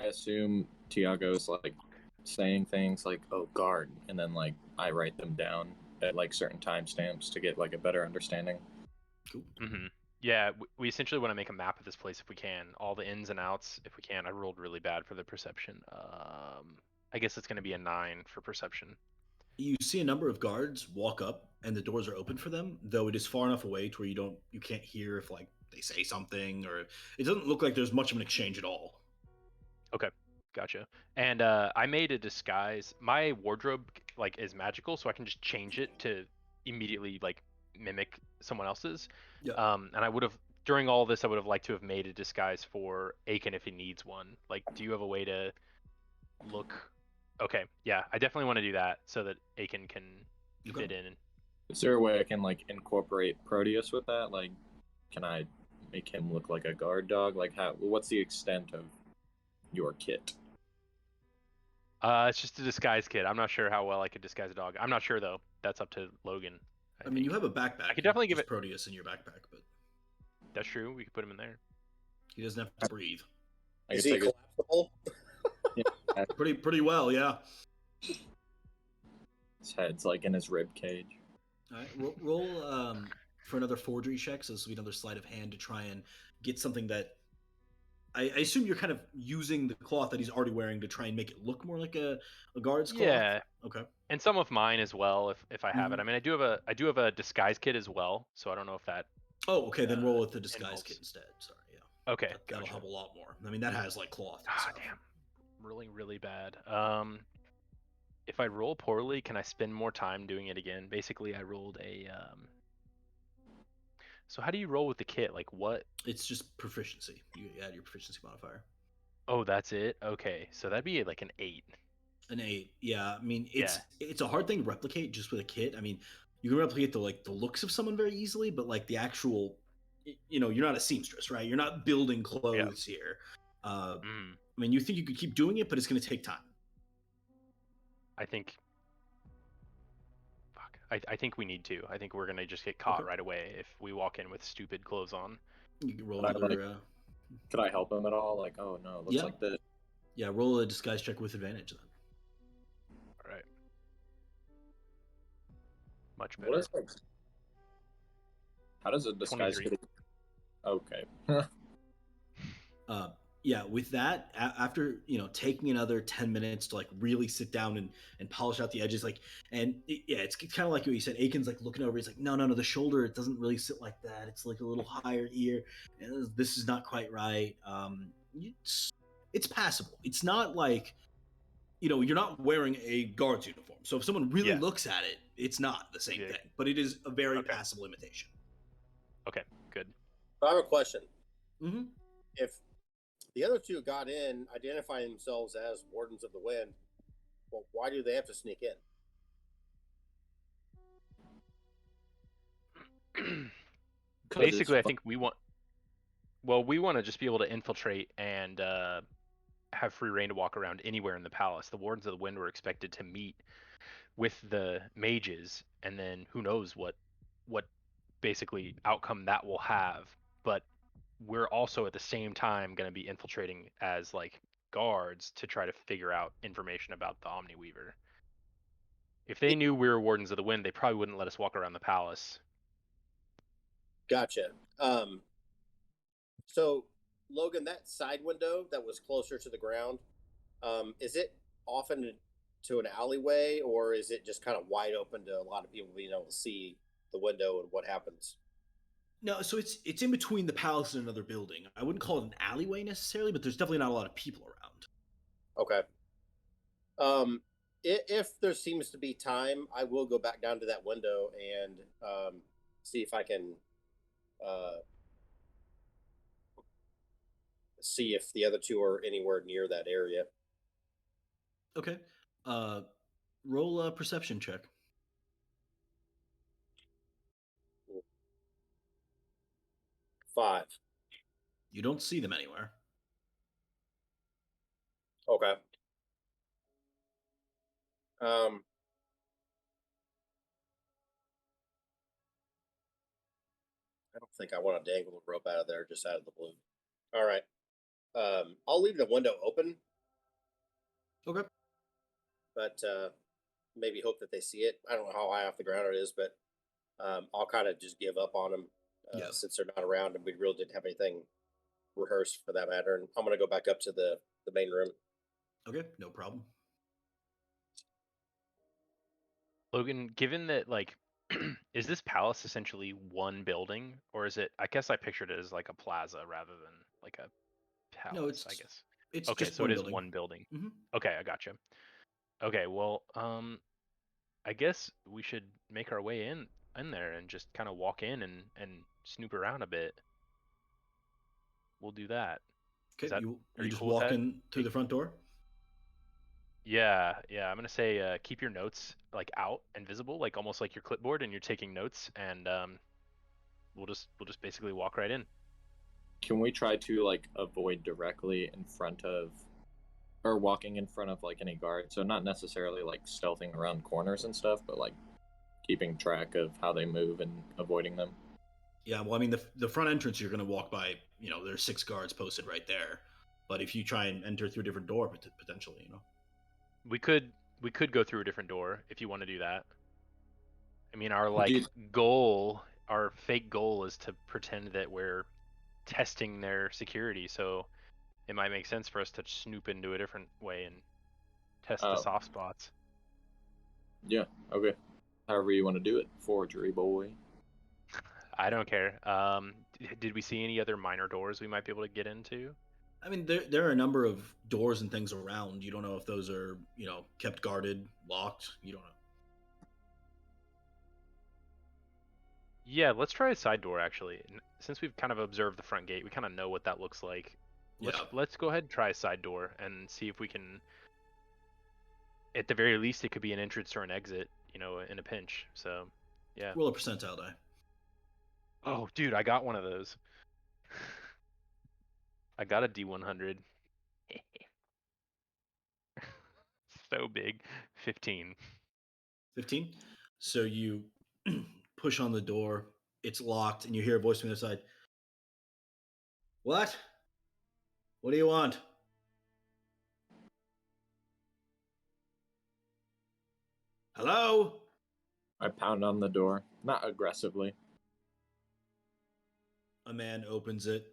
Speaker 7: I assume Tiago's like saying things like, "Oh, guard," and then like I write them down at like certain timestamps to get like a better understanding.
Speaker 1: Cool.
Speaker 2: Mm-hmm. Yeah, we essentially want to make a map of this place if we can, all the ins and outs if we can. I rolled really bad for the perception. I guess it's going to be a 9 for perception.
Speaker 1: You see a number of guards walk up, and the doors are open for them, though it is far enough away to where you can't hear if like they say something, or it doesn't look like there's much of an exchange at all.
Speaker 2: Okay, gotcha. And I made a disguise. My wardrobe like is magical, so I can just change it to immediately like mimic someone else's.
Speaker 1: Yeah.
Speaker 2: And I would have during all this, I would have liked to have made a disguise for Aiken if he needs one. Like, do you have a way to look? Okay, yeah, I definitely want to do that so that Aiken can
Speaker 1: Okay.
Speaker 2: fit in.
Speaker 7: Is there a way I can like incorporate Proteus with that? Like, can I make him look like a guard dog? Like, how? What's the extent of your kit?
Speaker 2: It's just a disguise kit. I'm not sure how well I could disguise a dog. I'm not sure though. That's up to Logan.
Speaker 1: I mean, you have a backpack.
Speaker 2: I could definitely give
Speaker 1: just
Speaker 2: it.
Speaker 1: Proteus in your backpack, but
Speaker 2: That's true. We could put him in there.
Speaker 1: he doesn't have to breathe.
Speaker 7: I
Speaker 6: Is
Speaker 7: guess
Speaker 6: he
Speaker 7: I could-
Speaker 6: collapsible?
Speaker 1: Pretty well, yeah.
Speaker 7: his head's like in his rib cage.
Speaker 1: All right, roll for another forgery check. So this will be another sleight of hand to try and get something that I assume you're kind of using the cloth that he's already wearing to try and make it look more like a guard's cloth.
Speaker 2: Yeah,
Speaker 1: Okay.
Speaker 2: and some of mine as well if I have it.
Speaker 1: Mhm.
Speaker 2: I mean, I do have a disguise kit as well, so I don't know if that.
Speaker 1: Oh, okay. Then roll with the disguise
Speaker 2: involves-
Speaker 1: kit instead. Sorry, yeah.
Speaker 2: Okay,
Speaker 1: That'll
Speaker 2: gotcha.
Speaker 1: help a lot more. I mean, that has like cloth. And
Speaker 2: Ah,
Speaker 1: stuff.
Speaker 2: damn, rolling really bad. If I roll poorly, can I spend more time doing it again? Basically, I rolled a. So how do you roll with the kit? Like what?
Speaker 1: It's just proficiency. You add your proficiency modifier.
Speaker 2: Oh, that's it. Okay, so that'd be like an 8.
Speaker 1: An 8. Yeah, I mean it's a hard thing to replicate just with a kit. I mean, you can replicate the looks of someone very easily, but like the actual, you're not a seamstress, right? You're not building clothes here. I mean, you think you could keep doing it, but it's going to take time.
Speaker 2: I think. Fuck. I think we need to. I think we're gonna just get caught right away if we walk in with stupid clothes on.
Speaker 1: You can roll
Speaker 7: But I
Speaker 1: another.
Speaker 7: Could I help him at all? Like, oh no, it looks
Speaker 1: Yeah.
Speaker 7: like this.
Speaker 1: Yeah, roll a disguise check with advantage then.
Speaker 2: All right. Much better.
Speaker 7: What is like? How does a disguise
Speaker 2: 23.
Speaker 7: kit? Okay.
Speaker 1: Yeah, with that, after taking another 10 minutes to like really sit down and polish out the edges, like, yeah, it's kind of like what you said. Aiken's like looking over. He's like, no, the shoulder, it doesn't really sit like that. It's like a little higher here. And this is not quite right. It's passable. It's not like you're not wearing a guard's uniform. So if someone really looks at it, it's not the same thing. But it is a very passable imitation.
Speaker 2: Okay, good.
Speaker 6: I have a question.
Speaker 1: Mm-hmm.
Speaker 6: If the other two got in, identifying themselves as Wardens of the Wind, well, why do they have to sneak in?
Speaker 2: Basically, I think we want to just be able to infiltrate and have free reign to walk around anywhere in the palace. The Wardens of the Wind were expected to meet with the mages, and then who knows what basically outcome that will have. But we're also at the same time going to be infiltrating as like guards to try to figure out information about the Omniweaver. If they knew we were Wardens of the Wind, they probably wouldn't let us walk around the palace.
Speaker 6: Gotcha. So, Logan, that side window that was closer to the ground, is it often to an alleyway, or is it just kind of wide open to a lot of people being able to see the window and what happens?
Speaker 1: No, so it's in between the palace and another building. I wouldn't call it an alleyway necessarily, but there's definitely not a lot of people around.
Speaker 6: Okay. If there seems to be time, I will go back down to that window and see if I can see if the other two are anywhere near that area.
Speaker 1: Okay. Roll a perception check.
Speaker 6: 5.
Speaker 1: You don't see them anywhere.
Speaker 6: Okay. I don't think I want to dangle the rope out of there just out of the blue. All right. I'll leave the window open,
Speaker 1: Okay.
Speaker 6: but maybe hope that they see it. I don't know how high off the ground it is, but I'll kind of just give up on them
Speaker 1: Yeah.
Speaker 6: since they're not around, and we really didn't have anything rehearsed for that matter. And I'm going to go back up to the main room.
Speaker 1: Okay, no problem.
Speaker 2: Logan, given that like is this palace essentially one building, or is it, I guess I pictured it as like a plaza rather than like a palace,
Speaker 1: No, it's
Speaker 2: I guess.
Speaker 1: it's
Speaker 2: Okay,
Speaker 1: just
Speaker 2: so
Speaker 1: one
Speaker 2: it is
Speaker 1: building.
Speaker 2: one building.
Speaker 1: Mhm.
Speaker 2: Okay, I gotcha. Okay, well, I guess we should make our way in there and just kind of walk in and snoop around a bit. We'll do that.
Speaker 1: Okay,
Speaker 2: Are
Speaker 1: you
Speaker 2: you
Speaker 1: just
Speaker 2: cool with
Speaker 1: walk
Speaker 2: that?
Speaker 1: in through the front door.
Speaker 2: Yeah. I'm gonna say keep your notes like out and visible, like almost like your clipboard, and you're taking notes, and we'll just basically walk right in.
Speaker 7: Can we try to like avoid directly in front of, or walking in front of like any guard? So not necessarily like stealthing around corners and stuff, but like keeping track of how they move and avoiding them.
Speaker 1: Yeah, well, I mean, the front entrance you're going to walk by. There's 6 guards posted right there. But if you try and enter through a different door, potentially.
Speaker 2: We could go through a different door if you want to do that. I mean, our
Speaker 7: Do you-
Speaker 2: goal, our fake goal, is to pretend that we're testing their security. So it might make sense for us to snoop into a different way and test the
Speaker 7: Oh,
Speaker 2: soft spots.
Speaker 7: yeah, okay. However you want to do it, forgery boy.
Speaker 2: I don't care. Did we see any other minor doors we might be able to get into?
Speaker 1: I mean, there are a number of doors and things around. You don't know if those are kept guarded, locked. You don't know.
Speaker 2: Yeah, let's try a side door actually. Since we've kind of observed the front gate, we kind of know what that looks like.
Speaker 1: Yeah.
Speaker 2: Let's go ahead and try a side door and see if we can. At the very least, it could be an entrance or an exit, in a pinch. So, yeah.
Speaker 1: Roll a percentile die.
Speaker 2: Oh, dude, I got one of those. I got a D100. So big. 15.
Speaker 1: 15. So you push on the door. It's locked, and you hear a voice from the other side. What? What do you want? Hello?
Speaker 7: I pound on the door, not aggressively.
Speaker 1: A man opens it.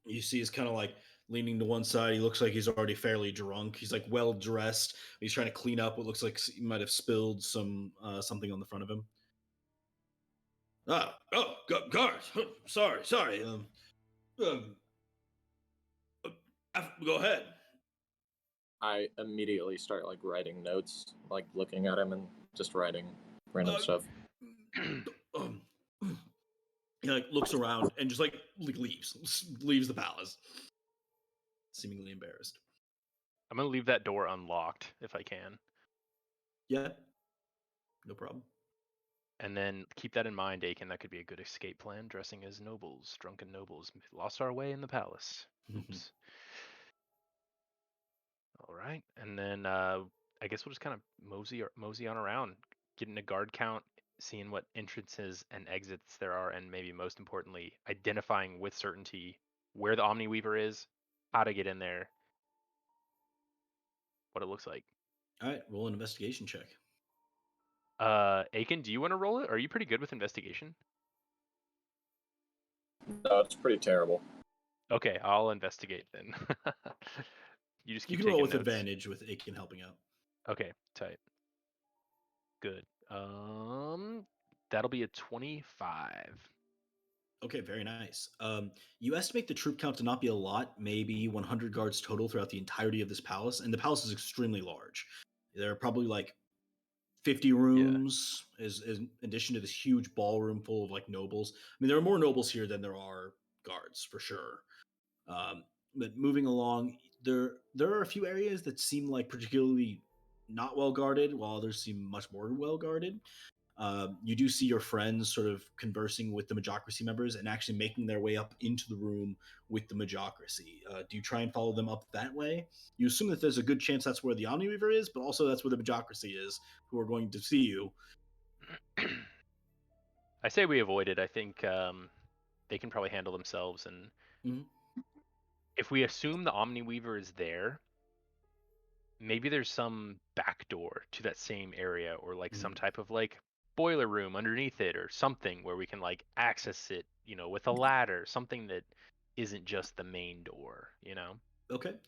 Speaker 1: You see he's kind of like leaning to one side. He looks like he's already fairly drunk. He's like well dressed. He's trying to clean up what looks like he might have spilled something on the front of him. Guard. Sorry. Um, go ahead.
Speaker 7: I immediately start like writing notes, like looking at him and just writing random stuff.
Speaker 1: He like looks around and just like leaves the palace, seemingly embarrassed.
Speaker 2: I'm gonna leave that door unlocked if I can.
Speaker 1: Yeah, no problem.
Speaker 2: And then keep that in mind, Aiken. That could be a good escape plan. Dressing as nobles, drunken nobles, lost our way in the palace. Oops. All right, and then I guess we'll just kind of mosey on around, getting a guard count, seeing what entrances and exits there are, and maybe most importantly, identifying with certainty where the Omniweaver is, how to get in there, what it looks like.
Speaker 1: All right, roll an investigation check.
Speaker 2: Aiken, do you want to roll it? Are you pretty good with investigation?
Speaker 7: No, it's pretty terrible.
Speaker 2: Okay, I'll investigate then. You just
Speaker 1: You
Speaker 2: keep
Speaker 1: can roll
Speaker 2: taking
Speaker 1: with
Speaker 2: notes.
Speaker 1: advantage with Aiken helping out.
Speaker 2: Okay, tight. Good. That'll be a 25.
Speaker 1: Okay, very nice. You estimate the troop count to not be a lot, maybe 100 guards total throughout the entirety of this palace, and the palace is extremely large. There are probably like 50 rooms, is in addition to this huge ballroom full of like nobles. I mean, there are more nobles here than there are guards for sure. But moving along, there are a few areas that seem like particularly not well guarded, while others seem much more well guarded. You do see your friends sort of conversing with the Majocracy members and actually making their way up into the room with the Majocracy. Do you try and follow them up that way? You assume that there's a good chance that's where the Omniweaver is, but also that's where the Majocracy is, who are going to see you.
Speaker 2: I say we avoid it. I think they can probably handle themselves, and
Speaker 1: Mhm.
Speaker 2: if we assume the Omniweaver is there, maybe there's some back door to that same area, or like some type of like boiler room underneath it, or something where we can like access it, with a ladder, something that isn't just the main door,
Speaker 1: Okay.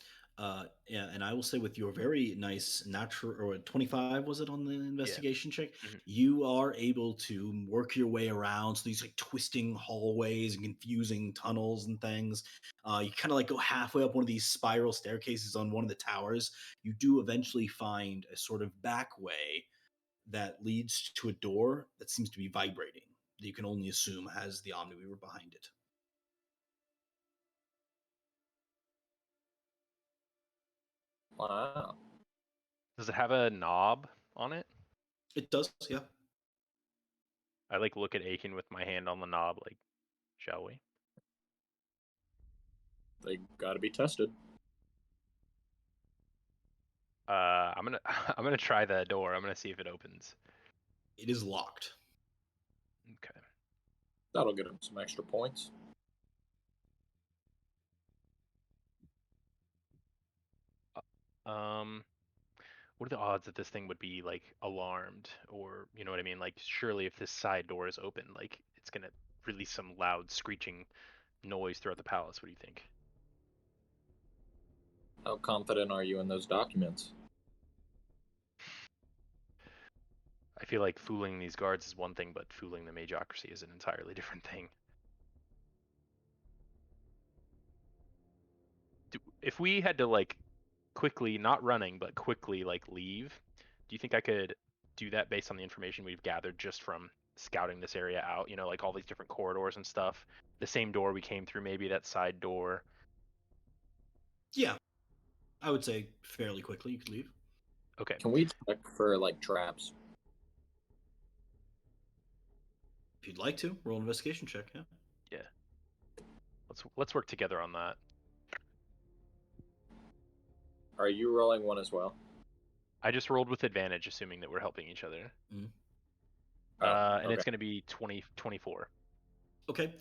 Speaker 1: Yeah, and I will say with your very nice natural, or 25 was it on the
Speaker 2: Yeah.
Speaker 1: investigation check?
Speaker 2: Mhm.
Speaker 1: You are able to work your way around so these like twisting hallways and confusing tunnels and things. You kind of like go halfway up one of these spiral staircases on one of the towers. You do eventually find a sort of back way that leads to a door that seems to be vibrating. That you can only assume has the Omniweaver behind it.
Speaker 7: Wow.
Speaker 2: Does it have a knob on it?
Speaker 1: It does, yeah.
Speaker 2: I like look at Aiken with my hand on the knob, like, shall we?
Speaker 7: They gotta be tested.
Speaker 2: I'm gonna I'm gonna try the door. I'm gonna see if it opens.
Speaker 1: It is locked.
Speaker 2: Okay.
Speaker 7: That'll get them some extra points.
Speaker 2: What are the odds that this thing would be like alarmed, or you know what I mean? Like, surely if this side door is open, like it's gonna release some loud screeching noise throughout the palace. What do you think?
Speaker 7: How confident are you in those documents?
Speaker 2: I feel like fooling these guards is one thing, but fooling the Majocracy is an entirely different thing. If we had to like quickly, not running, but quickly like leave, do you think I could do that based on the information we've gathered just from scouting this area out? Like all these different corridors and stuff. The same door we came through, maybe that side door.
Speaker 1: Yeah, I would say fairly quickly you could leave.
Speaker 2: Okay.
Speaker 7: Can we check for like traps?
Speaker 1: If you'd like to, roll an investigation check, yeah.
Speaker 2: Yeah. Let's work together on that.
Speaker 7: Are you rolling one as well?
Speaker 2: I just rolled with advantage, assuming that we're helping each other.
Speaker 1: Mhm.
Speaker 2: And
Speaker 7: okay.
Speaker 2: it's going to be 24.
Speaker 1: Okay.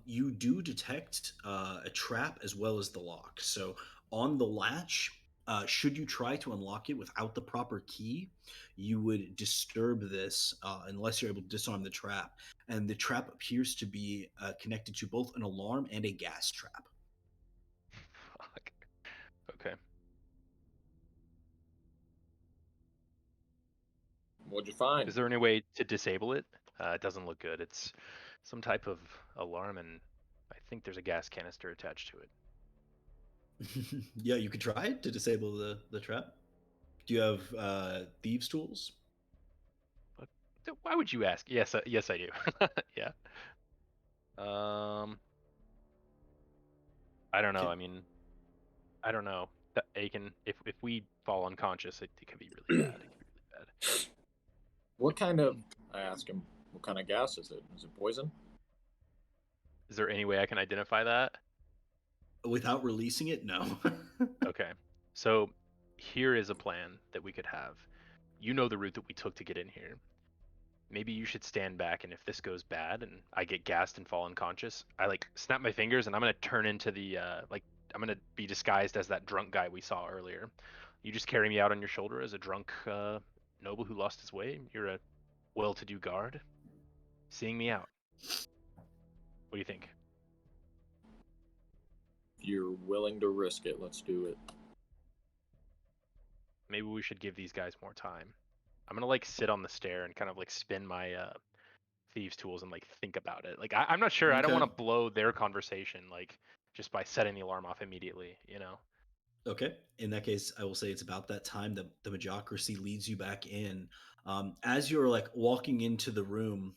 Speaker 1: You do detect a trap as well as the lock. So on the latch, should you try to unlock it without the proper key, you would disturb this unless you're able to disarm the trap. And the trap appears to be connected to both an alarm and a gas trap.
Speaker 2: Fuck. Okay.
Speaker 7: What'd you find?
Speaker 2: Is there any way to disable it? It doesn't look good. It's some type of alarm, and I think there's a gas canister attached to it.
Speaker 1: Yeah, you could try to disable the trap. Do you have thieves' tools?
Speaker 2: Why would you ask? Yes, yes, I do. Yeah. I don't know.
Speaker 1: Okay.
Speaker 2: I mean, I don't know. Aiken, if we fall unconscious, it could be really bad. It could be really bad.
Speaker 7: What kind of I ask him, what kind of gas is it? Is it poison?
Speaker 2: Is there any way I can identify that?
Speaker 1: Without releasing it, no.
Speaker 2: Okay. So here is a plan that we could have. You know the route that we took to get in here. Maybe you should stand back, and if this goes bad and I get gassed and fall unconscious, I like snap my fingers and I'm gonna turn into the I'm gonna be disguised as that drunk guy we saw earlier. You just carry me out on your shoulder as a drunk noble who lost his way. You're a well-to-do guard, seeing me out. What do you think?
Speaker 7: If you're willing to risk it, let's do it.
Speaker 2: Maybe we should give these guys more time. I'm gonna like sit on the stair and kind of like spin my thieves tools and like think about it. Like I'm not sure. I don't
Speaker 1: Okay.
Speaker 2: want to blow their conversation like just by setting the alarm off immediately. You know.
Speaker 1: Okay. In that case, I will say it's about that time that the Majocracy leads you back in. As you're like walking into the room,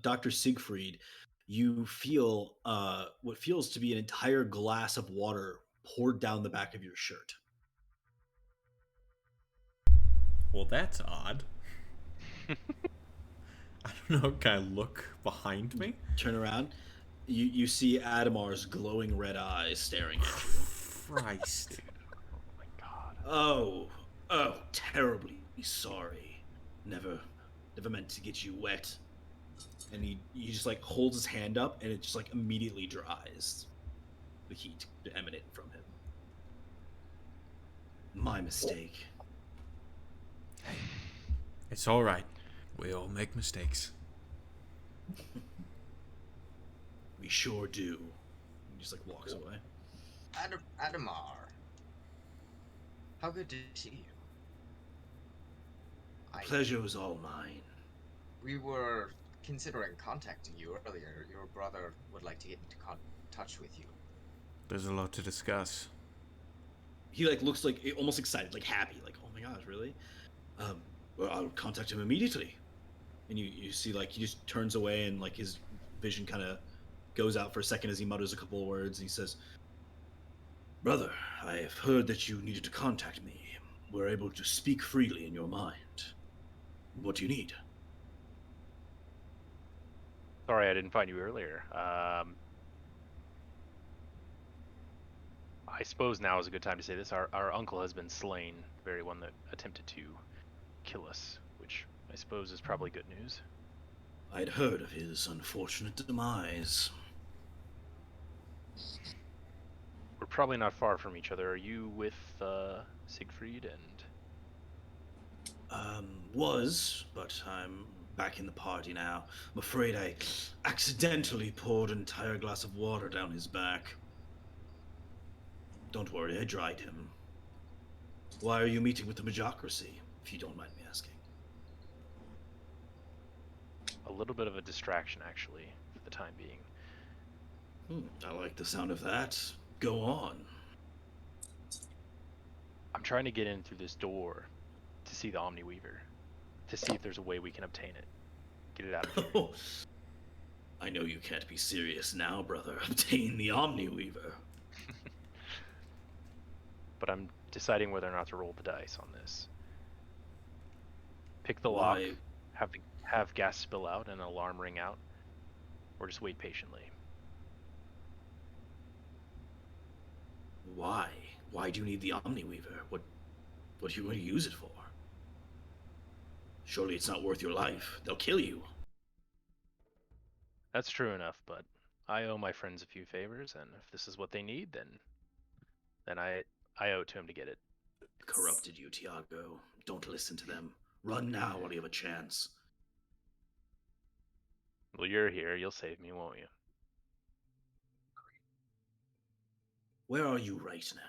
Speaker 1: Dr. Siegfried, you feel what feels to be an entire glass of water poured down the back of your shirt.
Speaker 4: Well, that's odd. I don't know. Can I look behind me?
Speaker 1: Turn around. You see Adamar's glowing red eyes staring at you.
Speaker 4: Christ.
Speaker 2: Oh my god.
Speaker 1: Oh, terribly sorry. Never meant to get you wet. And he just like holds his hand up, and it just like immediately dries. The heat emanating from him. My mistake.
Speaker 4: It's all right. We all make mistakes.
Speaker 1: We sure do. He just like walks away.
Speaker 3: Adamar. How good to see you.
Speaker 1: Pleasure was all mine.
Speaker 3: We were considering contacting you earlier. Your brother would like to get into touch with you.
Speaker 4: There's a lot to discuss.
Speaker 1: He like looks like almost excited, like happy, like, oh my gosh, really? Well, I'll contact him immediately. And you see like he just turns away, and like his vision kind of goes out for a second as he mutters a couple of words, and he says, "Brother, I have heard that you needed to contact me. We're able to speak freely in your mind. What do you need?"
Speaker 2: Sorry, I didn't find you earlier. I suppose now is a good time to say this. Our uncle has been slain, the very one that attempted to kill us, which I suppose is probably good news.
Speaker 1: I'd heard of his unfortunate demise.
Speaker 2: We're probably not far from each other. Are you with Siegfried and...
Speaker 1: Was, but I'm back in the party now. I'm afraid I accidentally poured an entire glass of water down his back. Don't worry, I dried him. Why are you meeting with the Majocracy, if you don't mind me asking?
Speaker 2: A little bit of a distraction, actually, for the time being.
Speaker 1: I like the sound of that. Go on.
Speaker 2: I'm trying to get in through this door to see the Omniweaver, to see if there's a way we can obtain it. Get it out of here.
Speaker 1: I know you can't be serious now, brother. Obtain the Omniweaver.
Speaker 2: But I'm deciding whether or not to roll the dice on this. Pick the lock, have gas spill out and an alarm ring out, or just wait patiently.
Speaker 1: Why? Why do you need the Omniweaver? What do you use it for? Surely it's not worth your life. They'll kill you.
Speaker 2: That's true enough, but I owe my friends a few favors, and if this is what they need, then I owe it to him to get it.
Speaker 1: Corrupted you, Tiago. Don't listen to them. Run now while you have a chance.
Speaker 2: Well, you're here. You'll save me, won't you?
Speaker 1: Where are you right now?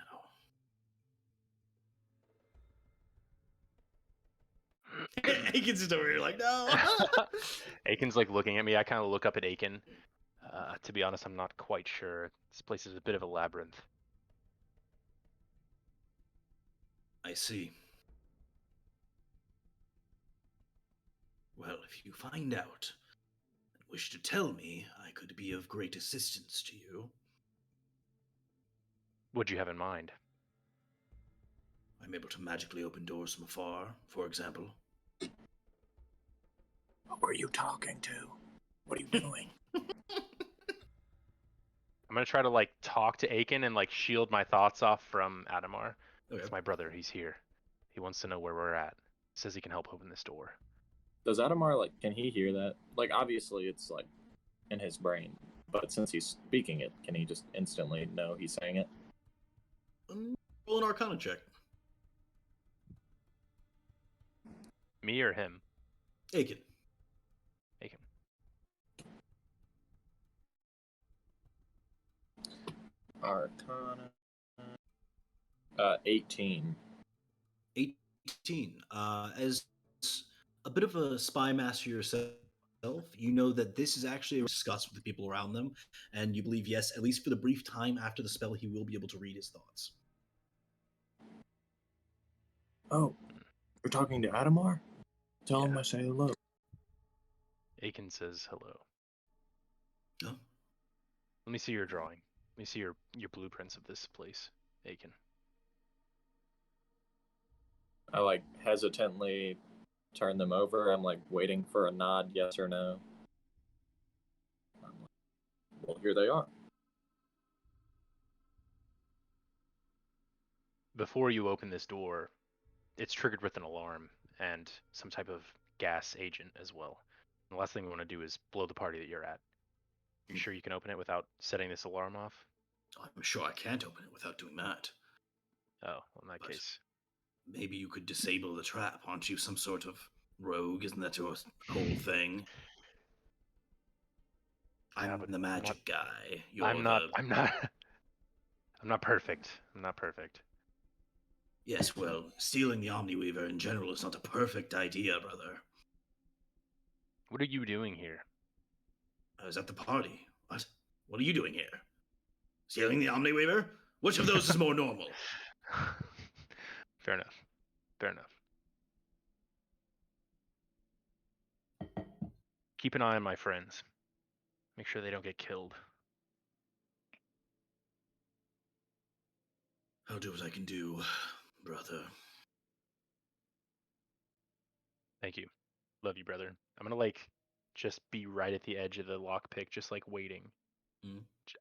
Speaker 1: Aiken's just over here like, no.
Speaker 2: Aiken's like looking at me. I kind of look up at Aiken. To be honest, I'm not quite sure. This place is a bit of a labyrinth.
Speaker 1: I see. Well, if you find out and wish to tell me, I could be of great assistance to you.
Speaker 2: What'd you have in mind?
Speaker 1: I'm able to magically open doors from afar, for example.
Speaker 7: Who are you talking to? What are you doing?
Speaker 2: I'm gonna try to like talk to Aiken and like shield my thoughts off from Adamar.
Speaker 1: Okay.
Speaker 2: It's my brother. He's here. He wants to know where we're at. Says he can help open this door.
Speaker 7: Does Adamar, like, can he hear that? Like, obviously it's, like, in his brain. But since he's speaking it, can he just instantly know he's saying it?
Speaker 1: Roll an Arcana check.
Speaker 2: Me or him?
Speaker 1: Aiken.
Speaker 2: Aiken.
Speaker 7: Arcana. 18.
Speaker 1: 18. As a bit of a spy master yourself, you know that this is actually discussed with the people around them, and you believe, yes, at least for the brief time after the spell, he will be able to read his thoughts.
Speaker 7: Oh, you're talking to Adamar? Tell him
Speaker 2: Yeah.
Speaker 7: I say hello.
Speaker 2: Aiken says hello.
Speaker 1: Oh,
Speaker 2: Let me see your drawing. Let me see your blueprints of this place, Aiken.
Speaker 7: I, like, hesitantly turn them over. I'm, like, waiting for a nod, yes or no. I'm like, well, here they are.
Speaker 2: Before you open this door, it's triggered with an alarm and some type of gas agent as well. And the last thing we want to do is blow the party that you're at. You sure you can open it without setting this alarm off?
Speaker 1: I'm sure I can't open it without doing that.
Speaker 2: Oh, in that
Speaker 1: But
Speaker 2: case.
Speaker 1: maybe you could disable the trap. Aren't you some sort of rogue? Isn't that your whole thing?
Speaker 2: Yeah,
Speaker 1: I'm
Speaker 2: but
Speaker 1: the magic guy. You're
Speaker 2: I'm not I'm not perfect. I'm not perfect.
Speaker 1: Yes, well, stealing the Omniweaver in general is not a perfect idea, brother.
Speaker 2: What are you doing here?
Speaker 1: I was at the party. What? What are you doing here? Stealing the Omniweaver? Which of those is more normal?
Speaker 2: Fair enough. Fair enough. Keep an eye on my friends. Make sure they don't get killed.
Speaker 1: I'll do what I can do, brother.
Speaker 2: Thank you. Love you, brother. I'm gonna like just be right at the edge of the lockpick, just like waiting.
Speaker 1: Mm.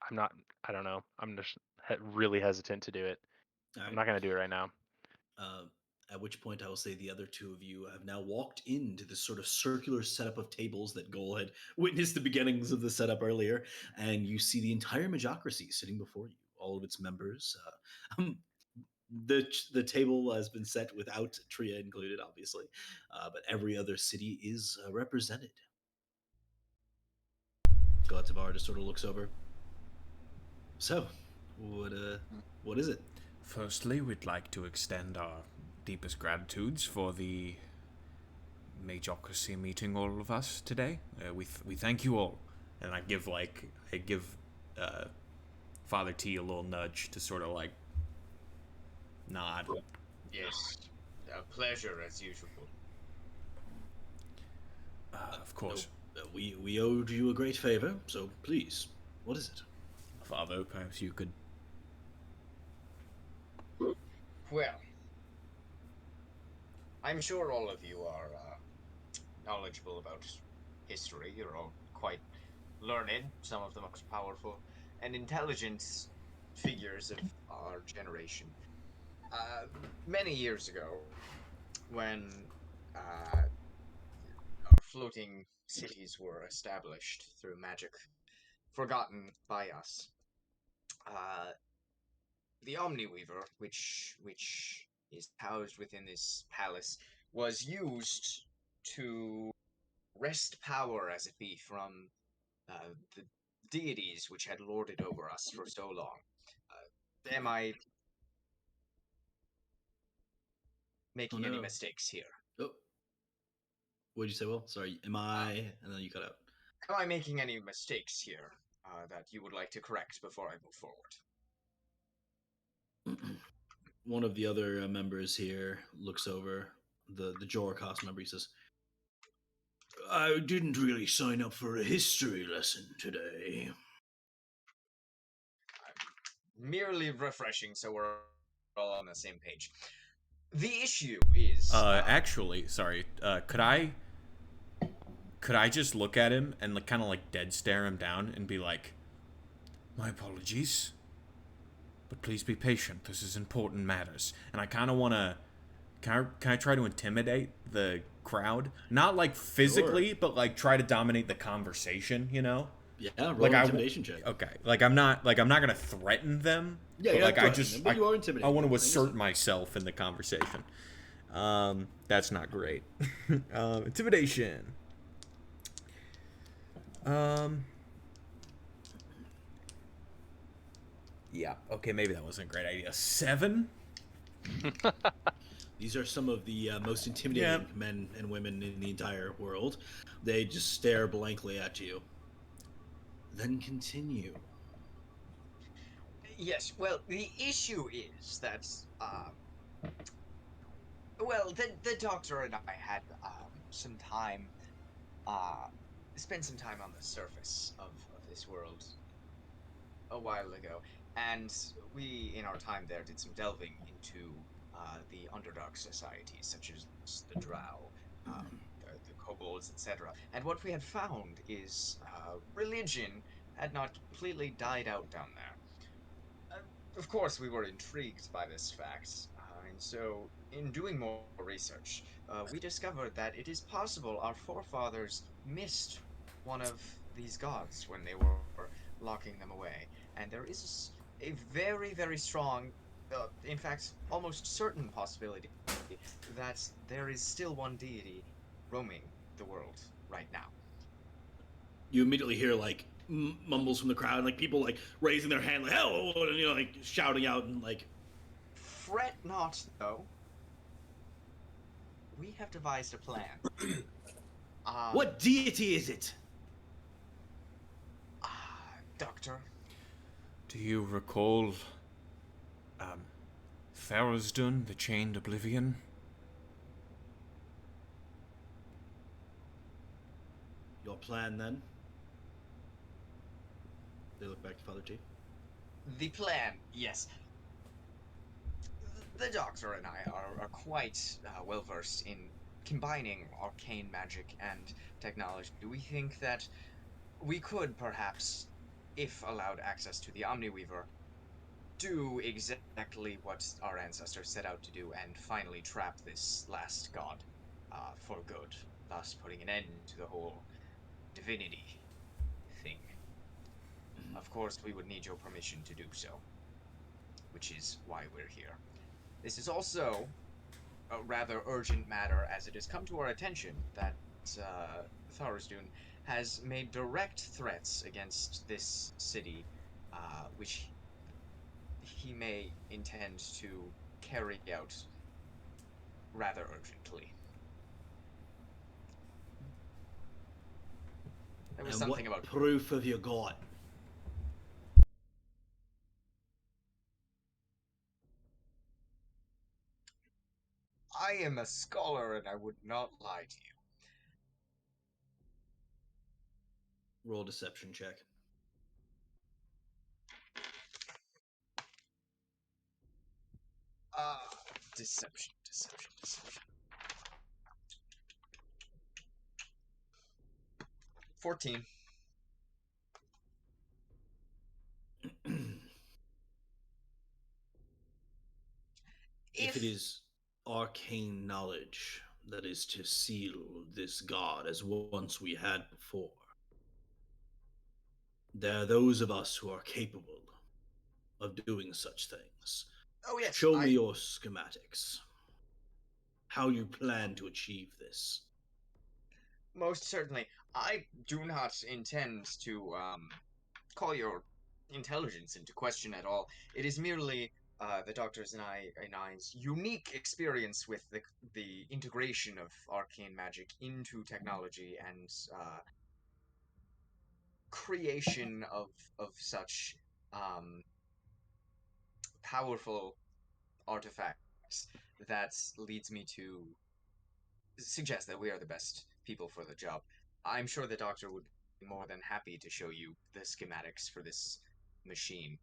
Speaker 2: I'm not. I don't know. I'm just really hesitant to do it.
Speaker 1: All
Speaker 2: I'm
Speaker 1: right.
Speaker 2: not gonna do it right now.
Speaker 1: At which point I will say the other two of you have now walked into this sort of circular setup of tables that Goal had witnessed the beginnings of the setup earlier, and you see the entire Majocracy sitting before you, all of its members. The table has been set without Tria included, obviously, but every other city is represented. Galatavar just sort of looks over. So, what is it?
Speaker 4: Firstly, we'd like to extend our deepest gratitudes for the Majocracy meeting all of us today. We thank you all, and I give Father T a little nudge to sort of like nod.
Speaker 3: Yes, a pleasure as usual.
Speaker 4: Of course,
Speaker 1: We owed you a great favor, so please, what is it?
Speaker 4: Father, perhaps you could.
Speaker 3: Well, I'm sure all of you are knowledgeable about history. You're all quite learned, some of the most powerful and intelligent figures of our generation. Many years ago, when our floating cities were established through magic forgotten by us, the Omniweaver, which is housed within this palace, was used to wrest power, as it be, from the deities which had lorded over us for so long. Am I making any
Speaker 1: no.
Speaker 3: mistakes here?
Speaker 1: Oh, what did you say? Well, sorry. Am I? And then you cut out.
Speaker 3: Am I making any mistakes here that you would like to correct before I move forward?
Speaker 1: One of the other members here looks over the Jorkos member. He says, "I didn't really sign up for a history lesson today."
Speaker 3: Merely refreshing, so we're all on the same page. The issue is
Speaker 4: Actually, sorry. Could I could I just look at him and like kind of like dead stare him down and be like, "My apologies, but please be patient. This is important matters." And I kind of want to. Can I try to intimidate the crowd? Not like physically,
Speaker 1: Sure.
Speaker 4: but like try to dominate the conversation. You know,
Speaker 1: Yeah, roll
Speaker 4: like
Speaker 1: an intimidation check.
Speaker 4: okay, like I'm not gonna threaten them,
Speaker 1: Yeah,
Speaker 4: but
Speaker 1: you're
Speaker 4: like
Speaker 1: not threatening them, but you are
Speaker 4: I
Speaker 1: intimidating
Speaker 4: want
Speaker 1: them.
Speaker 4: to
Speaker 1: I understand.
Speaker 4: assert myself in the conversation. That's not great. Intimidation. Um, yeah. Okay, maybe that wasn't a great idea. 7.
Speaker 1: These are some of the most
Speaker 4: Yeah.
Speaker 1: intimidating men and women in the entire world. They just stare blankly at you. Then continue.
Speaker 3: Yes, well, the issue is that, well, the doctor and I had some time, uh, spent some time on the surface of this world a while ago, and we, in our time there, did some delving into the Underdark societies, such as the Drow, the kobolds, etc. And what we had found is religion had not completely died out down there. Of course, we were intrigued by this fact, and so in doing more research, we discovered that it is possible our forefathers missed one of these gods when they were locking them away, and there is a very, very strong, in fact, almost certain possibility that there is still one deity roaming the world right now.
Speaker 1: You immediately hear like mumbles from the crowd, like people like raising their hand, like "hell," and like shouting out and like.
Speaker 3: Fret not, though. We have devised a plan.
Speaker 1: What deity is it?
Speaker 3: Doctor,
Speaker 4: Do you recall, Tharizdun, the Chained Oblivion?
Speaker 1: Your plan then? They look back to Father T.
Speaker 3: the plan, yes. The Doctor and I are quite well versed in combining arcane magic and technology. We think that we could perhaps, if allowed access to the Omniweaver, do exactly what our ancestors set out to do and finally trap this last god for good, thus putting an end to the whole divinity thing. Of course, we would need your permission to do so, which is why we're here. This is also a rather urgent matter, as it has come to our attention that Tharizdun has made direct threats against this city, which he may intend to carry out rather urgently. There was
Speaker 1: And
Speaker 3: something
Speaker 1: what
Speaker 3: about
Speaker 1: proof have you got?
Speaker 3: I am a scholar and I would not lie to you.
Speaker 1: Roll a deception check.
Speaker 3: Deception, deception, deception. 14.
Speaker 1: If it is arcane knowledge that is to seal this god as once we had before, there are those of us who are capable of doing such things.
Speaker 3: Oh yes,
Speaker 1: Show me your schematics. How you plan to achieve this.
Speaker 3: most certainly. I do not intend to call your intelligence into question at all. It is merely the doctor's and I's unique experience with the integration of arcane magic into technology and creation of such um, powerful artifacts that leads me to suggest that we are the best people for the job. I'm sure the doctor would be more than happy to show you the schematics for this machine,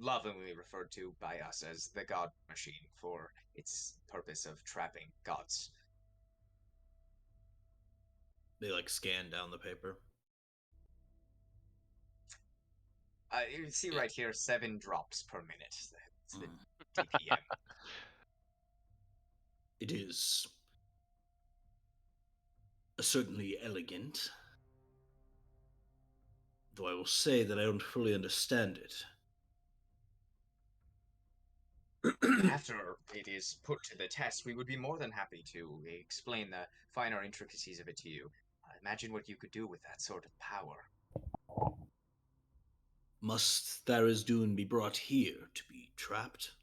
Speaker 3: lovingly referred to by us as the God Machine for its purpose of trapping gods.
Speaker 1: They like scan down the paper.
Speaker 3: You see right here, 7 drops per minute. It's the
Speaker 1: Mm.
Speaker 3: DPM.
Speaker 1: It is certainly elegant, though I will say that I don't fully understand it.
Speaker 3: After it is put to the test, we would be more than happy to explain the finer intricacies of it to you. Imagine what you could do with that sort of power.
Speaker 1: Must Tharizdun be brought here to be trapped?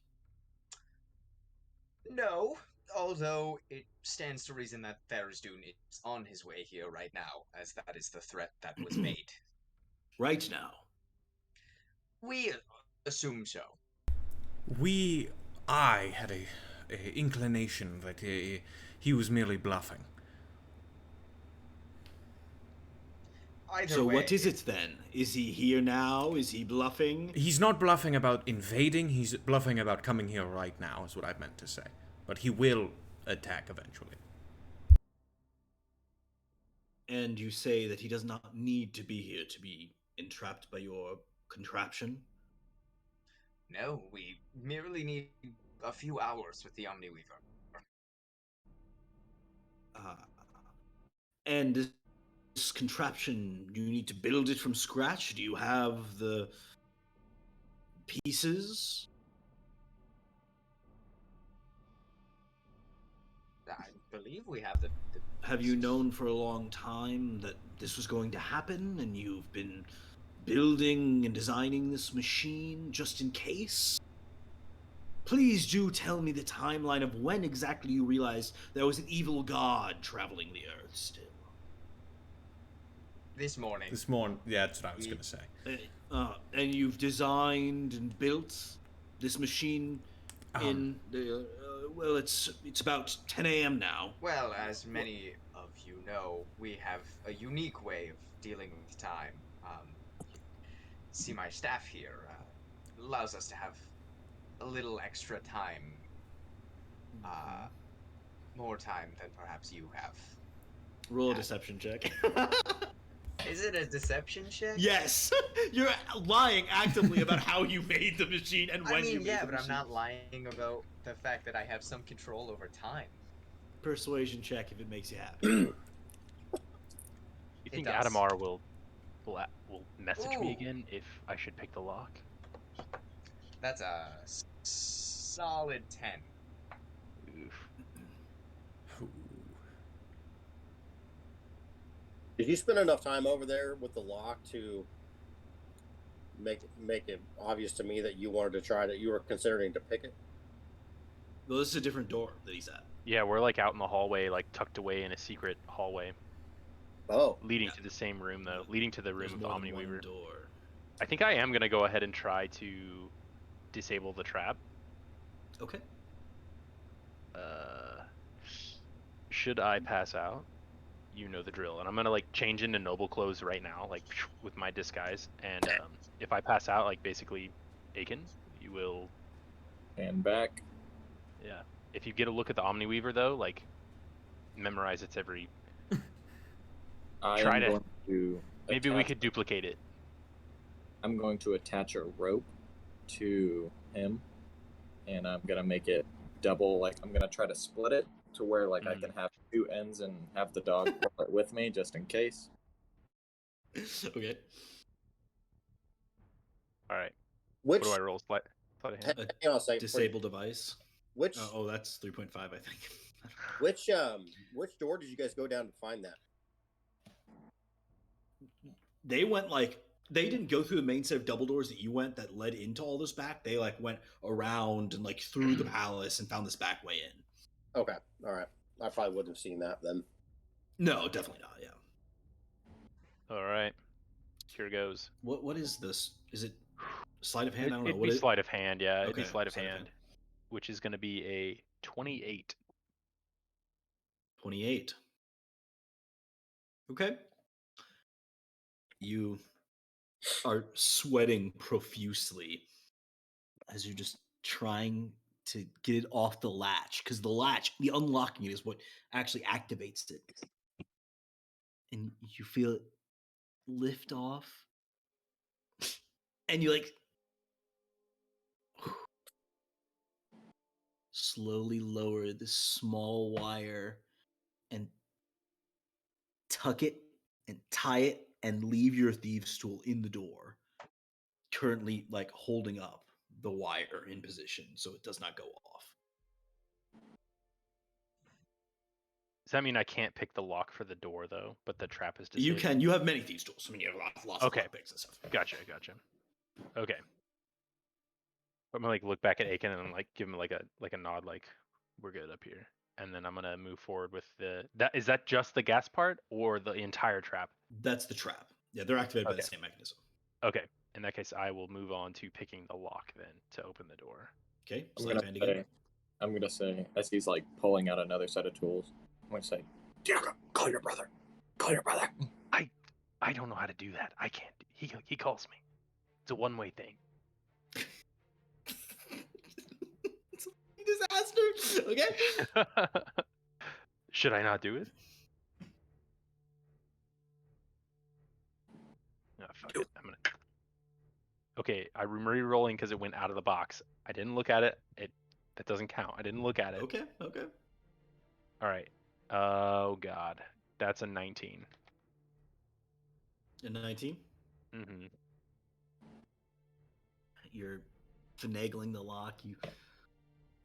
Speaker 3: No, although it stands to reason that Tharizdun is on his way here right now, as that is the threat that was made.
Speaker 1: Right now.
Speaker 3: We assume so.
Speaker 4: I had a inclination that he was merely bluffing.
Speaker 3: Either
Speaker 1: So
Speaker 3: way,
Speaker 1: what is it then? Is he here now? Is he bluffing?
Speaker 4: He's not bluffing about invading, he's bluffing about coming here right now, is what I meant to say. But he will attack eventually.
Speaker 1: And you say that he does not need to be here to be entrapped by your contraption?
Speaker 3: No, we merely need a few hours with the Omniweaver.
Speaker 1: And this contraption, do you need to build it from scratch? Do you have the pieces?
Speaker 3: I believe we have the
Speaker 1: Have you known for a long time that this was going to happen and you've been building and designing this machine just in case? Please do tell me the timeline of when exactly you realized there was an evil god traveling the earth still.
Speaker 3: this morning.
Speaker 4: Yeah, that's what I was going to say.
Speaker 1: And you've designed and built this machine in the well, it's about 10 a.m. now.
Speaker 3: Well, as many of you know, we have a unique way of dealing with time. See my staff here allows us to have a little extra time, more time than perhaps you have.
Speaker 1: Roll a deception check.
Speaker 3: Is it a deception check?
Speaker 1: Yes, you're lying actively about how you made the machine and when you made the
Speaker 3: but
Speaker 1: machine.
Speaker 3: I'm not lying about the fact that I have some control over time.
Speaker 1: Persuasion check if it makes you happy.
Speaker 2: You think
Speaker 3: does.
Speaker 2: Adamar will message me
Speaker 3: Ooh.
Speaker 2: again if I should pick the lock?
Speaker 3: That's a solid 10.
Speaker 2: Oof.
Speaker 6: Did you spend enough time over there with the lock to make it obvious to me that you wanted to you were considering to pick it?
Speaker 1: Well, this is a different door that he's at.
Speaker 2: Yeah, we're like out in the hallway, like tucked away in a secret hallway.
Speaker 6: Oh.
Speaker 2: Leading to the same room, though. Leading to the room
Speaker 1: There's
Speaker 2: of the
Speaker 1: more than one
Speaker 2: Omniweaver.
Speaker 1: door.
Speaker 2: I think I am going to go ahead and try to disable the trap.
Speaker 1: Okay.
Speaker 2: Should I pass out? You know the drill. And I'm going to like change into noble clothes right now, like with my disguise. And if I pass out, like basically, Aiken, you will...
Speaker 7: And back.
Speaker 2: Yeah. If you get a look at the Omniweaver, though, like, memorize its every...
Speaker 7: Going to
Speaker 2: Maybe we could duplicate it.
Speaker 7: I'm going to attach a rope to him, and I'm going to make it double. Like, I'm going to try to split it to where, like, I can have 2 ends and have the dog pull it with me just in case.
Speaker 1: Okay.
Speaker 2: All right.
Speaker 6: Which,
Speaker 2: what do I roll? Sleight of hand?
Speaker 6: hang on a second.
Speaker 1: Disable device.
Speaker 6: Which
Speaker 1: that's 3.5, I think.
Speaker 6: which door did you guys go down to find that?
Speaker 1: They went like they didn't go through the main set of double doors that you went that led into all this back. They like went around and like through the palace and found this back way in.
Speaker 6: Okay, all right. I probably wouldn't have seen that then.
Speaker 1: No, definitely not. Yeah.
Speaker 2: All right. Here goes.
Speaker 1: What is this? Is it sleight of hand? I don't know.
Speaker 2: It'd
Speaker 1: What
Speaker 2: be
Speaker 1: is
Speaker 2: sleight of hand, yeah. It'd be
Speaker 1: Okay,
Speaker 2: sleight of
Speaker 1: sleight of
Speaker 2: hand,
Speaker 1: hand.
Speaker 2: which is going to be a 28.
Speaker 1: 28. Okay. You are sweating profusely as you're just trying to get it off the latch, because the unlocking it is what actually activates it. and you feel it lift off, and you like slowly lower this small wire and tuck it and tie it and leave your thieves tool in the door, currently like holding up the wire in position so it does not go off.
Speaker 2: Does that mean I can't pick the lock for the door though, but the trap is
Speaker 1: You
Speaker 2: disabled?
Speaker 1: can. You have many thieves tools. I mean, you have lots
Speaker 2: Okay.
Speaker 1: of lockpicks and stuff.
Speaker 2: Gotcha. Okay. I'm gonna like look back at Aiken and like give him like a nod, like we're good up here. And then I'm gonna move forward with is that just the gas part or the entire trap?
Speaker 1: That's the trap. Yeah, they're activated by the
Speaker 2: Okay.
Speaker 1: same mechanism.
Speaker 2: Okay. In that case, I will move on to picking the lock then to open the door.
Speaker 1: Okay,
Speaker 7: I'm
Speaker 1: sleight of hand again.
Speaker 7: I'm gonna say, as he's like pulling out another set of tools, I'm gonna say, Diego, call your brother. Call your brother.
Speaker 2: I don't know how to do that. I can't. He calls me. It's a one-way thing.
Speaker 1: It's a disaster. Okay.
Speaker 2: Should I not do it? No, fuck it. I'm gonna. Okay, I'm re-rolling because it went out of the box. I didn't look at it. That doesn't count. I didn't look at it.
Speaker 1: Okay.
Speaker 2: All right. Oh god, that's a 19.
Speaker 1: A 19.
Speaker 2: Mm-hmm.
Speaker 1: You're finagling the lock. You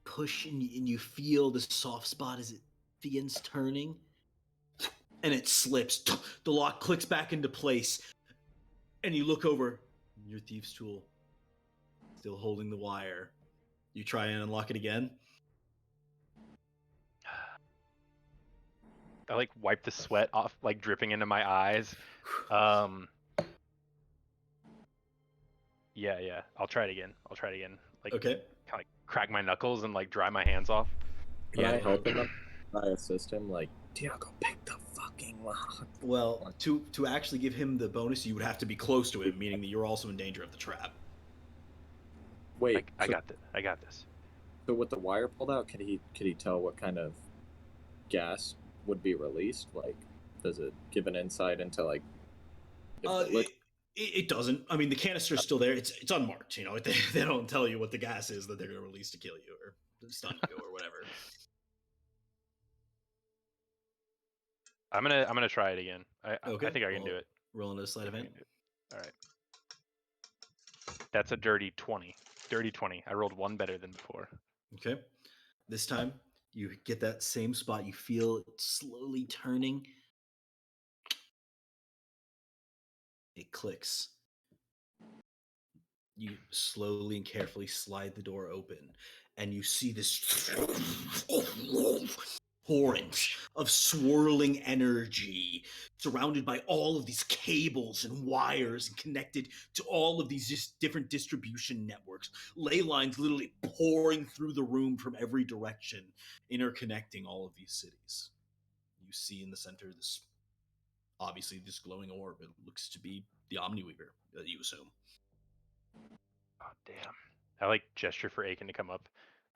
Speaker 1: push and you feel the soft spot as it begins turning, and it slips. The lock clicks back into place, and you look over. Your thieves' tool still holding the wire. You try and unlock it again.
Speaker 2: I like wipe the sweat off, like dripping into my eyes. Yeah. I'll try it again. Like,
Speaker 1: Okay.
Speaker 2: kind of crack my knuckles and like dry my hands off.
Speaker 7: Can I help him? I assist him, like, Diego, pick the fucking lock.
Speaker 1: Well, to actually give him the bonus, you would have to be close to him, meaning that you're also in danger of the trap.
Speaker 7: Wait,
Speaker 2: I got this.
Speaker 7: So with the wire pulled out, could he tell what kind of gas would be released? Like, does it give an insight into like?
Speaker 1: It doesn't. I mean, the canister's still there. It's unmarked. You know, they don't tell you what the gas is that they're going to release to kill you or stun you or whatever.
Speaker 2: I'm gonna try it again.
Speaker 1: Okay.
Speaker 2: I think I can do it.
Speaker 1: Roll into sleight of hand.
Speaker 2: All right. That's a dirty 20. Dirty 20. I rolled one better than before.
Speaker 1: Okay. This time you get that same spot. You feel it slowly turning. It clicks. You slowly and carefully slide the door open, and you see this torrent of swirling energy surrounded by all of these cables and wires and connected to all of these just different distribution networks. Ley lines literally pouring through the room from every direction, interconnecting all of these cities. You see in the center this, obviously, this glowing orb. It looks to be the Omniweaver, you assume.
Speaker 2: Oh damn! I like gesture for Aiken to come up.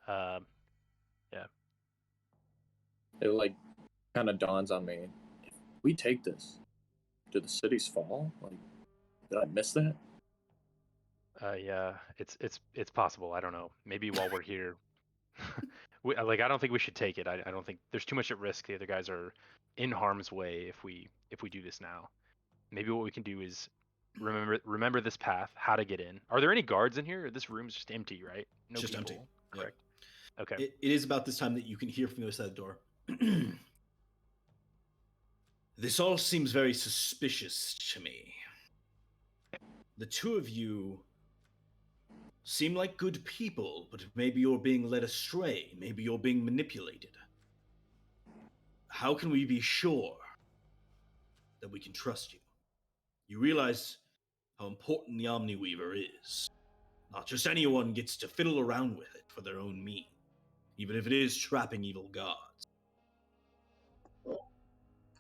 Speaker 2: Yeah.
Speaker 7: It like kind of dawns on me. If we take this, do the cities fall? Like, did I miss that?
Speaker 2: Yeah. It's possible. I don't know. Maybe while we're here, I don't think we should take it. I don't think there's too much at risk. The other guys are in harm's way if we do this now. Maybe what we can do is remember this path, how to get in. Are there any guards in here? This room's just empty, right? No
Speaker 1: Just
Speaker 2: people.
Speaker 1: empty.
Speaker 2: Correct. Yep. Okay.
Speaker 1: It is about this time that you can hear from the other side of the door. This all seems very suspicious to me. The two of you seem like good people, but maybe you're being led astray. Maybe you're being manipulated. How can we be sure that we can trust you? You realize how important the Omniweaver is. Not just anyone gets to fiddle around with it for their own means, even if it is trapping evil gods.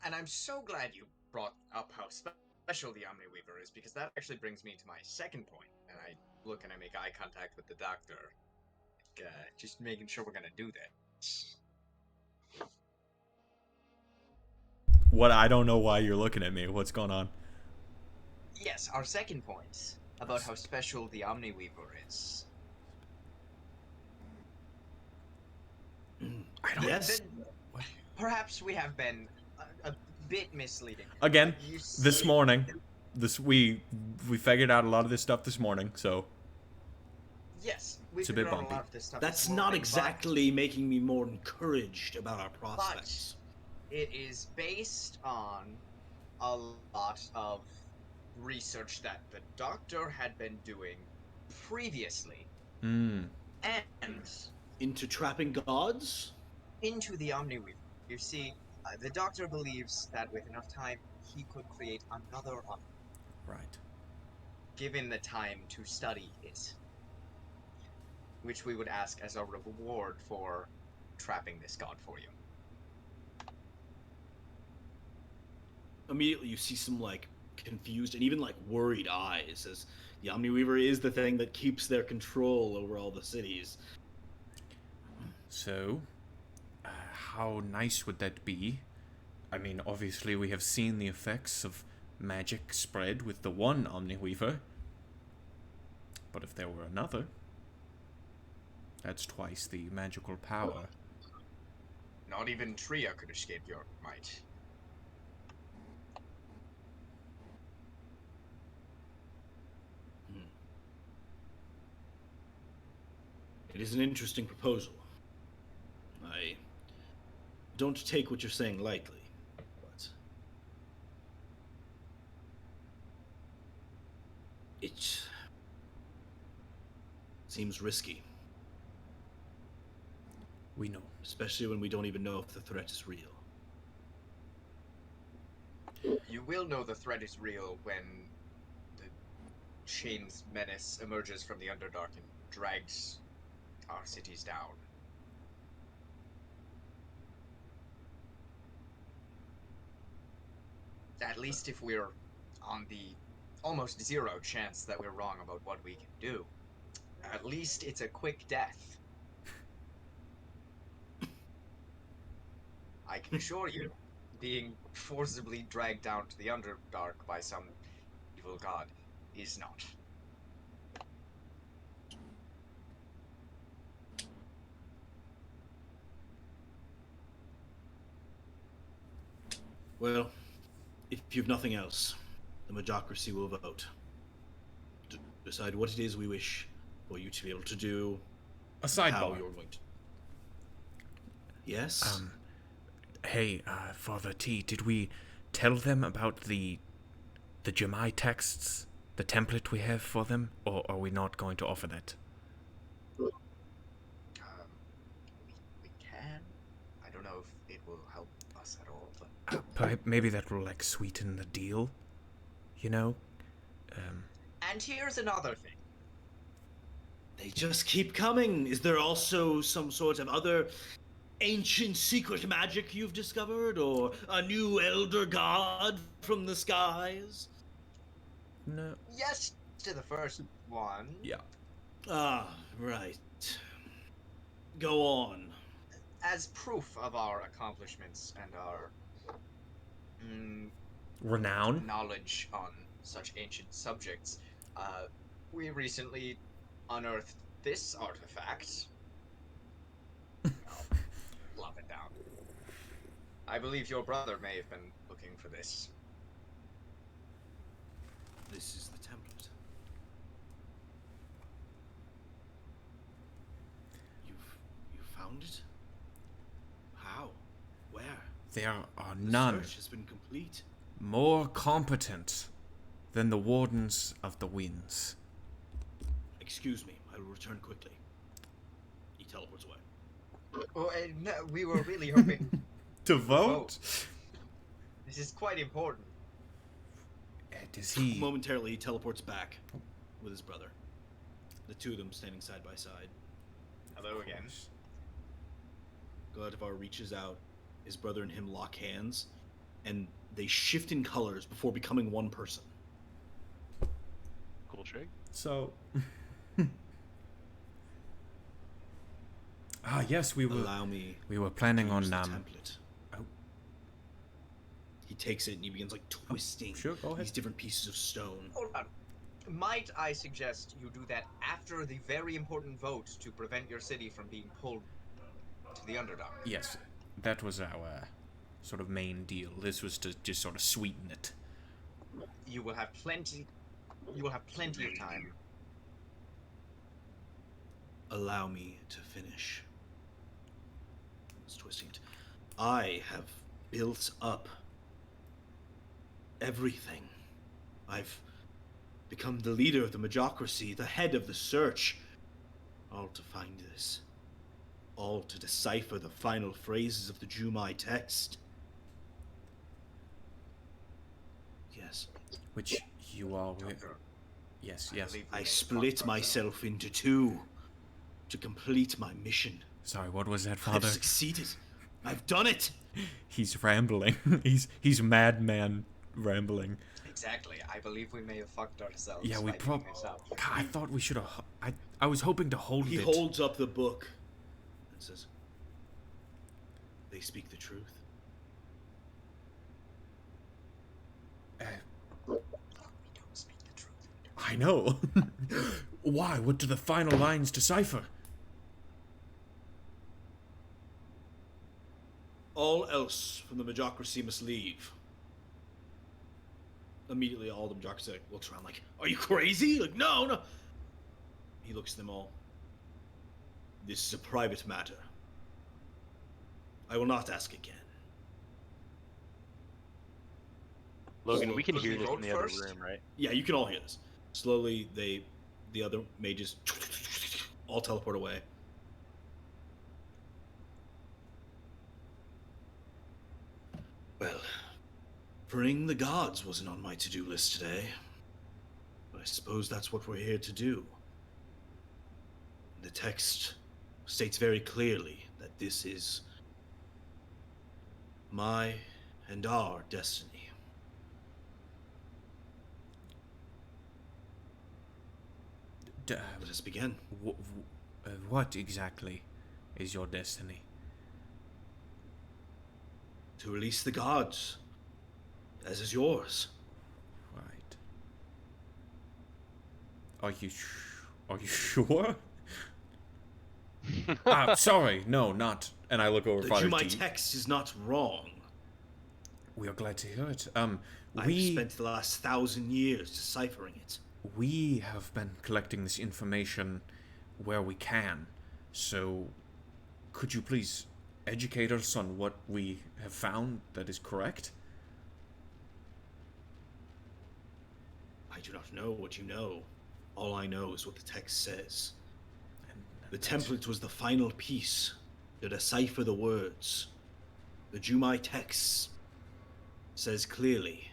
Speaker 3: And I'm so glad you brought up how special the Omniweaver is, because that actually brings me to my second point. And I look and I make eye contact with the doctor, just making sure we're gonna do this.
Speaker 4: What? I don't know why you're looking at me. What's going on?
Speaker 3: Yes, our second point about how special the Omniweaver is.
Speaker 4: I don't.
Speaker 1: Yes.
Speaker 3: Perhaps we have been a bit misleading.
Speaker 4: Again,
Speaker 3: You
Speaker 4: this
Speaker 3: see-
Speaker 4: morning, we figured out a lot of this stuff this morning. So
Speaker 3: Yes, we
Speaker 4: It's a
Speaker 3: figured
Speaker 4: bit
Speaker 3: out a
Speaker 4: bumpy.
Speaker 3: lot of this stuff.
Speaker 1: That's
Speaker 3: this
Speaker 1: not
Speaker 3: morning,
Speaker 1: exactly making me more encouraged about our prospects.
Speaker 3: but it is based on a lot of research that the doctor had been doing previously, and
Speaker 1: Into trapping gods?
Speaker 3: into the Omniweaver. You see, the doctor believes that with enough time, he could create another Omniweaver,
Speaker 4: right.
Speaker 3: given the time to study it, which we would ask as a reward for trapping this god for you.
Speaker 1: Immediately you see some like confused and even like worried eyes as the Omniweaver is the thing that keeps their control over all the cities.
Speaker 4: So, how nice would that be? I mean, obviously we have seen the effects of magic spread with the one Omniweaver. But if there were another, that's twice the magical power.
Speaker 3: Not even Tria could escape your might.
Speaker 1: It is an interesting proposal. I don't take what you're saying lightly, but it seems risky,
Speaker 4: We know.
Speaker 1: especially when we don't even know if the threat is real.
Speaker 3: You will know the threat is real when the Chain's menace emerges from the Underdark and drags our cities down. At least if we're on the almost zero chance that we're wrong about what we can do. At least it's a quick death. I can assure you, being forcibly dragged down to the Underdark by some evil god is not.
Speaker 1: Well, if you've nothing else, the Majocracy will vote to decide what it is we wish for you to be able to do,
Speaker 4: A
Speaker 1: how
Speaker 4: sidebar.
Speaker 1: you're going to. Yes?
Speaker 4: Hey, Father T, did we tell them about the Jemai texts, the template we have for them, or are we not going to offer that?
Speaker 3: We can. I don't know if it will help us at all, but
Speaker 4: Perhaps maybe that will like sweeten the deal, you know?
Speaker 3: and here's another thing.
Speaker 1: They just keep coming. Is there also some sort of other ancient secret magic you've discovered, or a new elder god from the skies?
Speaker 4: No.
Speaker 3: Yes to the first one.
Speaker 4: Yeah.
Speaker 1: Ah, right. Go on.
Speaker 3: As proof of our accomplishments and our
Speaker 4: Renown?
Speaker 3: knowledge on such ancient subjects, we recently unearthed this artifact. I'll plop it down. I believe your brother may have been looking for this.
Speaker 1: This is the template. You found it? How? Where?
Speaker 4: There are
Speaker 1: The
Speaker 4: none
Speaker 1: search has been complete.
Speaker 4: more competent than the Wardens of the Winds.
Speaker 1: Excuse me, I will return quickly. He teleports away.
Speaker 3: Oh, no, we were really hoping.
Speaker 4: To vote?
Speaker 3: This is quite important.
Speaker 4: Does he...
Speaker 1: Momentarily, he teleports back with his brother. The two of them standing side by side.
Speaker 3: Hello again.
Speaker 1: Galativar reaches out. His brother and him lock hands, and they shift in colors before becoming one person.
Speaker 2: Cool trick.
Speaker 4: So... yes, we
Speaker 1: Allow me
Speaker 4: were planning
Speaker 1: to
Speaker 4: on
Speaker 1: use the template.
Speaker 4: Oh.
Speaker 1: He takes it and he begins like twisting
Speaker 4: Sure, go ahead.
Speaker 1: these different pieces of stone.
Speaker 3: Hold on. Might I suggest you do that after the very important vote to prevent your city from being pulled to the Underdark?
Speaker 4: Yes, that was our sort of main deal. This was to just sort of sweeten it.
Speaker 3: You will have plenty. You will have plenty of time.
Speaker 1: Allow me to finish. It's twisting it. I have built up everything. I've become the leader of the Majocracy, the head of the search. All to find this. All to decipher the final phrases of the Jumai text. Yes.
Speaker 4: Which you all were. Yes, yes.
Speaker 3: believe we
Speaker 1: I
Speaker 3: may
Speaker 1: split
Speaker 3: fuck
Speaker 1: myself into two to complete my mission.
Speaker 4: Sorry, what was that,
Speaker 1: I've
Speaker 4: Father?
Speaker 1: succeeded. I've done it.
Speaker 4: He's rambling. he's madman rambling.
Speaker 3: Exactly. I believe we may have fucked ourselves.
Speaker 4: Yeah, we
Speaker 3: by doing this up.
Speaker 4: God, I thought we should have. I was hoping to hold
Speaker 1: He
Speaker 4: it.
Speaker 1: holds up the book and says, "They speak the truth."
Speaker 3: We don't speak the truth.
Speaker 4: I know. Why? What do the final lines decipher?
Speaker 1: All else from the Majocracy must leave. Immediately, all the Majocracy looks around like, "Are you crazy?" Like, no, no. He looks at them all. This is a private matter. I will not ask again.
Speaker 2: Logan, we can
Speaker 3: Could
Speaker 2: hear
Speaker 3: we
Speaker 2: this
Speaker 3: vote
Speaker 2: in the other
Speaker 3: first?
Speaker 2: room, right?
Speaker 1: Yeah, you can all hear this. Slowly, the other mages all teleport away. Well, freeing the gods wasn't on my to-do list today. But I suppose that's what we're here to do. The text states very clearly that this is my and our destiny. Let us begin.
Speaker 4: What exactly is your destiny?
Speaker 1: To release the gods, as is yours.
Speaker 4: Right. Are you sure? Sorry, no, not. And I look over
Speaker 1: The
Speaker 4: Father
Speaker 1: Jumai
Speaker 4: T.
Speaker 1: text is not wrong.
Speaker 4: We are glad to hear it.
Speaker 1: I've spent the last 1,000 years deciphering it.
Speaker 4: We have been collecting this information where we can. So, could you please educate us on what we have found that is correct?
Speaker 1: I do not know what you know. All I know is what the text says. The template was the final piece to decipher the words. The Jumai text says clearly,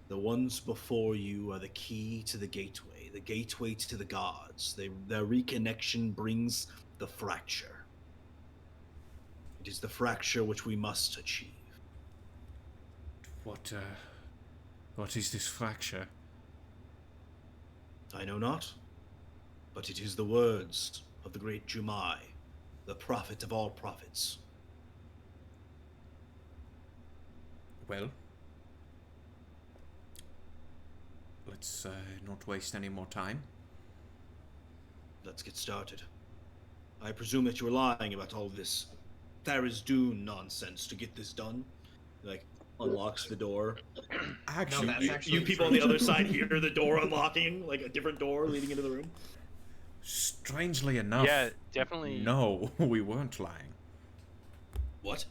Speaker 1: the ones before you are the key to the gateway to the gods. Their reconnection brings the fracture. It is the fracture which we must achieve.
Speaker 4: What is this fracture?
Speaker 1: I know not, but it is the words of the great Jumai, the prophet of all prophets.
Speaker 4: Well, let's not waste any more time.
Speaker 1: Let's get started. I presume that you're lying about all this Tharizdun nonsense to get this done. Like, unlocks the door.
Speaker 4: Actually,
Speaker 3: No, that's
Speaker 1: You,
Speaker 3: actually
Speaker 1: you people on
Speaker 3: true.
Speaker 1: the other side hear the door unlocking, like a different door leading into the room.
Speaker 4: strangely enough,
Speaker 2: Yeah, definitely.
Speaker 4: no, we weren't lying.
Speaker 1: What?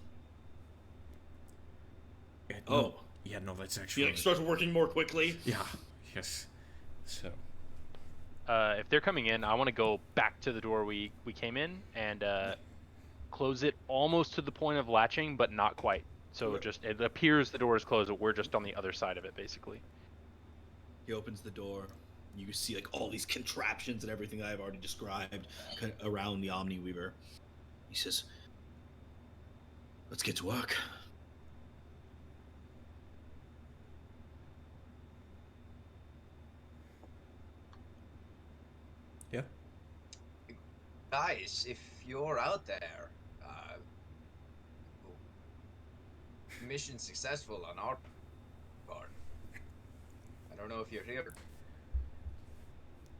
Speaker 4: No,
Speaker 1: Oh.
Speaker 4: yeah, no, that's
Speaker 1: He
Speaker 4: actually.
Speaker 1: like starts working more quickly.
Speaker 4: Yeah, yes. So,
Speaker 2: If they're coming in, I want to go back to the door we came in and close it almost to the point of latching, but not quite. So
Speaker 1: Okay.
Speaker 2: just it appears the door is closed, but we're just on the other side of it, basically.
Speaker 1: He opens the door. You see like all these contraptions and everything that I've already described kind of around the Omniweaver. He says, "Let's get to work."
Speaker 4: yeah.
Speaker 3: Guys, if you're out there, mission successful on our part. I don't know if you're here.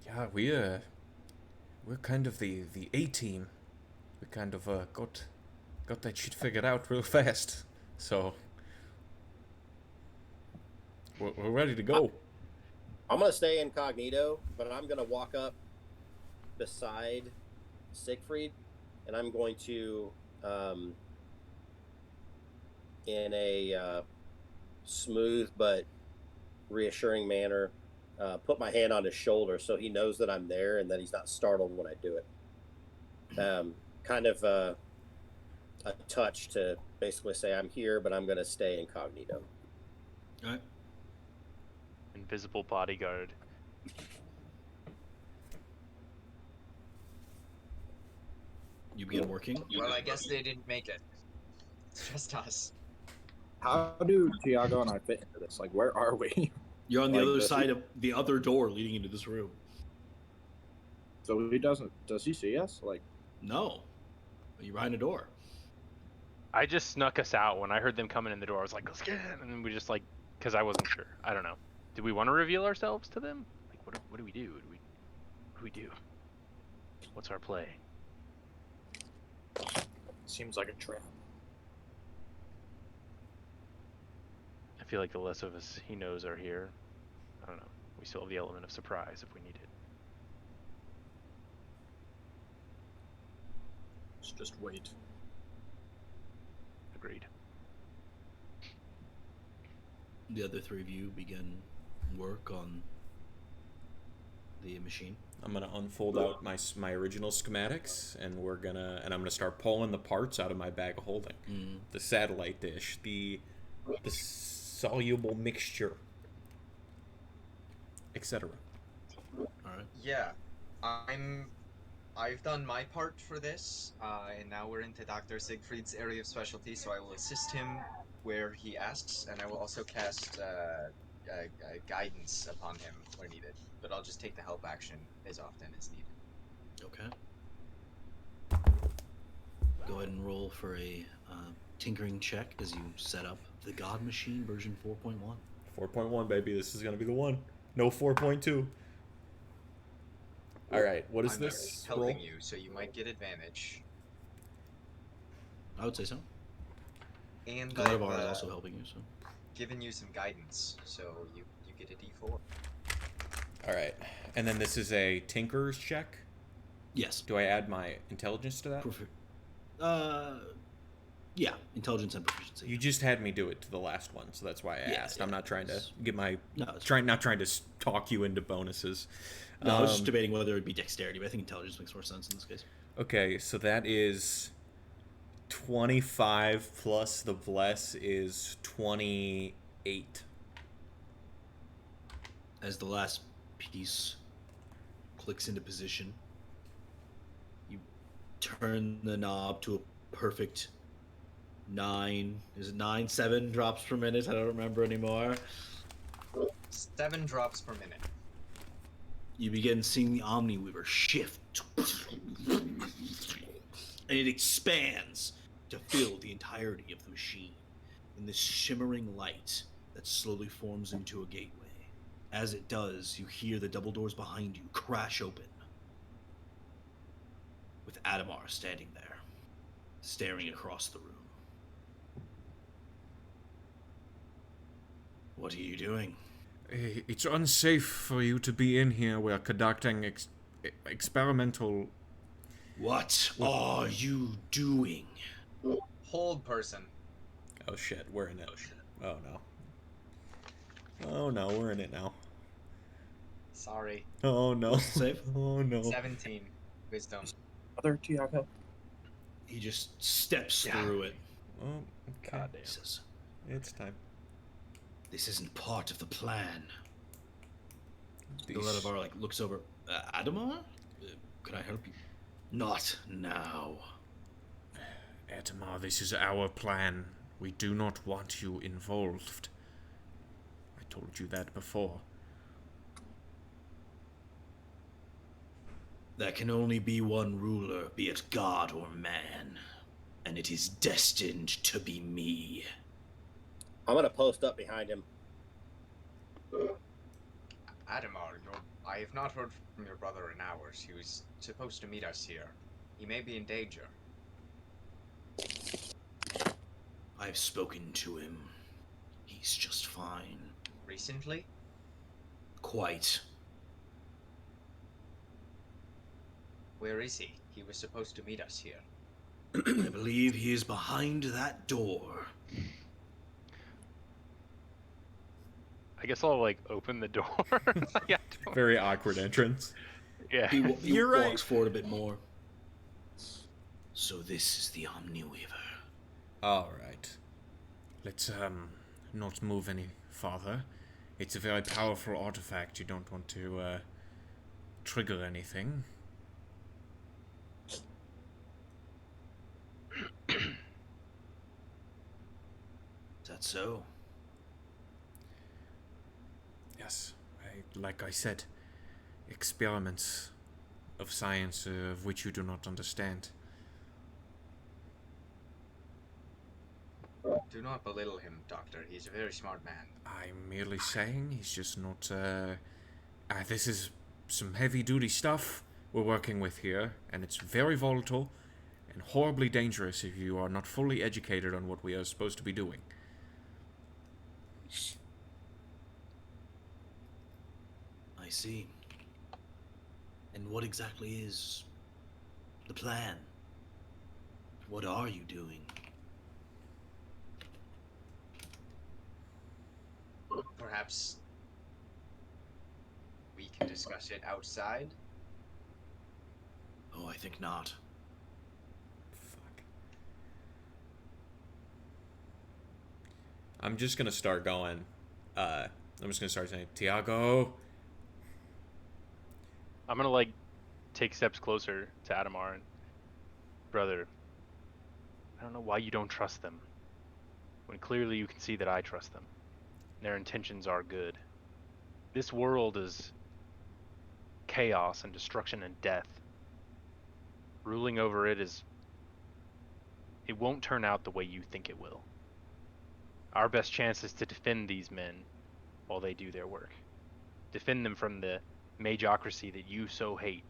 Speaker 4: Yeah, we're kind of the A team. We kind of got that shit figured out real fast. So we're ready to go.
Speaker 6: I'm gonna stay incognito, but I'm gonna walk up beside Siegfried, and I'm going to, in a smooth but reassuring manner, put my hand on his shoulder so he knows that I'm there and that he's not startled when I do it. Kind of a touch to basically say I'm here, but I'm going to stay incognito.
Speaker 1: All right.
Speaker 2: Invisible bodyguard.
Speaker 1: You begin working.
Speaker 3: Well, I guess they didn't make it. It's just us.
Speaker 7: How do Tiago and I fit into this? Like, where are we?
Speaker 1: You're on the
Speaker 7: Like,
Speaker 1: other
Speaker 7: does he-
Speaker 1: side of the other door leading into this room.
Speaker 7: So he doesn't. Does he see us? Like,
Speaker 1: No, you're behind a door.
Speaker 2: I just snuck us out when I heard them coming in the door. I was like, let's get in, and then we just like, because I wasn't sure. I don't know. Do we want to reveal ourselves to them? Like, what do we do? What do we do? What's our play?
Speaker 7: seems like a trap.
Speaker 2: I feel like the less of us he knows are here, I don't know. We still have the element of surprise if we need it.
Speaker 7: Let's just wait.
Speaker 2: Agreed.
Speaker 1: The other three of you begin work on the machine.
Speaker 4: I'm gonna unfold out my original schematics, and I'm gonna start pulling the parts out of my bag of holding. The satellite dish, the soluble mixture, etc.
Speaker 1: All right.
Speaker 3: Yeah, I've done my part for this, and now we're into Dr. Siegfried's area of specialty, so I will assist him where he asks, and I will also cast guidance upon him where needed. But I'll just take the help action as often as needed.
Speaker 1: Okay. Go ahead and roll for a tinkering check as you set up the God Machine version 4.1.
Speaker 4: 4.1, baby. This is gonna be the one. No 4.2. All right. What is
Speaker 3: I'm
Speaker 4: this?
Speaker 3: helping
Speaker 4: roll?
Speaker 3: you, so you might get advantage.
Speaker 1: I would say so.
Speaker 3: And
Speaker 1: God of
Speaker 3: I've
Speaker 1: Ours is also helping you. So.
Speaker 3: given you some guidance, so you get a D4.
Speaker 4: All right. And then this is a tinker's check.
Speaker 1: Yes.
Speaker 4: Do I add my intelligence to that?
Speaker 1: Yeah, intelligence and proficiency.
Speaker 4: You just had me do it to the last one, so that's why I
Speaker 1: Yeah,
Speaker 4: asked.
Speaker 1: yeah,
Speaker 4: I'm not trying to get my
Speaker 1: it's
Speaker 4: not trying to talk you into bonuses.
Speaker 1: No, I was just debating whether it would be dexterity, but I think intelligence makes more sense in this case.
Speaker 4: Okay, so that is 25 plus the bless is 28.
Speaker 1: As the last piece clicks into position, you turn the knob to a perfect 9. Is it 9? 7 drops per minute? I don't remember anymore.
Speaker 3: 7 drops per minute.
Speaker 1: You begin seeing the Omniweaver shift, and it expands to fill the entirety of the machine in this shimmering light that slowly forms into a gateway. As it does, you hear the double doors behind you crash open, with Adamar standing there, staring across the room. What are you doing?
Speaker 4: It's unsafe for you to be in here. We're conducting experimental...
Speaker 1: What are you doing?
Speaker 3: Hold person.
Speaker 4: Oh shit, we're in it. Oh no. Oh no, we're in it now.
Speaker 3: Sorry.
Speaker 4: Oh no.
Speaker 1: What's the save?
Speaker 4: Oh no.
Speaker 3: 17. Wisdom.
Speaker 7: Other Tiago?
Speaker 1: He just steps through it.
Speaker 4: Oh, okay.
Speaker 2: Goddamn.
Speaker 1: He says,
Speaker 4: It's time.
Speaker 1: "This isn't part of the plan." The
Speaker 4: These-
Speaker 1: Ledavar looks over. Adamar? Can I help you? Not now.
Speaker 4: Adamar, this is our plan. We do not want you involved. I told you that before.
Speaker 1: There can only be one ruler, be it god or man, and it is destined to be me.
Speaker 6: I'm gonna post up behind him.
Speaker 3: Adamar, I have not heard from your brother in hours. He was supposed to meet us here. He may be in danger.
Speaker 1: I've spoken to him. He's just fine.
Speaker 3: Recently?
Speaker 1: Quite.
Speaker 3: Where is he? He was supposed to meet us here.
Speaker 1: I believe he is behind that door.
Speaker 2: I guess I'll like open the door. Yeah,
Speaker 4: Very awkward entrance.
Speaker 2: yeah.
Speaker 1: He
Speaker 4: You're right.
Speaker 1: walks forward a bit more. So this is the Omniweaver.
Speaker 4: All right. Let's not move any farther. It's a very powerful artifact. You don't want to trigger anything.
Speaker 1: Is that so?
Speaker 4: Yes, like I said, experiments of science of which you do not understand.
Speaker 3: Do not belittle him, Doctor. He's a very smart man.
Speaker 4: I'm merely saying he's just not. This is some heavy-duty stuff we're working with here, and it's very volatile and horribly dangerous if you are not fully educated on what we are supposed to be doing.
Speaker 1: I see. And what exactly is the plan? What are you doing?
Speaker 3: Perhaps we can discuss it outside?
Speaker 1: Oh, I think not.
Speaker 4: Fuck. I'm just gonna start going. I'm just gonna start saying, Tiago.
Speaker 2: I'm gonna like take steps closer to Adamar and brother. I don't know why you don't trust them, when clearly you can see that I trust them. Their intentions are good. This world is chaos and destruction and death. Ruling over it won't turn out the way you think it will. Our best chance is to defend these men while they do their work. Defend them from the magocracy that you so hate.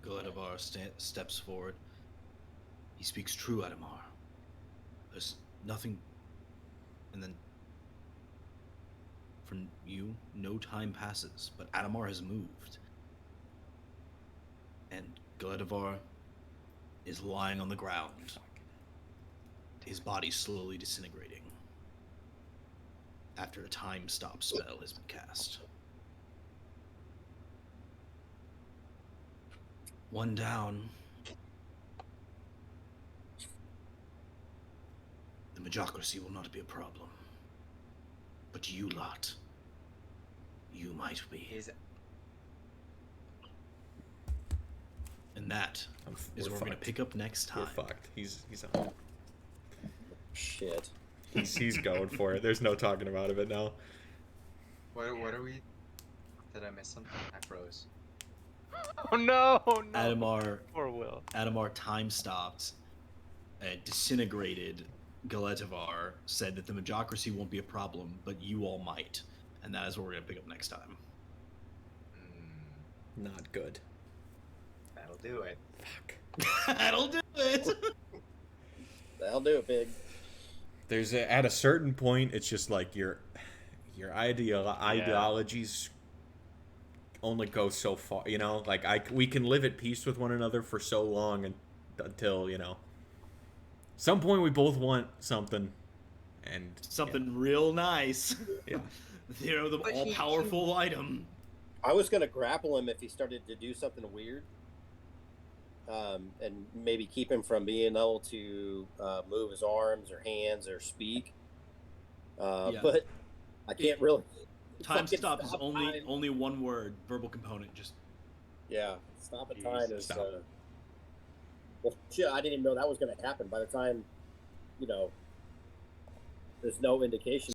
Speaker 1: Galadavar steps forward. He speaks true, Adamar. There's nothing... And then... From you, no time passes, but Adamar has moved. And Galadavar is lying on the ground. His body slowly disintegrating. After a time stop spell has been cast. One down. The magocracy will not be a problem. But you lot, you might be. And that is where we're going to pick up next time.
Speaker 4: We're fucked. He's on.
Speaker 6: Shit.
Speaker 4: He's going for it. There's no talking about it now.
Speaker 3: What are we? Did I miss something? I froze.
Speaker 2: Oh no!
Speaker 1: Adamar,
Speaker 2: Will.
Speaker 1: Adamar time stopped, disintegrated. Galetavar said that the magocracy won't be a problem, but you all might. And that is what we're going to pick up next time.
Speaker 4: Not good.
Speaker 3: That'll do it.
Speaker 4: Fuck.
Speaker 1: That'll do it!
Speaker 6: That'll do it, big.
Speaker 4: There's at a certain point, it's just like your ideologies only go so far, you know. Like we can live at peace with one another for so long until some point we both want something, and
Speaker 1: Something real nice.
Speaker 4: Yeah.
Speaker 1: The all-powerful item.
Speaker 6: I was gonna grapple him if he started to do something weird, and maybe keep him from being able to move his arms or hands or speak. But I can't really.
Speaker 1: Time stop is
Speaker 6: time.
Speaker 1: only one word, verbal component. Just
Speaker 6: Stop at
Speaker 2: Jeez,
Speaker 6: time is.
Speaker 4: stop.
Speaker 6: Well, shit, I didn't even know that was going to happen. By the time, there's no indication